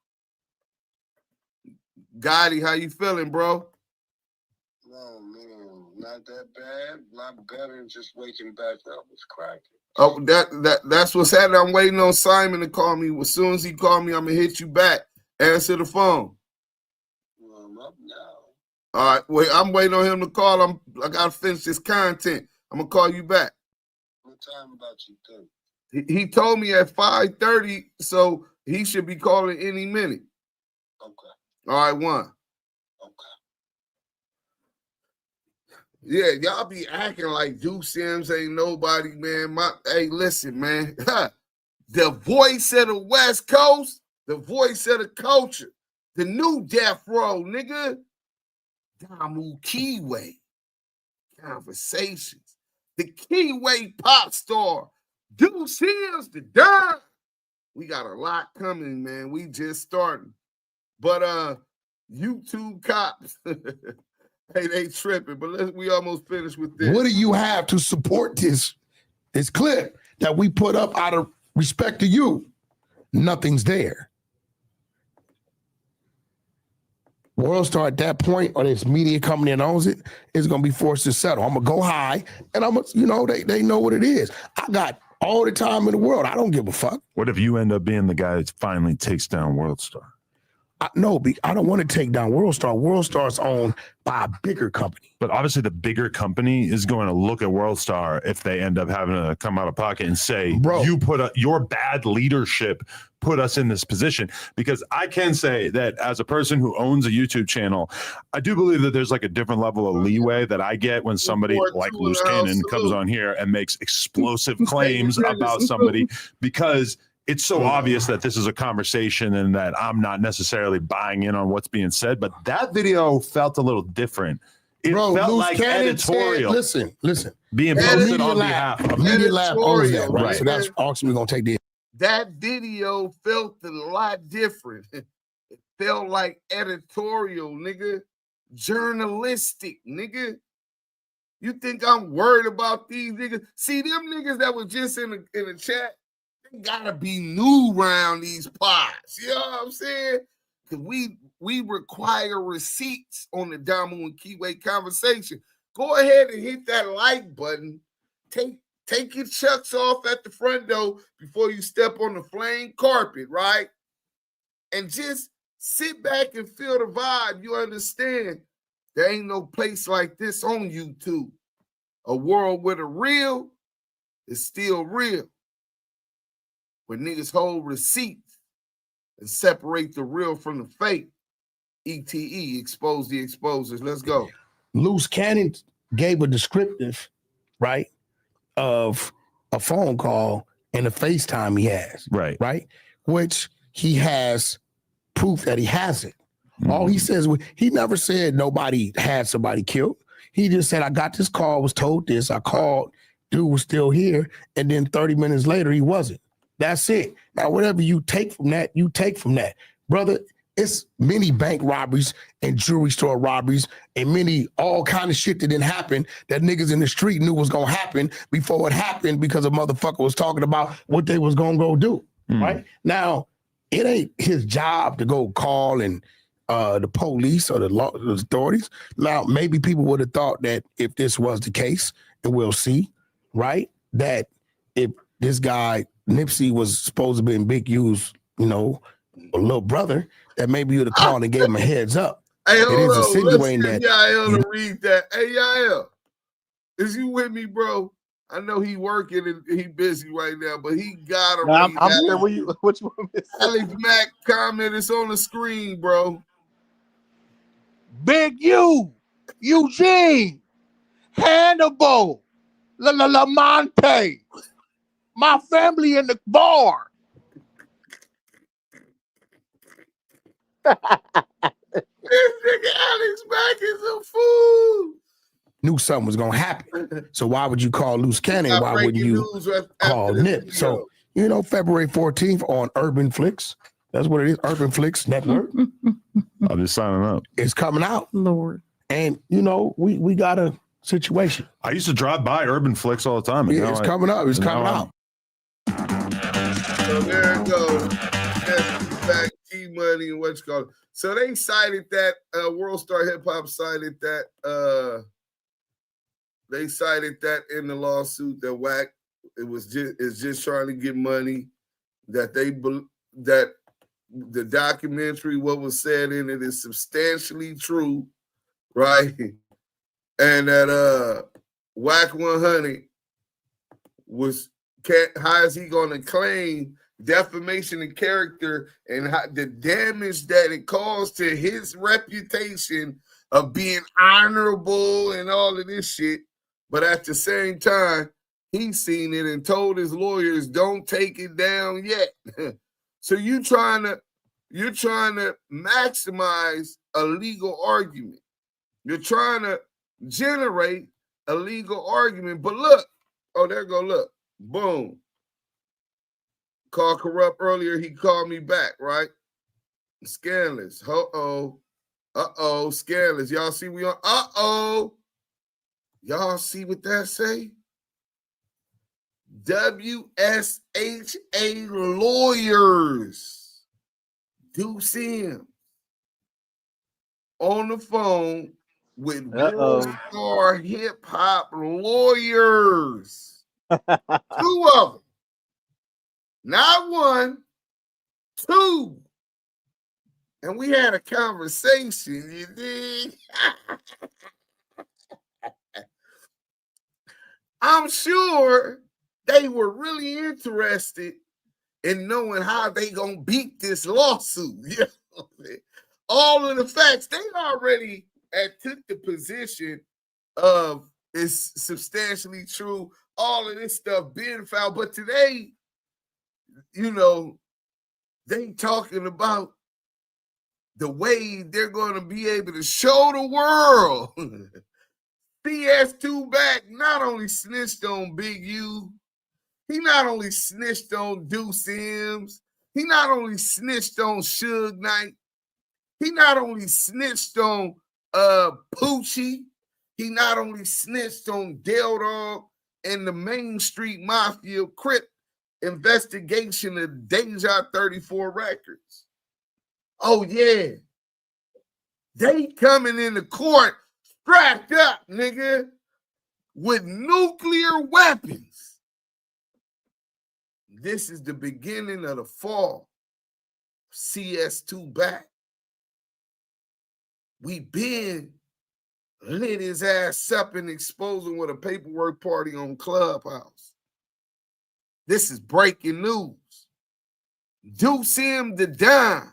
Gotti, how you feeling, bro? Oh, man, not that bad. A lot better than just waking back up. It's cracking. Oh, that's what's happening. I'm waiting on Simon to call me. As soon as he call me, I'm gonna hit you back. Answer the phone. Well, I'm up now. All right, wait. I'm waiting on him to call. I gotta finish this content. I'm gonna call you back. What time about you think? He told me at 5:30, so he should be calling any minute. Okay. All right, one. Okay. Yeah, y'all be acting like Duse Sims ain't nobody, man. Hey, listen, man. The voice of the West Coast, the voice of the culture, the new death row, nigga. Damu Kiwe. Conversations. The Kiwe pop star. Duse Sims, the dirt. We got a lot coming, man. We just starting. But YouTube cops, hey, they tripping. But we almost finished with this. What do you have to support this clip that we put up out of respect to you? Nothing's there. WorldStar at that point, or this media company that owns it, is going to be forced to settle. I'm going to go high, and I'm going to, you know, they know what it is. I got all the time in the world. I don't give a fuck. What if you end up being the guy that finally takes down WorldStar? No, I don't want to take down WorldStar. WorldStar's owned by a bigger company. But obviously the bigger company is going to look at WorldStar if they end up having to come out of pocket and say, bro, you put your bad leadership put us in this position. Because I can say that as a person who owns a YouTube channel, I do believe that there's like a different level of leeway that I get when somebody like Loose Cannon comes on here and makes explosive claims about somebody, because it's so obvious that this is a conversation and that I'm not necessarily buying in on what's being said. But that video felt a little different. It felt like editorial. Listen. Being posted on behalf of Media Lab owns that, right? Right. So that's also we're gonna take the. That video felt a lot different. It felt like editorial, nigga. Journalistic, nigga. You think I'm worried about these niggas? See, them niggas that was just in the chat, they gotta be new around these pods. You know what I'm saying? Because we require receipts on the Damu and Kiwe conversation. Go ahead and hit that like button. Take your chucks off at the front door before you step on the flame carpet, right? And just sit back and feel the vibe. You understand? There ain't no place like this on YouTube. A world where the real is still real. Where niggas hold receipts and separate the real from the fake. ETE, expose the exposers. Let's go. Loose Cannon gave a descriptive, right, of a phone call and a FaceTime he has. Right? Which he has proof that he has it. All he says, he never said nobody had somebody killed. He just said, I got this call, was told this, I called, dude was still here, and then 30 minutes later, he wasn't. That's it. Now, whatever you take from that, you take from that. Brother, it's many bank robberies and jewelry store robberies and many all kind of shit that didn't happen that niggas in the street knew was going to happen before it happened because a motherfucker was talking about what they was going to go do, right? Now, it ain't his job to go call and the police or the authorities. Now, maybe people would have thought that if this was the case, and we'll see, right, that if this guy, Nipsey, was supposed to be in Big U's, you know, a little brother, that maybe you'd have called and gave him a heads up. Hey, it is insinuating that. Yael to read that. Hey, Yael, is you with me, bro? I know he working and he busy right now, but he gotta read I'm that. here. Which one? Alex Mack comment is on the screen, bro. Big U, Eugene, Hannibal, Lamonte, my family in the bar. This nigga Alex Mack is a fool. Knew something was gonna happen. So why would you call Loose Cannon? Why wouldn't you call Nip? So, you know, February 14th on Urban Flix. That's what it is, Urban Flix Network. I'll be signing up. It's coming out. Lord. And, you know, we got a situation. I used to drive by Urban Flix all the time. And yeah, it's coming up. It's coming out. So there it goes. Back Key Money and what's called. So they cited that WorldStarHipHop cited that they cited that in the lawsuit that Wack is just trying to get money, that that the documentary, what was said in it, is substantially true, right? And that WACK100 was, how is he going to claim defamation of character and how, the damage that it caused to his reputation of being honorable and all of this shit, but at the same time, he's seen it and told his lawyers, don't take it down yet. So you're trying to maximize a legal argument. You're trying to generate a legal argument. But look, oh, there go, look. Boom. Called corrupt earlier. He called me back, right? Scandalous. Scandalous. Y'all see we on? Y'all see what that say? WSHA lawyers. Duse M on the phone with WorldStarHipHop lawyers. 2 of them. Not 1, 2. And we had a conversation, you dig? I'm sure they were really interested in knowing how they gonna beat this lawsuit. You know? All of the facts, they already took the position of it's substantially true, all of this stuff being found. But today, you know, they talking about the way they're going to be able to show the world. CS2 back not only snitched on Big U, he not only snitched on Duse Sims, he not only snitched on Suge Knight, he not only snitched on Poochie, he not only snitched on Del Dog and the Main Street Mafia Crip investigation of Deja 34 Records. Oh, yeah. They coming into court strapped up, nigga, with nuclear weapons. This is the beginning of the fall. CS2 back. We been lit his ass up and exposing with a paperwork party on Clubhouse. This is breaking news. Duse M the Don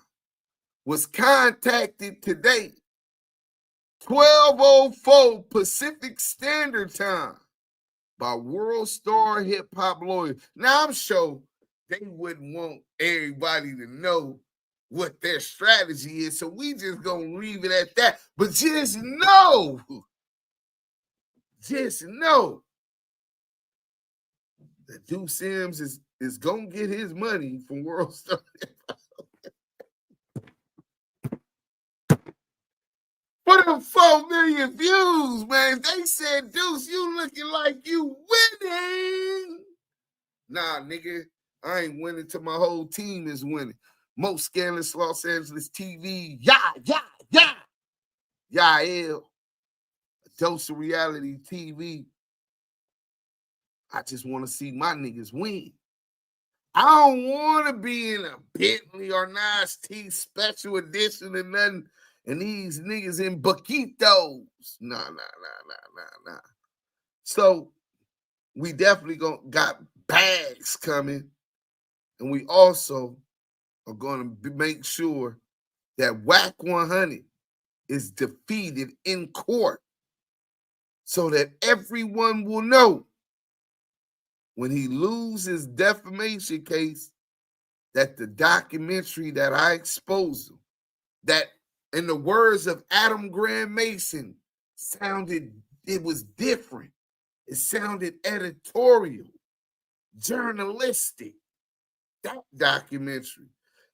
was contacted today, 12:04 Pacific Standard Time, by WorldStarHipHop lawyers. Now, I'm sure they wouldn't want everybody to know what their strategy is, so we just gonna leave it at that. But just know that Duse Sims is gonna get his money from WorldStarHipHop. For them 4 million views, man. They said, Deuce, you looking like you winning. Nah, nigga, I ain't winning till my whole team is winning. Most scandalous Los Angeles TV. Yael. A dose of reality TV. I just want to see my niggas win. I don't want to be in a Bentley or Nice T special edition and nothing. And these niggas in Baquitos. Nah. So we definitely got bags coming. And we also are going to make sure that WACK100 is defeated in court so that everyone will know when he loses defamation case that the documentary that I exposed him, that in the words of Adam Graham Mason, it was different. It sounded editorial, journalistic. That documentary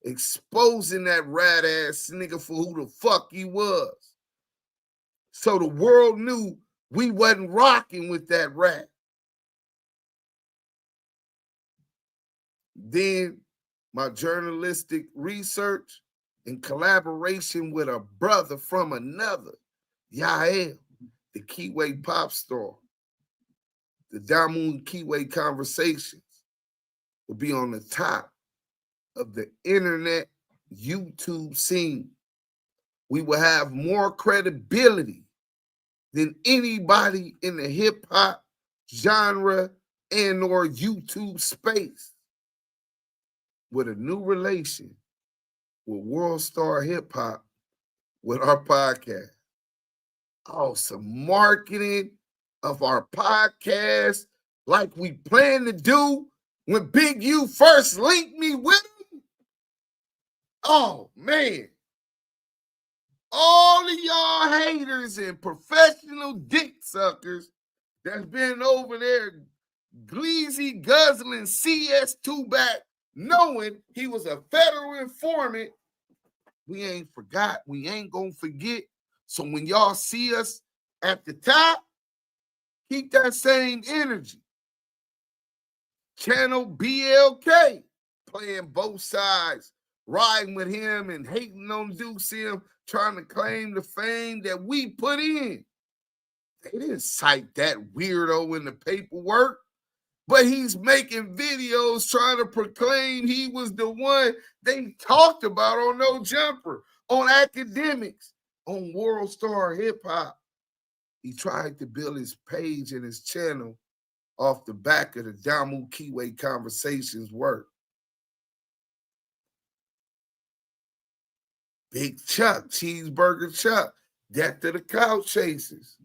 exposing that rat ass nigga for who the fuck he was. So the world knew we wasn't rocking with that rat. Then my journalistic research in collaboration with a brother from another, Yael, the Kiwe pop star, the Damu Kiwe Conversations will be on the top of the internet YouTube scene. We will have more credibility than anybody in the hip hop genre and or YouTube space with a new relation with WorldStarHipHop with our podcast. Awesome marketing of our podcast like we plan to do when Big U first linked me with him. Oh, man. All of y'all haters and professional dick suckers that's been over there gleezy guzzling CS2 back, knowing he was a federal informant, we ain't forgot. We ain't gonna forget. So when y'all see us at the top, keep that same energy. Channel BLK, playing both sides, riding with him and hating on Duse M, trying to claim the fame that we put in. They didn't cite that weirdo in the paperwork, but he's making videos trying to proclaim he was the one they talked about on No Jumper, on Academics, on WorldStarHipHop. He tried to build his page and his channel off the back of the Damu Kiwe Conversations work. Big Chuck, Cheeseburger Chuck, Death of the Couch Chasers.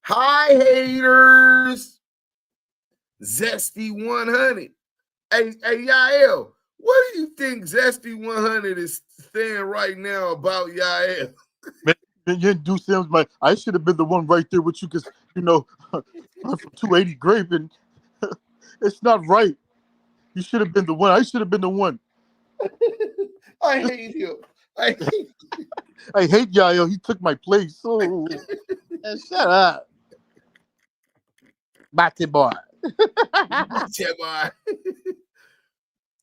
Hi, haters. Zesty 100. Hey, Yael, what do you think Zesty 100 is saying right now about Yael? Man, you do Sims, man. I should have been the one right there with you because, you know, I'm from 280 Grape and it's not right. You should have been the one. I should have been the one. I hate him. I hate Yael. He took my place. Oh, man, shut up. Bate boy.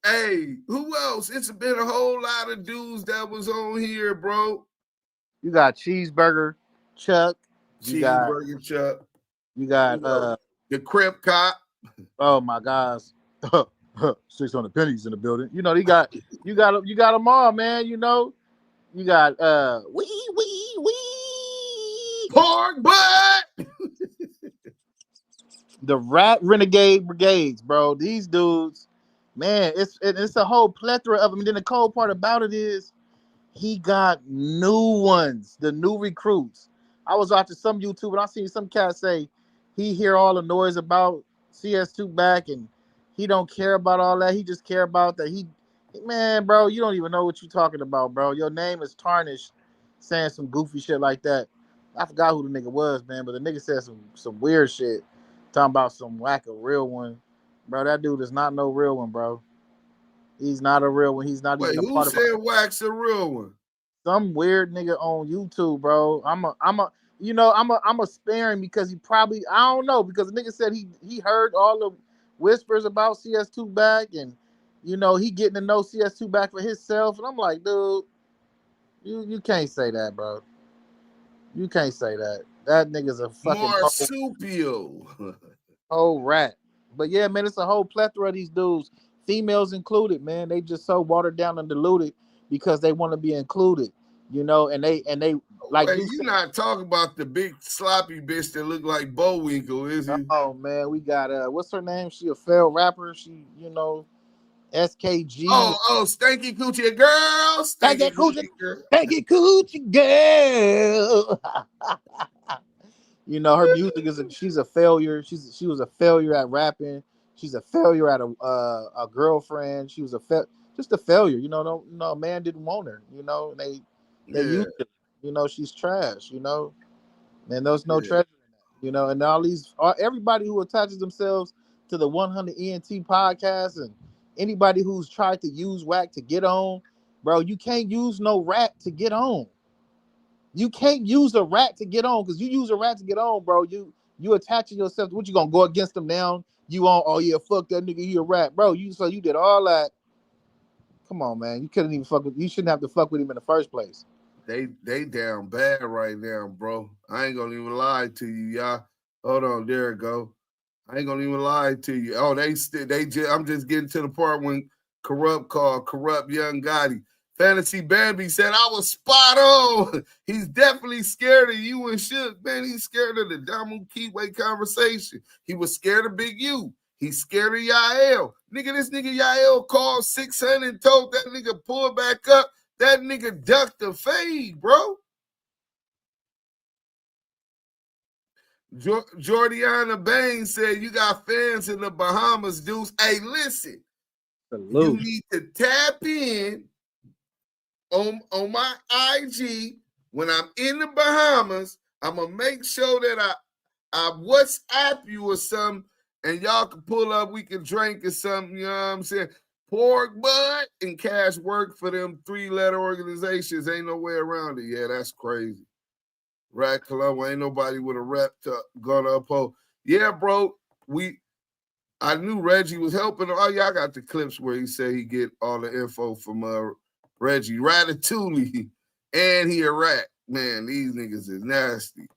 Hey, who else? It's been a whole lot of dudes that was on here, bro. You got Cheeseburger Chuck. Cheeseburger Chuck. You got the Crip Cop. Oh my gosh. 600 pennies in the building. You know, you got them all, man. You know, you got wee Pork butt. The Rat Renegade Brigades, bro. These dudes, man, it's a whole plethora of them. And then the cold part about it is he got new ones, the new recruits. I was watching some YouTube and I seen some cat say he hear all the noise about CS2 back and he don't care about all that. He just care about that. Man, bro, you don't even know what you're talking about, bro. Your name is tarnished saying some goofy shit like that. I forgot who the nigga was, man, but the nigga said some weird shit. Talking about some Wack, a real one. Bro, that dude is not no real one, bro. He's not a real one. He's not even a part of it. Who said Wack's a real one? Some weird nigga on YouTube, bro. I'm a sparing because he probably, I don't know, because the nigga said he heard all the whispers about CS2 back and you know he getting to know CS2 back for himself. And I'm like, dude, you can't say that, bro. You can't say that. That nigga's a fucking marsupial. Oh, rat. But yeah, man, it's a whole plethora of these dudes, females included, man. They just so watered down and diluted because they want to be included, you know, and they like. Wait, you not talking about the big sloppy bitch that look like Bullwinkle, is he? Oh man, we got what's her name? She a failed rapper. She, you know, SKG. Oh, Stanky Coochie Girl. Stanky Coochie Girl. You know, her music she's a failure. She was a failure at rapping. She's a failure at a girlfriend. She was just a failure. You know, no man didn't want her. You know, they used her. You know, she's trash. You know, and there's no treasure in that. You know, and everybody who attaches themselves to the 100 ENT podcast and anybody who's tried to use Wack to get on, bro, you can't use no rat to get on. You can't use a rat to get on because you use a rat to get on, bro. You attaching yourself to what you gonna go against them now? You on? Oh yeah, fuck that nigga. He a rat, bro. You did all that. Come on, man. You couldn't even fuck with. You shouldn't have to fuck with him in the first place. They down bad right now, bro. I ain't gonna even lie to you, y'all. Hold on, there it go. I ain't gonna even lie to you. Oh, I'm just getting to the part when Corrupt called Corrupt Young Gotti. Fantasy Bambi said, I was spot on. He's definitely scared of you and Shook. Man, he's scared of the Damu Kiwe conversation. He was scared of Big U. He's scared of Yael. Nigga, this nigga Yael called 600 and told that nigga pull back up. That nigga ducked the fade, bro. Jordiana Bain said, you got fans in the Bahamas, Deuce. Hey, listen. You need to tap in on my IG when I'm in the Bahamas. I'm going to make sure that I WhatsApp you or something, and y'all can pull up, we can drink or something, you know what I'm saying? Pork butt and cash work for them 3-letter organizations. Ain't no way around it. Yeah, that's crazy. Rat Club, ain't nobody with a rep gonna uphold. Yeah, bro, I knew Reggie was helping. Oh, y'all got the clips where he said he get all the info from Reggie. Ratatouille, and he a rat. Man, these niggas is nasty.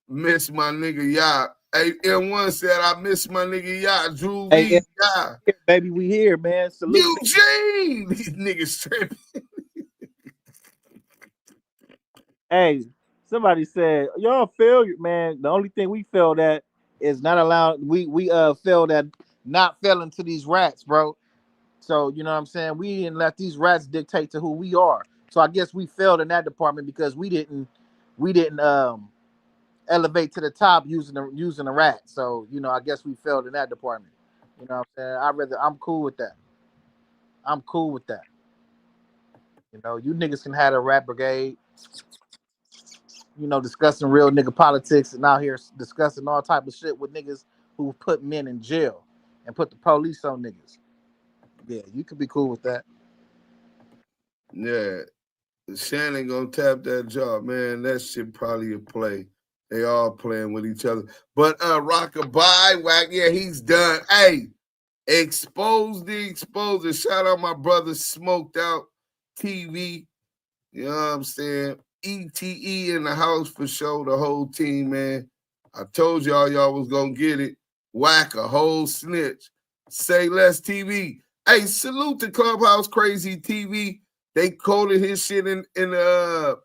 Miss my nigga Yacht. Hey, M1 said, I miss my nigga Yacht. Drew V. Yacht. Baby, we here, man. Salute. Eugene! These niggas tripping. Hey, somebody said, y'all failure, man. The only thing we failed at is not allowed, we failed at not failing to these rats, bro. So, you know what I'm saying? We didn't let these rats dictate to who we are. So I guess we failed in that department because we didn't elevate to the top using the rat. So, you know, I guess we failed in that department. You know what I'm saying? I'm cool with that. I'm cool with that. You know, you niggas can have a rat brigade, you know, discussing real nigga politics and out here discussing all type of shit with niggas who put men in jail and put the police on niggas. Yeah, you could be cool with that. Yeah. Shannon gonna tap that jaw, man. That shit probably a play. They all playing with each other. But Rockabye, Wack, yeah, he's done. Hey, expose the exposer. Shout out my brother Smoked Out TV. You know what I'm saying? ETE in the house for sure, the whole team, man. I told y'all was gonna get it. Whack a whole snitch. Say less TV. Hey, salute to Clubhouse Crazy TV. They quoted his shit in the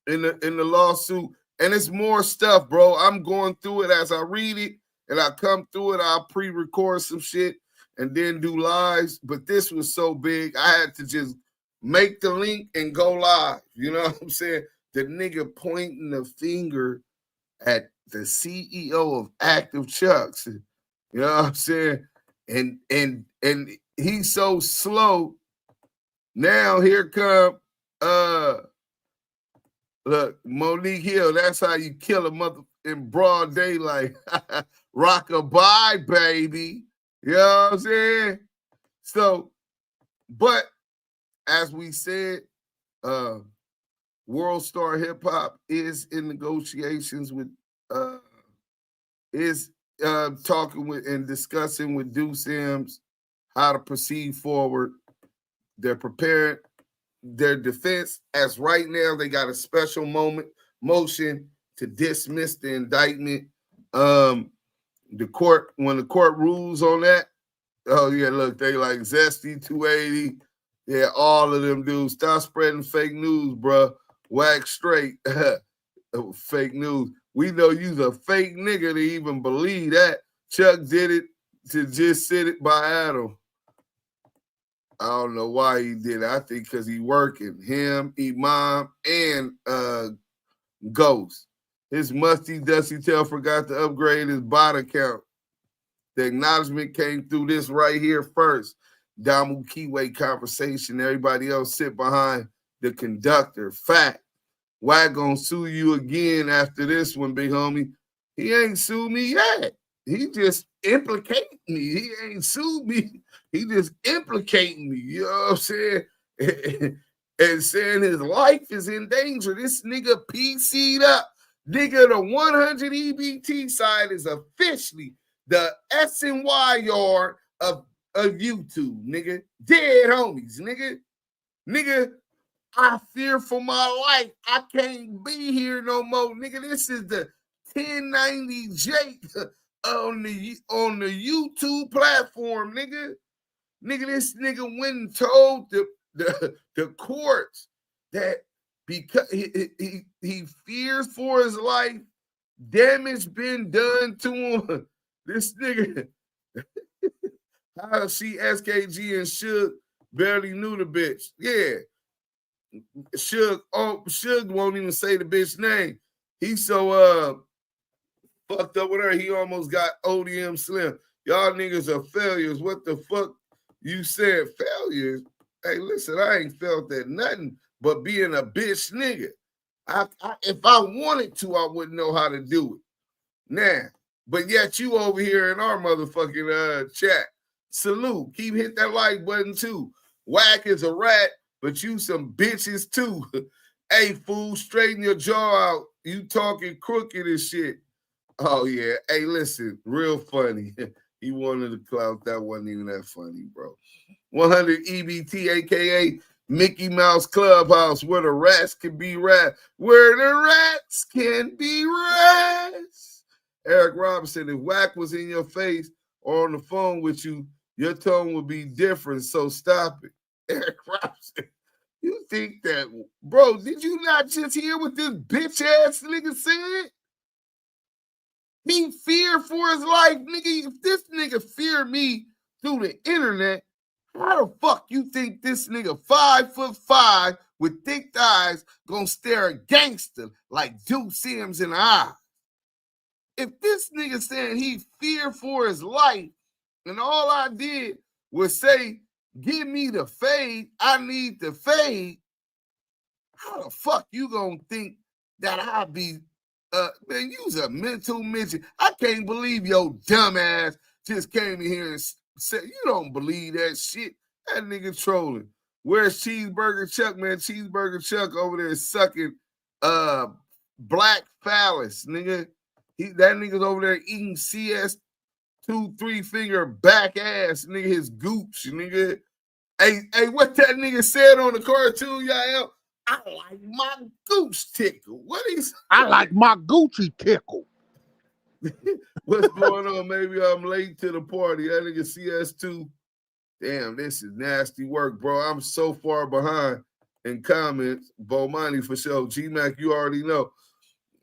lawsuit, and it's more stuff, bro. I'm going through it as I read it, and I come through it. I'll pre-record some shit and then do lives. But this was so big, I had to just make the link and go live. You know what I'm saying? The nigga pointing the finger at the CEO of ActiveChuckss. You know what I'm saying? And he's so slow. Now here come look, Monique Hill. That's how you kill a mother in broad daylight. Rockabye, baby. You know what I'm saying? So, but as we said, WorldStarHipHop is in negotiations with talking with and discussing with Duse M's how to proceed forward. They're preparing their defense. As right now, they got a special motion to dismiss the indictment. When the court rules on that, oh yeah, look, they like Zesty 280. Yeah, all of them dudes. Stop spreading fake news, bro. Whack straight. Fake news. We know you's a fake nigga to even believe that. Chuck did it to just sit it by Adam. I don't know why he did it. I think because he working. Him, Imam, and Ghost. His musty, dusty tail forgot to upgrade his bot account. The acknowledgement came through this right here first. Damu Kiwe conversation. Everybody else sit behind the conductor. Fact. Wack gonna sue you again after this one, big homie. He ain't sued me yet. He just implicating me. He ain't sued me. He just implicating me. You know what I'm saying? And saying his life is in danger. This nigga PC'd up. Nigga, the 100 EBT side is officially the SNY yard of YouTube, nigga. Dead homies, nigga. Nigga, I fear for my life. I can't be here no more, nigga. This is the 1090 Jake on the YouTube platform, nigga. Nigga, this nigga went and told the courts that because he fears for his life, damage been done to him. This nigga, how she SKG and Suge barely knew the bitch. Yeah. Suge won't even say the bitch name. He's so fucked up with her, he almost got ODM Slim. Y'all niggas are failures. What the fuck you said? Failures? Hey, listen, I ain't felt that nothing but being a bitch nigga. If I wanted to, I wouldn't know how to do it. Now, but yet you over here in our motherfucking chat. Salute. Keep hitting that like button too. Wack is a rat, but you some bitches too. Hey, fool, straighten your jaw out. You talking crooked and shit. Oh, yeah. Hey, listen, real funny. He wanted to clout. That wasn't even that funny, bro. 100 EBT, a.k.a. Mickey Mouse Clubhouse, where the rats can be rats. Where the rats can be rats. Eric Robinson, if Wack was in your face or on the phone with you, your tone would be different, so stop it. Eric Robinson, you think that, bro, did you not just hear what this bitch-ass nigga said? He feared for his life, nigga. If this nigga feared me through the internet, how the fuck you think this nigga 5'5" with thick thighs gonna stare a gangster like Duse Sims in the eye? If this nigga saying he feared for his life and all I did was say, give me the fade, I need the fade, how the fuck you gonna think that I be man, you's a mental midget. I can't believe your dumb ass just came in here and said, you don't believe that shit. That nigga trolling. Where's Cheeseburger Chuck, man? Cheeseburger Chuck over there sucking black phallus, nigga. That nigga's over there eating CS 2-3 finger back ass, nigga, his gooch, nigga. Hey, what that nigga said on the cartoon, y'all? I like my goose tickle. What is? I like my Gucci tickle. What's going on? Maybe I'm late to the party. That nigga CS2. Damn, this is nasty work, bro. I'm so far behind in comments. Bomani for sure. G-Mac, you already know.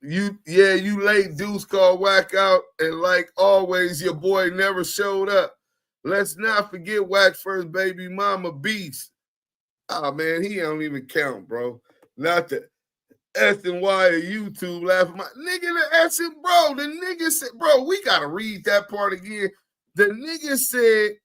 You late. Deuce called Wack out, and like always, your boy never showed up. Let's not forget Wack's first baby mama, Beast. Oh, man, he don't even count, bro. Not the S and Y of YouTube laughing. Nigga, the S and bro, the nigga said, bro, we got to read that part again. The nigga said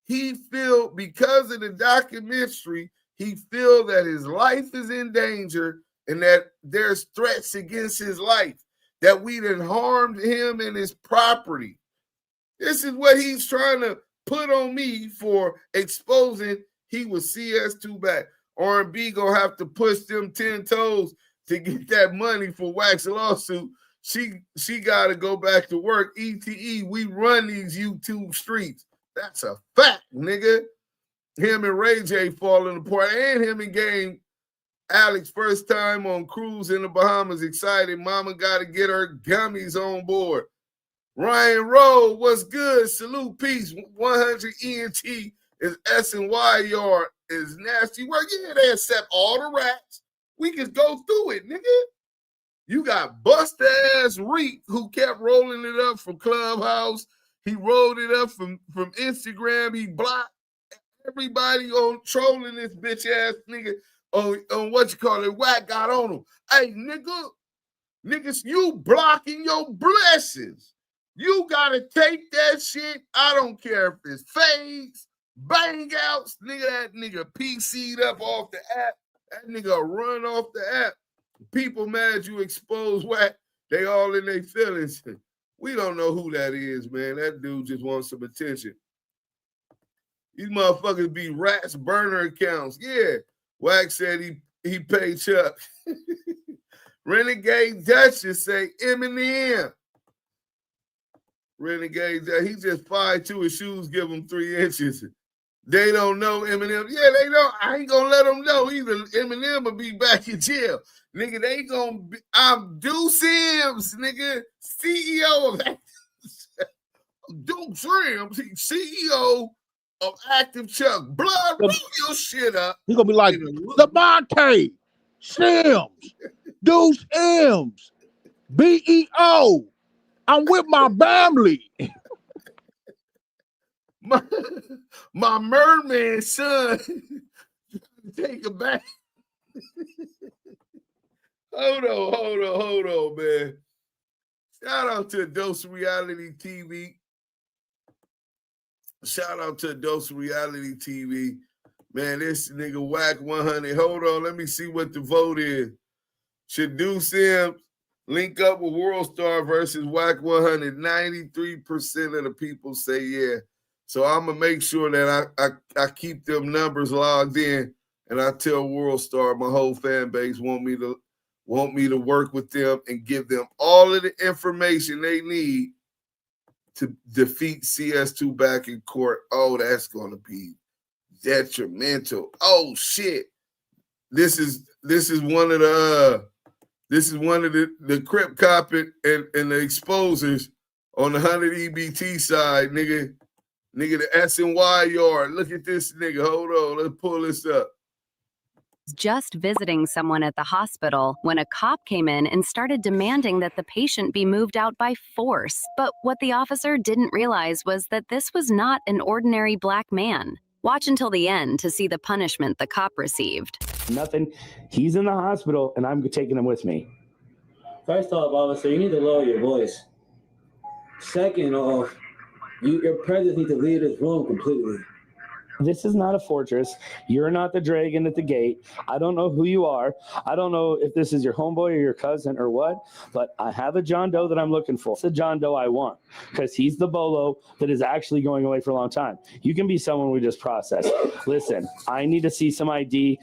he feel, because of the documentary, he feel that his life is in danger and that there's threats against his life, that we done harmed him and his property. This is what he's trying to put on me for exposing he was CS2 back. R&B gonna have to push them 10 toes to get that money for Wack's lawsuit. She got to go back to work. ETE, we run these YouTube streets. That's a fact, nigga. Him and Ray J falling apart, and him and Game Alex first time on cruise in the Bahamas. Excited. Mama got to get her gummies on board. Ryan Rowe, what's good? Salute, peace. 100 ENT is S and Y yard is nasty work. Yeah, they accept all the rats. We can go through it, nigga. You got busted ass Reek who kept rolling it up from Clubhouse. He rolled it up from Instagram. He blocked everybody on trolling this bitch ass nigga on what you call it. Wack got on him. Hey, niggas, you blocking your blessings. You gotta take that shit. I don't care if it's fades, bang outs, nigga. That nigga PC'd up off the app. That nigga run off the app. People mad you expose Wack. They all in their feelings. We don't know who that is, man. That dude just wants some attention. These motherfuckers be rats burner accounts. Yeah. Wack said he paid Chuck. Renegade Duchess say Eminem. Renegade, he just 5'2", his shoes give him 3 inches. They don't know Eminem. Yeah, they don't. I ain't gonna let them know either. Eminem will be back in jail. Nigga, they gonna be, I'm Duse Sims, nigga, CEO of Duse Sims, CEO of ActiveChuckss. Blood, roll your shit up. He's gonna be like Lamonte Sims, Duse M's, BEO. I'm with my family. My merman son. Take it back. Hold on, man. Shout out to Dose Reality TV. Shout out to Dose Reality TV. Man, this nigga WACK100. Hold on, let me see what the vote is. Should Duse M link up with WorldStar versus WACK100? 93% of the people say yeah. So I'm gonna make sure that I keep them numbers logged in, and I tell WorldStar, my whole fan base want me to work with them and give them all of the information they need to defeat CS2 back in court. Oh, that's gonna be detrimental. Oh shit. This is one of the Crip Cop and the exposers on the 100 EBT side, nigga. Nigga, the S&Y yard. Look at this nigga. Hold on. Let's pull this up. Just visiting someone at the hospital when a cop came in and started demanding that the patient be moved out by force. But what the officer didn't realize was that this was not an ordinary black man. Watch until the end to see the punishment the cop received. Nothing. He's in the hospital, and I'm taking him with me. First off, officer, you need to lower your voice. Second off, your presence needs to leave this room completely. This is not a fortress. You're not the dragon at the gate. I don't know who you are. I don't know if this is your homeboy or your cousin or what, but I have a John Doe that I'm looking for. It's the John Doe I want because he's the bolo that is actually going away for a long time. You can be someone we just processed. Listen, I need to see some ID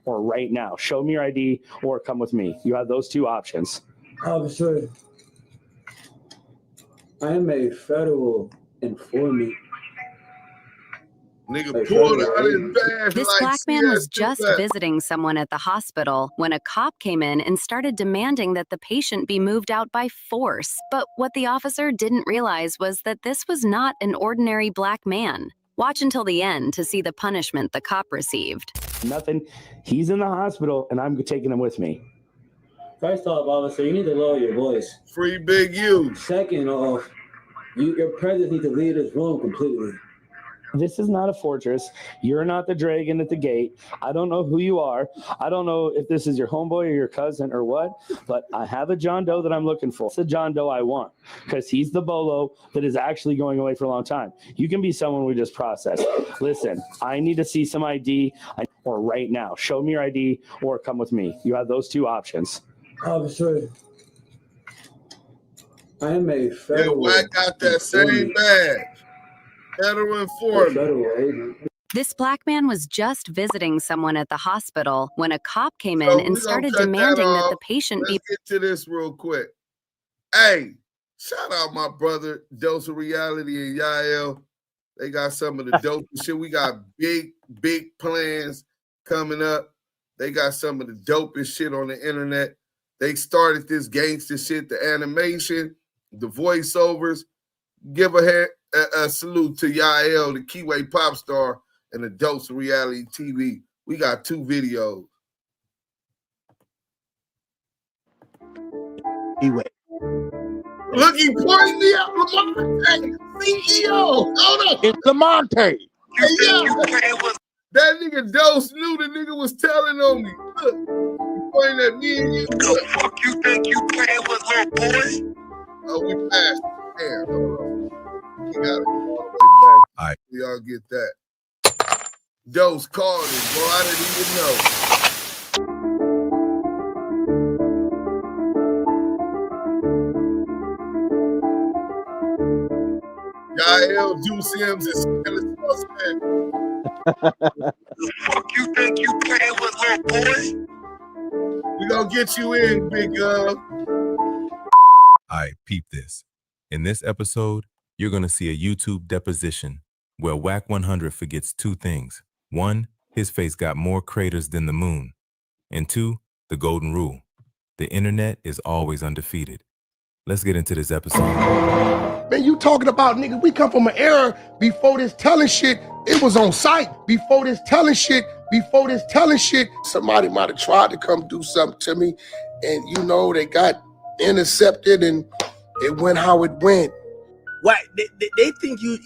or right now. Show me your ID or come with me. You have those two options. Officer, I am a federal informant. This black man was just visiting someone at the hospital when a cop came in and started demanding that the patient be moved out by force. But what the officer didn't realize was that this was not an ordinary black man. Watch until the end to see the punishment the cop received. Nothing. He's in the hospital, and I'm taking him with me. First off, officer, you need to lower your voice. Free Big U. Second off, your presence needs to leave this room completely. This is not a fortress. You're not the dragon at the gate. I don't know who you are. I don't know if this is your homeboy or your cousin or what, but I have a John Doe that I'm looking for. It's the John Doe I want because he's the bolo that is actually going away for a long time. You can be someone we just processed. Listen, I need to see some ID or right now. Show me your ID or come with me. You have those two options. Officer, I am a federal. Yeah, Wack got that same badge. Federal informant. This black man was just visiting someone at the hospital when a cop came in and started demanding that the patient be. Let's get to this real quick. Hey, shout out my brother Dose of Reality and Yael. They got some of the dopest shit. We got big plans coming up. They got some of the dopest shit on the internet. They started this gangster shit, the animation, the voiceovers. Give a salute to Yael, the Kiwe pop star, and the Dose Reality TV. We got 2 videos. Kiwe. Look, he pointing me out, Lamonte, CEO. Hold up. It's Lamonte. Hey, yo. That nigga Dose knew the nigga was telling on me. Look, he pointing at me and you. The fuck you think you playing with, little boy? Oh, we passed. Damn. We got to go all the way back. All right. Y'all get that. Dose called it, bro. I didn't even know. Yael Duse Sims is still a suspect. The fuck you think you playing with, little boy? We gonna get you in, big All right, peep this. In this episode, you're going to see a YouTube deposition where WACK100 forgets 2 things. 1, his face got more craters than the moon. And 2, the golden rule. The internet is always undefeated. Let's get into this episode. Man, you talking about, nigga, we come from an era before this telling shit, it was on site. Before this telling shit, somebody might have tried to come do something to me, and you know, they got intercepted and it went how it went. What they think you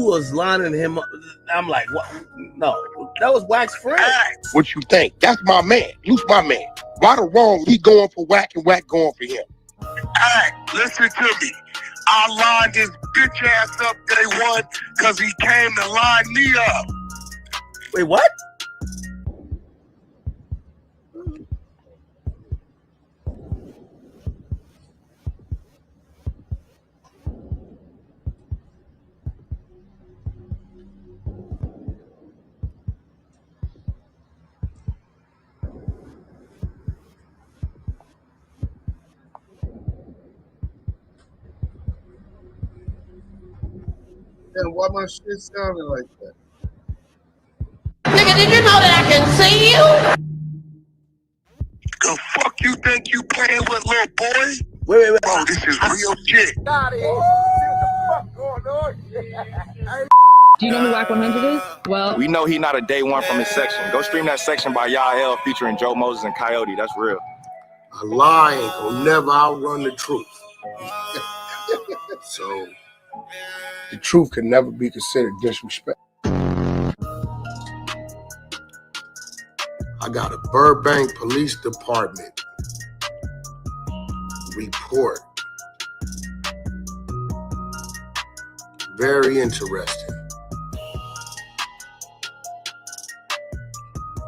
was lining him up. I'm like, what? No, that was Wack's friend. What you think? That's my man. You's my man. Right or wrong, he going for Wack and Wack going for him. Hey, listen to me. I lined his bitch ass up day one because he came to line me up. Wait, what? And why my shit sounding like that? Nigga, did you know that I can see you? The fuck you think you playing with, little boy? Wait. Bro, this is real shit. Got it. Do you know who WACK100 is? Well, we know he not a day one from his section. Go stream that section by Yael featuring Joe Moses and Coyote. That's real. A lie ain't gonna never outrun the truth. So the truth can never be considered disrespect. I got a Burbank Police Department report. Very interesting.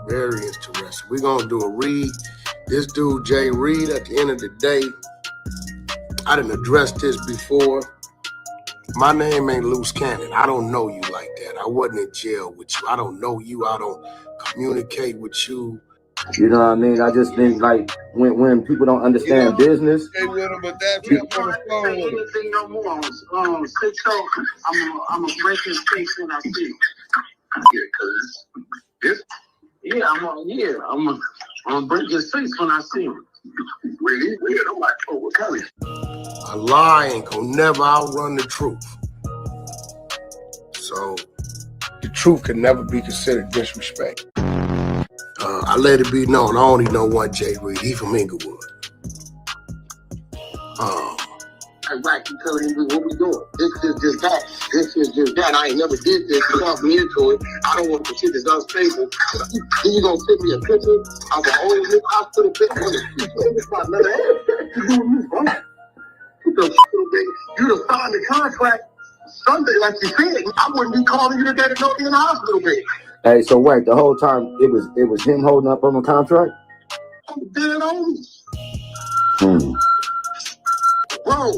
Very interesting. We're gonna do a read. This dude, Jay Reed, at the end of the day, I didn't address this before. My name ain't Loose Cannon. I don't know you like that. I wasn't in jail with you. I don't know you. I don't communicate with you. You know what I mean? I just think like when people don't understand business. Stay with him, but that's him on the phone with him. No more. I'm a breaking face when I see you. Yeah, cause this. Yeah, I'm gonna break his face when I see him. Really? I'm like, oh, what kind of? A lie ain't gonna never outrun the truth. So the truth can never be considered disrespect. I let it be known, I only know one Jay Reed. He from Inglewood. I Wack, you telling him what we doing. This is just that. This is just that. I ain't never did this. You talk me into it. I don't want the shit that's unstable. Then you gonna send me a picture of an old hospital bed on the street. It's my letter. You doing me wrong. You done signed the contract Sunday, like you said. I wouldn't be calling you today to go in the hospital bed. Hey, so Wack, the whole time it was him holding up on the contract? I'm dead on you. Bro,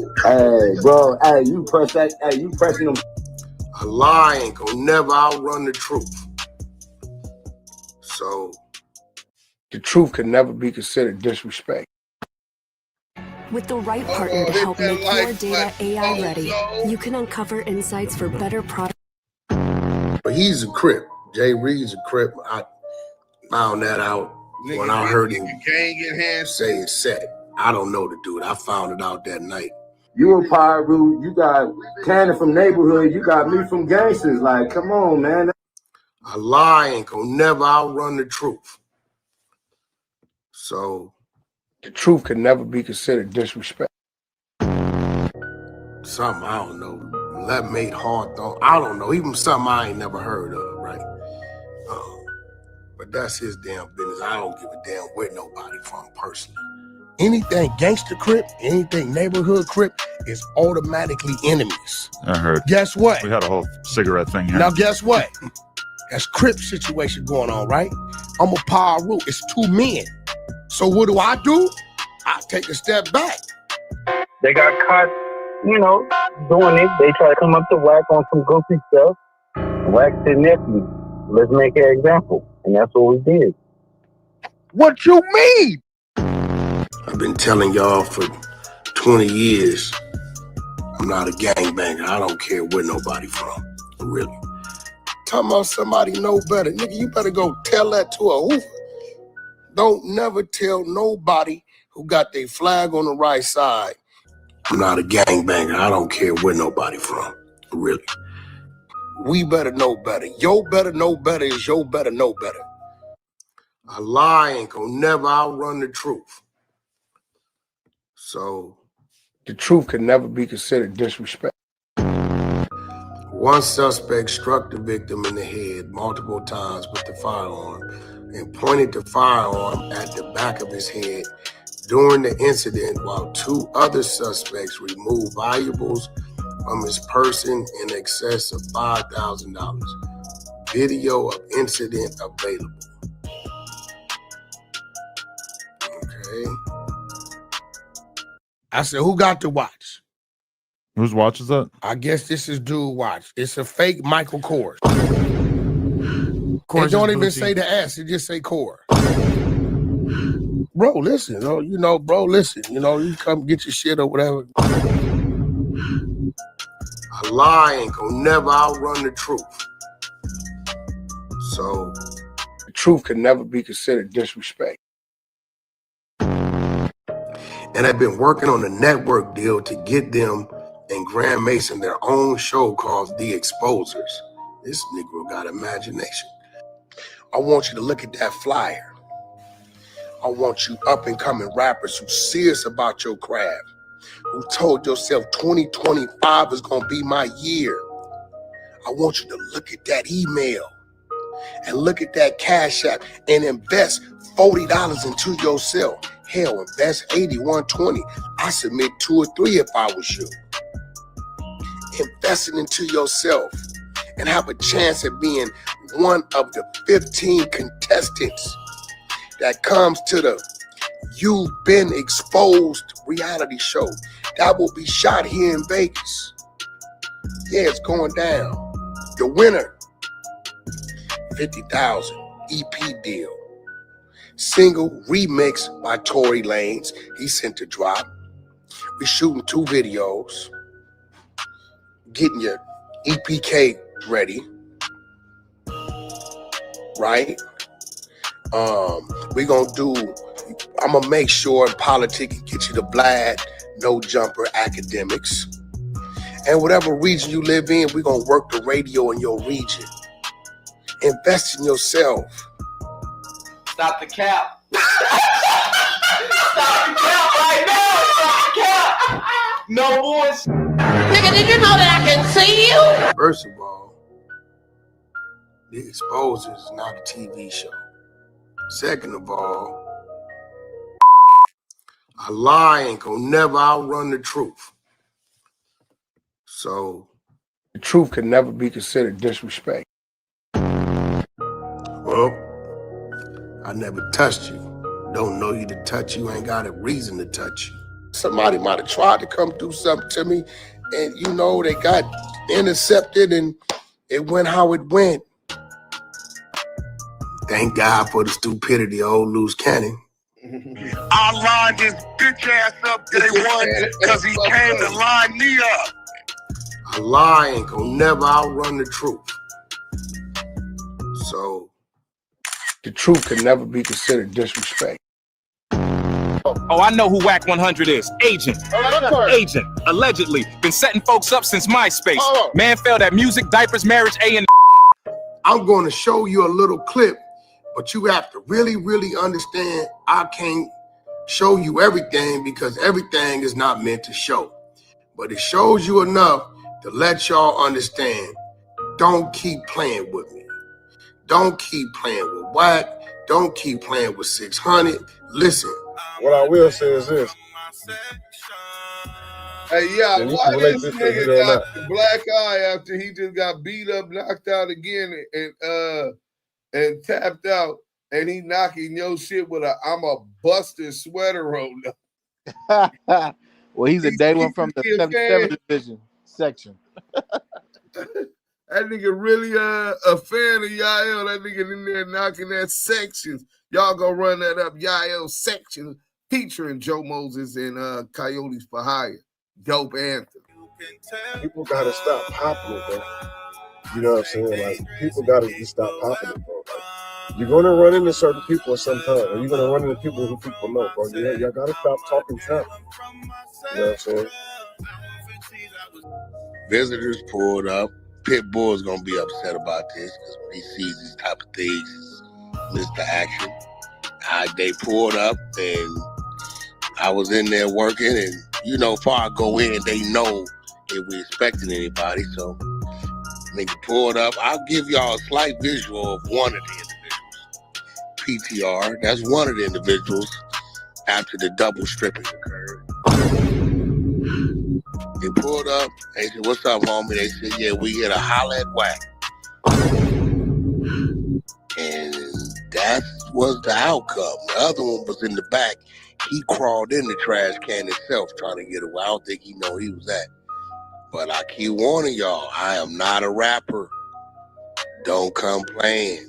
you press that, you pressing them. A lie ain't gonna never outrun the truth. So the truth can never be considered disrespect. With the right partner to help make your data AI ready, you can uncover insights for better product. But he's a Crip. Jay Reed's a Crip. I found that out when I heard him say it said. I don't know the dude. I found it out that night. You a Pyru, you got Cannon from neighborhood, you got me from gangsters. Like, come on, man. A lie ain't gonna never outrun the truth. So the truth can never be considered disrespect. Something I don't know. That made hard thought. I don't know. Even something I ain't never heard of, right? But that's his damn business. I don't give a damn where nobody from personally. Anything gangster Crip, anything neighborhood Crip is automatically enemies. I heard. Guess what? We had a whole cigarette thing here. Now guess what? That's Crip situation going on, right? I'm a Pyru. It's two men. So what do? I take a step back. They got caught, doing it. They try to come up to Wack on some goofy stuff. Wack said, nephew, let's make an example. And that's what we did. What you mean? I've been telling y'all for 20 years, I'm not a gangbanger. I don't care where nobody from, really. Talking about somebody know better. Nigga, you better go tell that to a hoover. Don't never tell nobody who got their flag on the right side I'm not a gangbanger. I don't care where nobody from, really. We better know better. Yo better know better is yo better know better. A lie ain't gonna never outrun the truth. So the truth can never be considered disrespect. One suspect struck the victim in the head multiple times with the firearm and pointed the firearm at the back of his head during the incident, while two other suspects removed valuables from his person in excess of $5,000. Video of incident available. Okay. I said, who got the watch? Whose watch is that? I guess this is dude watch. It's a fake Michael Kors. Kors It don't is even Gucci. say the S, it just say Kors. Bro, listen, listen, you come get your shit or whatever. A lie ain't gonna never outrun the truth. So the truth can never be considered disrespect. And I've been working on a network deal to get them and Grand Mason their own show called The Exposers. This Negro got imagination. I want you to look at that flyer. I want you up and coming rappers who serious about your craft, who told yourself 2025 is gonna be my year. I want you to look at that email and look at that Cash App and invest $40 into yourself. Hell, invest 80, 120. I submit 2 or 3 if I was you. Investing into yourself and have a chance at being one of the 15 contestants that comes to the You've Been Exposed reality show that will be shot here in Vegas. Yeah, it's going down. The winner, $50,000 EP deal. Single remix by Tory Lanez. He sent the drop. We're shooting 2 videos. Getting your EPK ready. Right? We're gonna I'm gonna make sure in politics get you the Vlad, no jumper academics. And whatever region you live in, we're gonna work the radio in your region. Invest in yourself. Stop the cap. Stop the cap right now. Stop the cap. No voice. Nigga, did you know that I can see you? First of all, The Exposers is not a TV show. Second of all, a lie ain't gonna never outrun the truth. So the truth can never be considered disrespect. Well, I never touched you. Don't know you to touch you, ain't got a reason to touch you. Somebody might have tried to come do something to me and they got intercepted and it went how it went. Thank God for the stupidity of old loose cannon. I lined this bitch ass up day one because he came to line me up. A lie ain't gonna never outrun the truth. So the truth can never be considered disrespect. Oh, I know who WACK100 is. Agent. Agent. Allegedly. Been setting folks up since MySpace. Man failed at music, diapers, marriage, A&. I'm going to show you a little clip, but you have to really, really understand I can't show you everything because everything is not meant to show. But it shows you enough to let y'all understand. Don't keep playing with me. Don't keep playing with Wack. Don't keep playing with 600. Listen. What I will say is this. Hey, yeah, And you why can relate this this to nigga it or got not. the black eye after he just got beat up, knocked out again, and tapped out, and he knocking your shit with a I'm a Buster sweater on? Well, he's a day one from the 77 division section. That nigga really a fan of Yael. That nigga in there knocking that Sections. Y'all go run that up. Yael Sections featuring Joe Moses and Coyotes for Hire. Dope anthem. People gotta stop popping it, bro. You know what I'm saying? Like, people gotta just stop popping it, bro. Like, you're gonna run into certain people at some time, or you're gonna run into people who people know, bro. Y'all gotta stop talking crap. You know what I'm saying? Visitors pulled up. Pitbull's gonna be upset about this because when he sees these type of things, Mr. Action. They pulled up and I was in there working, and you know, before I go in, they know if we expecting anybody. So nigga pulled up. I'll give y'all a slight visual of one of the individuals. PTR. That's one of the individuals after the double stripping occurred. They pulled up. They said, "What's up, homie?" They said, "Yeah, we here to holler at Wack." And that was the outcome. The other one was in the back. He crawled in the trash can himself trying to get away. I don't think he know he was at. But I keep warning y'all, I am not a rapper. Don't come playing.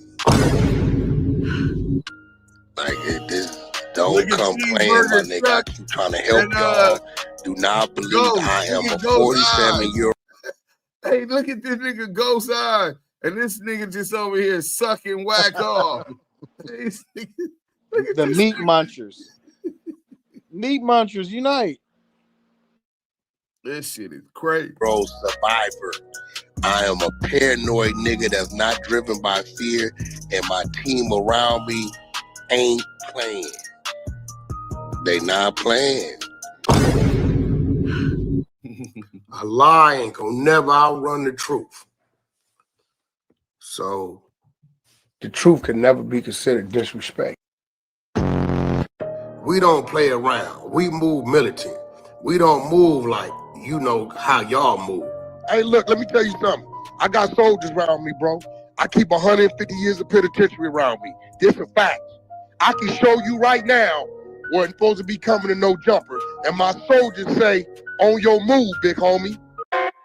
Like this, don't come playing, my nigga. I keep trying to help y'all. Do not believe I am a 47-year-old. Hey, look at this nigga Ghost Eye. And this nigga just over here sucking Wack off. The meat munchers. Meat munchers unite. This shit is crazy. Bro, survivor. I am a paranoid nigga that's not driven by fear, and my team around me ain't playing. They not playing. A lie ain't gonna never outrun the truth. So the truth can never be considered disrespect. We don't play around. We move militant. We don't move like you know how y'all move. Hey, look, let me tell you something. I got soldiers around me, bro. I keep 150 years of penitentiary around me. This a fact. I can show you right now where it's supposed to be coming to no jumper. And my soldiers say, on your move, big homie.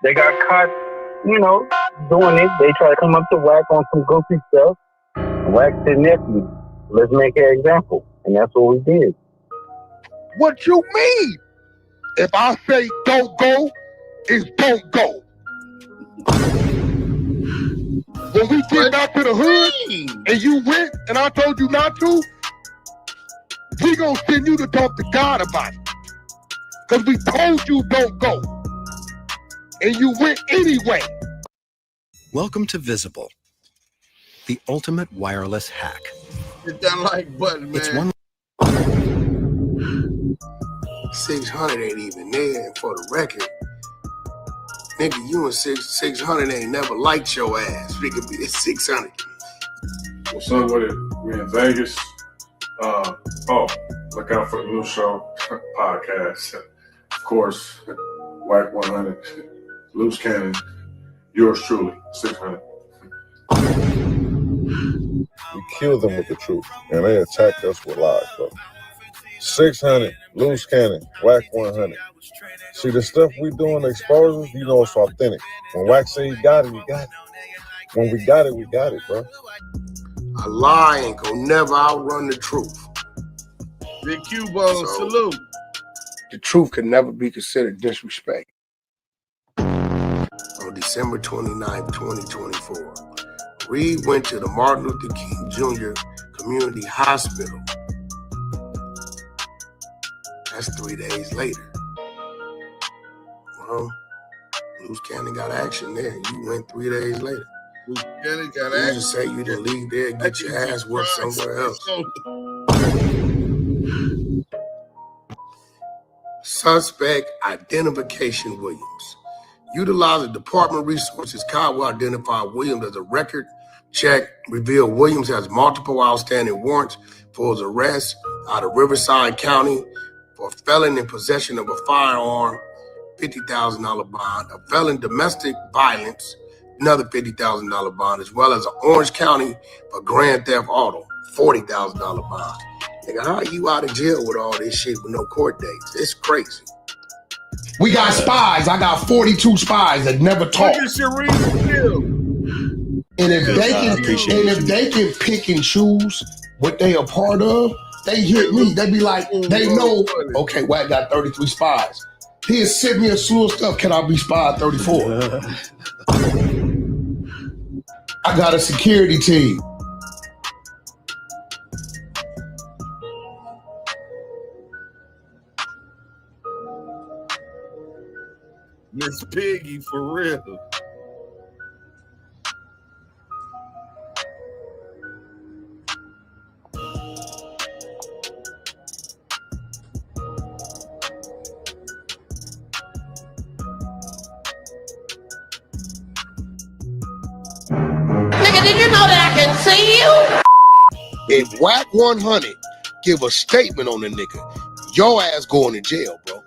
They got caught, you know, doing it. They try to come up to Wack on some goofy stuff. Wack said, nephew, let's make an example. And that's what we did. What you mean? If I say don't go, it's don't go. When we get back to the hood and you went and I told you not to, we gonna send you to talk to God about it. Because we told you don't go. And you went anyway. Welcome to Visible, the ultimate wireless hack. Hit that like button, man. It's one 600 ain't even there, and for the record, nigga, you and 600 ain't never liked your ass. We could be at 600. What's up with it? We in Vegas. Look out for the new show podcast. Of course, WACK100, Loose Cannon, yours truly, 600. We killed them with the truth, and they attacked us with lies, bro. 600, Loose Cannon, WACK100. See, the stuff we doing exposures, you know it's authentic. When Wack say he got it, he got it. When we got it, bro. A lie ain't gonna never outrun the truth. Big Q-Bone, salute. The truth can never be considered disrespect. On December 29th, 2024, Reed went to the Martin Luther King Jr. Community Hospital. That's 3 days later. Well, Loose Cannon got action there. You went 3 days later. Loose Cannon got You action. just say you didn't leave there and get your ass whooped somewhere else. Suspect identification Williams. Utilizing department resources, Kyle identified Williams as a record check, revealed Williams has multiple outstanding warrants for his arrest out of Riverside County for felon in possession of a firearm, $50,000 bond, a felon domestic violence, another $50,000 bond, as well as an Orange County for grand theft auto, $40,000 bond. Nigga, how are you out of jail with all this shit with no court dates? It's crazy. We got spies. I got 42 spies that never talk. Look at Sharice Hill. And if they can pick and choose what they are part of, they hit me. They be like, they know, okay, Wack got 33 spies. He'll send me a slew of stuff. Can I be spy 34? I got a security team. Miss Piggy for real. Nigga, did you know that I can see you? If WACK100 give a statement on the nigga, your ass going to jail, bro.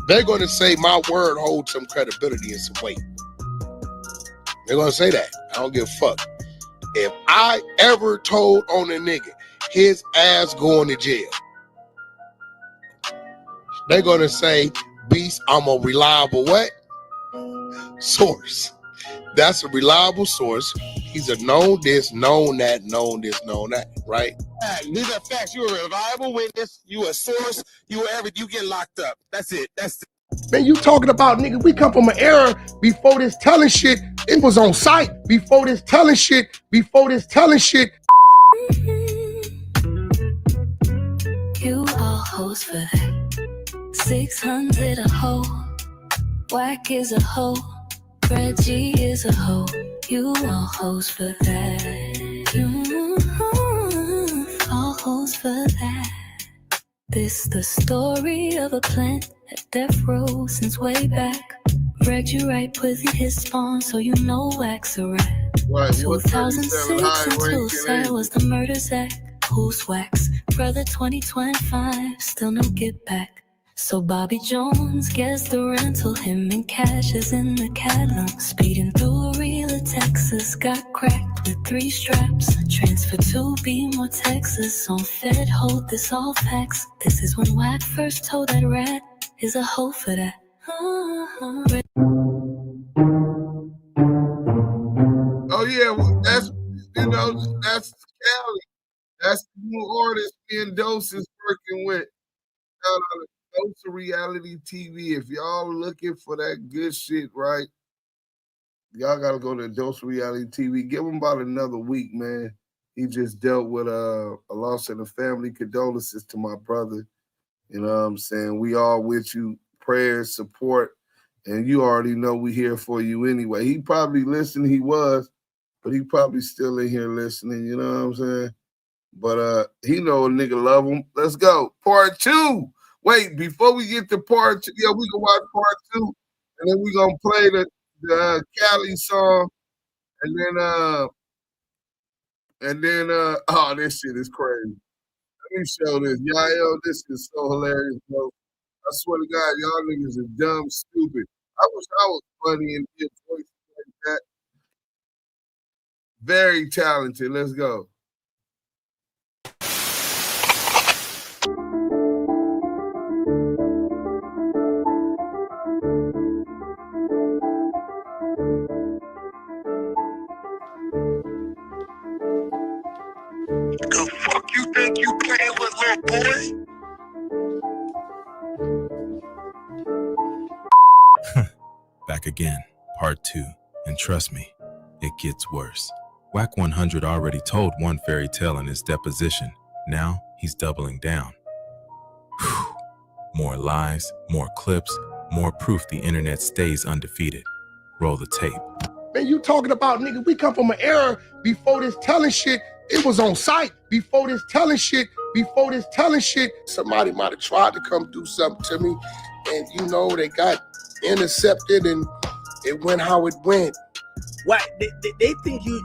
They're going to say my word holds some credibility and some weight. They're going to say that. I don't give a fuck. If I ever told on a nigga, his ass going to jail, they're going to say, Beast, I'm a reliable what? Source. That's a reliable source. He's a known this, known that, known this, known that, right? These are facts. You're a reliable witness. You a source. You everything. You get locked up. That's it. That's it. Man, you talking about, nigga, we come from an era before this telling shit. It was on site. Before this telling shit. You all hoes for that. 600 a hoe. Wack is a hoe. Reggie is a hoe. You all hoes for that. You all hoes for that. This the story of a plant at death row since way back. Read you right, put in his spawn, so you know Wack's a rat. 2006 until sad was the murder's act. Who's Wack's brother? 2025, still no get back. So Bobby Jones gets the rental, him and Cash is in the catalog. Speeding through real Texas, got cracked with 3 straps. Transfer to Beamore, Texas, on Fed hold, this all facts. This is when Wack first told that rat is a hoe for that. Oh yeah, well, that's that's Cali. That's the new artist me and Dose is working with. Dose of Reality TV. If y'all looking for that good shit, right? Y'all gotta go to Dose of Reality TV. Give him about another week, man. He just dealt with a loss in the family. Condolences to my brother. You know what I'm saying? We all with you. Prayers, support, and you already know we here for you anyway. He probably listened. He was, but he probably still in here listening. You know what I'm saying? But he know a nigga love him. Let's go. Part 2. Wait, before we get to part 2, yeah, we can watch part 2, and then we gonna play the Cali song, and then oh, this shit is crazy. Let me show this. Yo, this is so hilarious, bro. I swear to God, y'all niggas are dumb, stupid. I wish I was funny and did voices like that. Very talented. Let's go. The fuck you think you playing with, little boy? Back again, part 2. And trust me, it gets worse. WACK100 already told one fairy tale in his deposition. Now he's doubling down. Whew. More lies, more clips, more proof the internet stays undefeated. Roll the tape. Man, you talking about, nigga, we come from an era before this telling shit. It was on site. Before this telling shit. Somebody might have tried to come do something to me, and you know, they got intercepted and it went how it went. What? They think you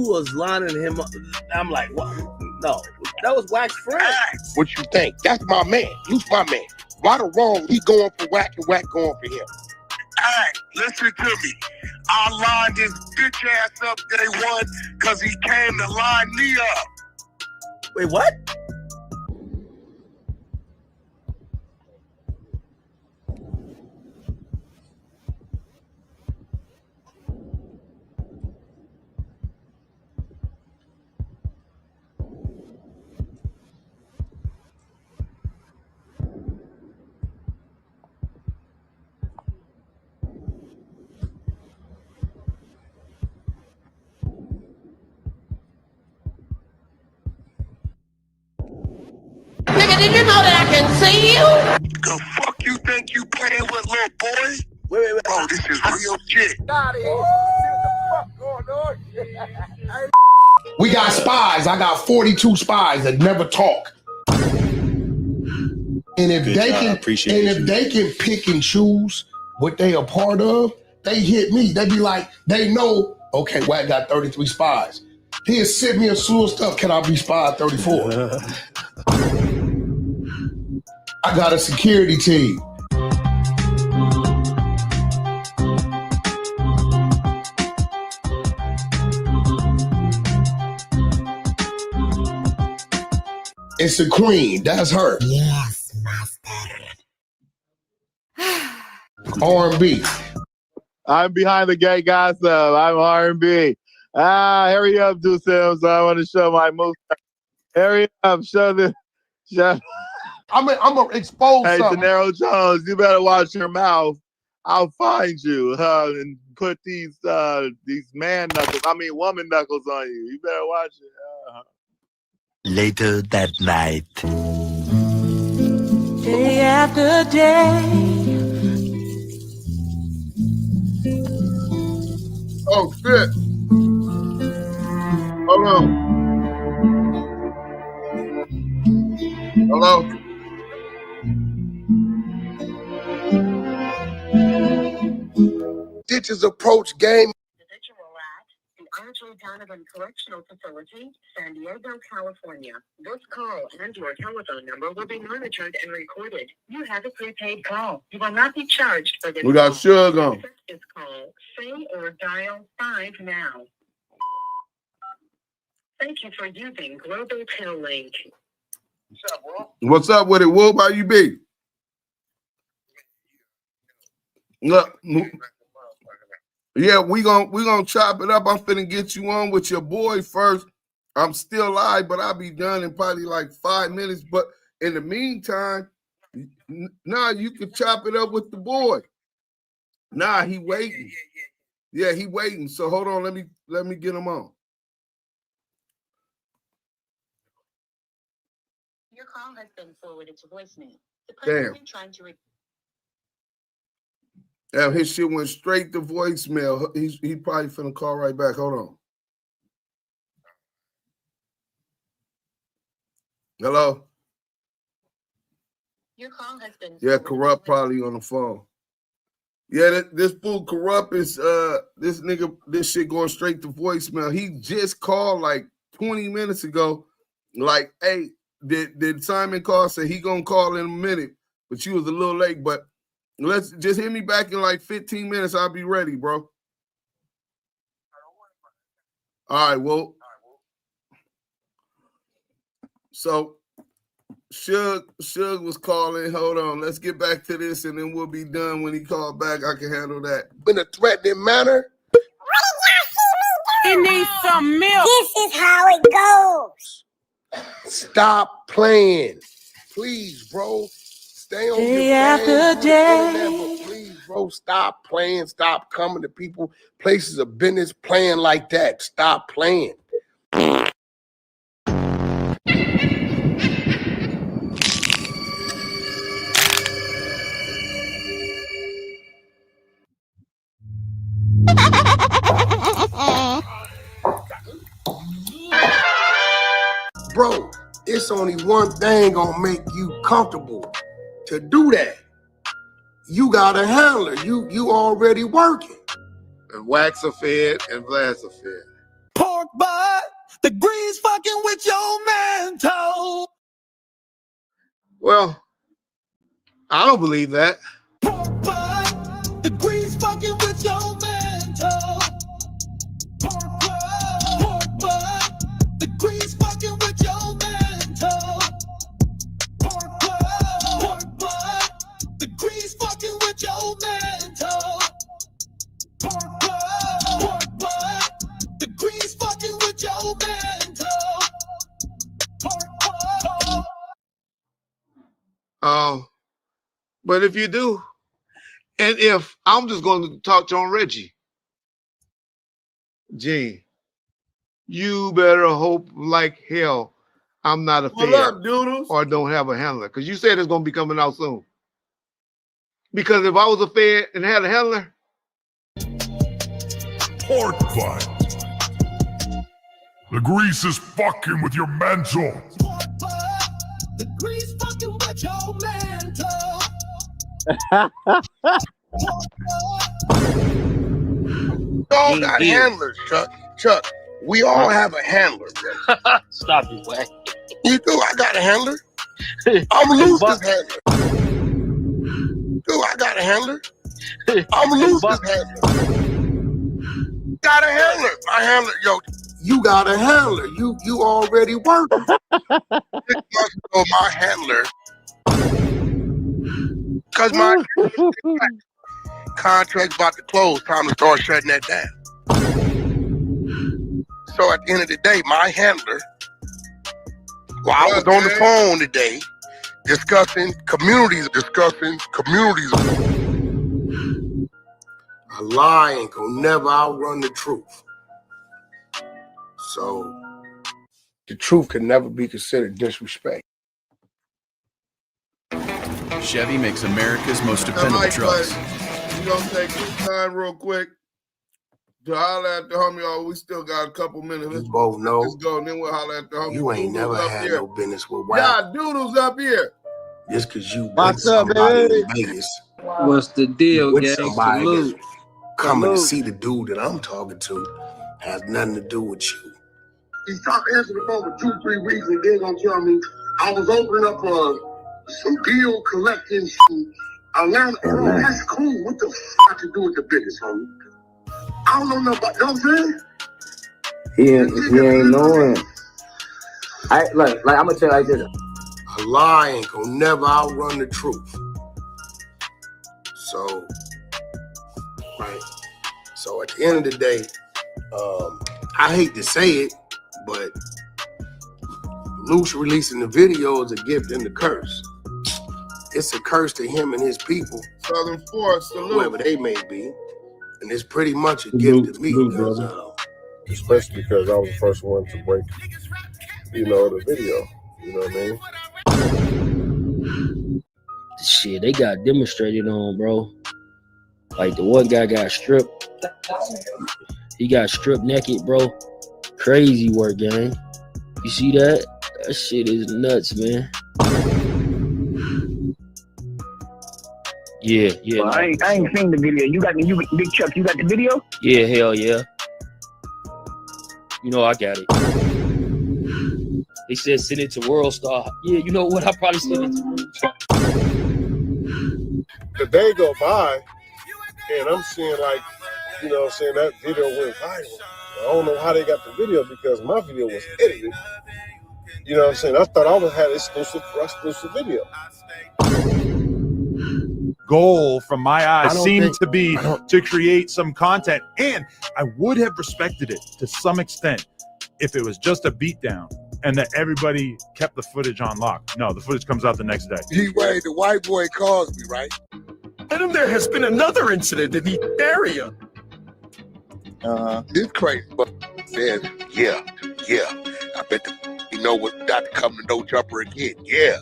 was lining him up. I'm like, what? No, that was Wack's friend. What you think? That's my man. Luce my man. Right or wrong, he going for Wack and Wack going for him. Hey, listen to me. I lined this bitch ass up day one because he came to line me up. Wait, what? Nigga, did you know that I can see you? The fuck You think you playing with little boy? Wait. Bro, this is real shit. We got spies. I got 42 spies that never talk. And if they can pick and choose what they are part of, they hit me. They be like, they know, okay, Wack got 33 spies. He'll send me a slew of stuff. Can I be spy 34? I got a security team. It's a queen. That's her. Yes, master. R&B. I'm behind the gay gossip. I'm R&B. Hurry up, Duse M. So I want to show my move. Hurry up, show. I'm gonna expose something. Hey, De Niro Jones, you better watch your mouth. I'll find you and put these woman knuckles on you. You better watch it. Later that night. Day after day. Oh shit. Hold on. Hello? Ditches approach game. Archer Donovan Correctional Facility, San Diego, California. This call and your telephone number will be monitored and recorded. You have a prepaid call. You will not be charged for this. We got Suge on. This call. Say or dial 5 now. Thank you for using Global Tel Link. What's up with it, Wolf? How you be? Look. Yeah, we gonna chop it up. I'm finna get you on with your boy first. I'm still live, but I'll be done in probably like 5 minutes. But in the meantime, you can chop it up with the boy. He waiting. Yeah, he waiting. So hold on, let me get him on. Your call has been forwarded to voicemail. The person you're trying to Damn, his shit went straight to voicemail. He probably finna call right back. Hold on. Hello? Your call has been Corrupt probably on the phone. Yeah, this fool Corrupt is this shit going straight to voicemail. He just called like 20 minutes ago. Like, hey, did Simon call? Said he gonna call in a minute, but you was a little late, but let's just hit me back in like 15 minutes. I'll be ready, bro. All right, well. So Suge was calling. Hold on. Let's get back to this and then we'll be done. When he called back, I can handle that. In a threatening manner. He needs some milk. This is how it goes. Stop playing. Please, bro. Stay on day your after day. Please, bro, stop playing. Stop coming to people, places of business playing like that. Stop playing. Bro, it's only one thing gonna make you comfortable to do that. You got a handler. You already working. And Wack's a fed and Vlad's a fed. Pork butt, the grease fucking with your mantle. Well, I don't believe that. Pork butt, the grease fucking with your mantle. Pork butt, the grease fucking with your mantle. Pork butt, the grease fucking with your mantle. Pork butt, the grease fucking with your mantle. Pork butt. But if you do, and if I'm just going to talk to Reggie, Gene, you better hope like hell I'm not a fed What up, doodles? or don't have a handler, because you said it's going to be coming out soon. Because if I was a Fed and had a handler, Pork butt. The grease is fucking with your mental. The grease fucking with your mental. We all got handlers, Chuck. We all have a handler, bro. Stop it, Wack. You do. I got a handler. I'm Luce's handler. I got a handler. I'm Luce's handler. Got a handler. My handler, yo. You got a handler. You already working. 6 months ago, my handler, because my contract's about to close, time to start shutting that down. So at the end of the day, my handler, while I was on the phone today, discussing communities. A lie ain't gonna never outrun the truth. So the truth can never be considered disrespect. Chevy makes America's most dependable trucks. We're gonna take this time real quick to holler at the homie. Oh, we still got a couple minutes. You both know. Let's go, and then we'll holler at the homie. You ain't Doodles never up had here. no business with Wack. Yeah, Doodles up here. Just because you with What's up, somebody baby? in Vegas. What's the deal, With gang? somebody Salute. that's coming to Salute. see the dude that I'm talking to has nothing to do with you. He stopped answering the phone for 2-3 weeks and then gonna tell me I was opening up some bill collecting Atlanta. Oh, that's cool. What the fuck to do with the business, homie? I don't know nothing about, you know what I'm saying? He ain't knowing. Like I'm gonna tell you like this. A lie ain't gonna never outrun the truth. So, right. So at the end of the day, I hate to say it, but Luce releasing the video is a gift and a curse. It's a curse to him and his people, Southern Force, salute. whoever they may be, and it's pretty much a gift to me. Because, especially because I was the first one to break, the video. You know what I mean? Shit, they got demonstrated on, bro. Like the one guy got stripped. He got stripped naked, bro. Crazy work, gang. You see that? That shit is nuts, man. Yeah. Well, I ain't seen the video. You Big Chuck, you got the video? Yeah, hell yeah. You know I got it. They said send it to WorldStar. Yeah, you know what? I probably sent it to WorldStar. The day go by, and I'm seeing that video went viral. I don't know how they got the video because my video was edited. You know what I'm saying? I thought I would have exclusive video. Goal from my eyes seemed to be I to create some content, and I would have respected it to some extent if it was just a beatdown and that everybody kept the footage on lock. No, the footage comes out the next day. The white boy calls me, right? And there has been another incident in the area. This crazy, but says, yeah. I bet you know what's about to come to no jumper again. Yeah.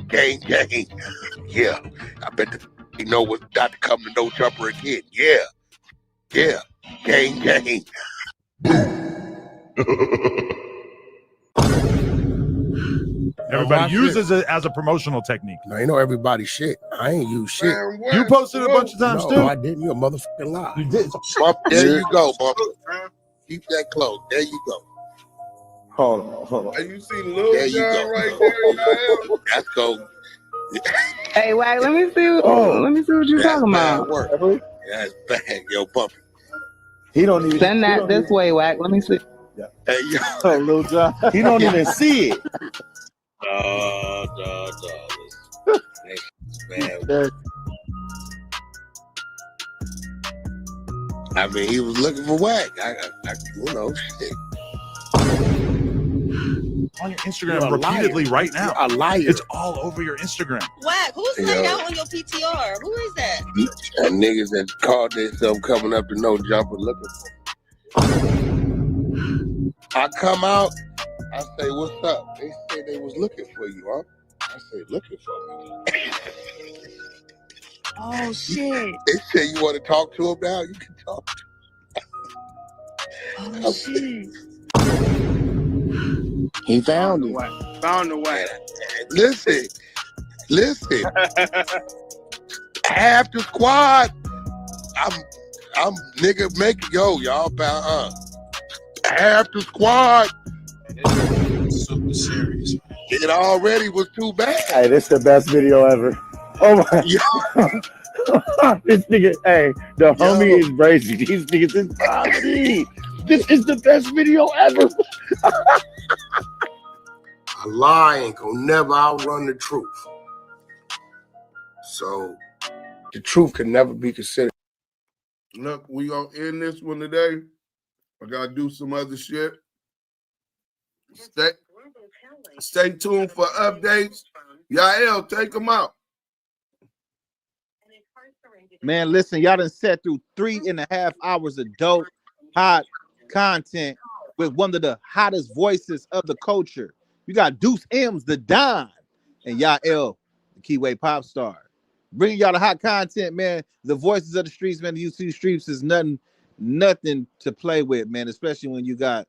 Gang. Yeah. I bet you know what's about to come to no jumper again. Yeah. Gang. Everybody uses it as a promotional technique. No, you know everybody's shit. I ain't use shit. Man, You posted a bunch of times No, too. I didn't. You're a motherfucking lie. You did. There you go, Bump. Keep that close. There you go. Hold on. Hey, you see Lil There you John go. right there? Y'all? That's go. Hey, Wack, let me see what you're talking about. Work. That's bad, yo, Bumpy. He don't even Send that this way, Wack. Let me see. Hey, yo. Oh, Lil John. He don't even see it. Man. I mean, he was looking for Wack. I shit. On your Instagram repeatedly right now. You're a liar. It's all over your Instagram. Wack, who's laid out on your PTR? Who is that? And niggas that called themselves coming up to no jumper looking for me. I come out, I say, what's up? They say they was looking for you, huh? I say, looking for me. Oh shit. They say you want to talk to him now? You can talk to him. Oh shit. He found it. Found the Wack. Listen. Half the squad. I'm nigga making y'all about half the squad. Super serious. It already was too bad. Hey, this the best video ever. Oh my this nigga, hey, the homie is crazy. These niggas is crazy. This is the best video ever. A lie ain't gonna never outrun the truth. So the truth can never be considered. Look, we gonna end this one today. I gotta do some other shit. Stay tuned for updates. Yael, take them out. Man, listen, y'all done sat through 3.5 hours of dope, hot content with one of the hottest voices of the culture. You got Duse M's the Don and Yael, the Kiwe pop star. Bringing y'all the hot content, man. The voices of the streets, man. The UC streets is nothing to play with, man, especially when you got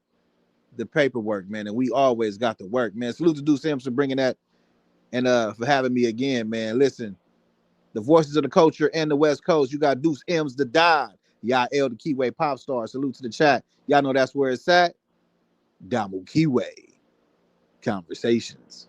the paperwork, man. And we always got the work, man. Salute to Duse M's for bringing that and for having me again, man. Listen, the voices of the culture and the West Coast. You got Duse M's the Don, Yael, the Kiwe pop star. Salute to the chat. Y'all know that's where it's at. Damu Kiwe. Conversations.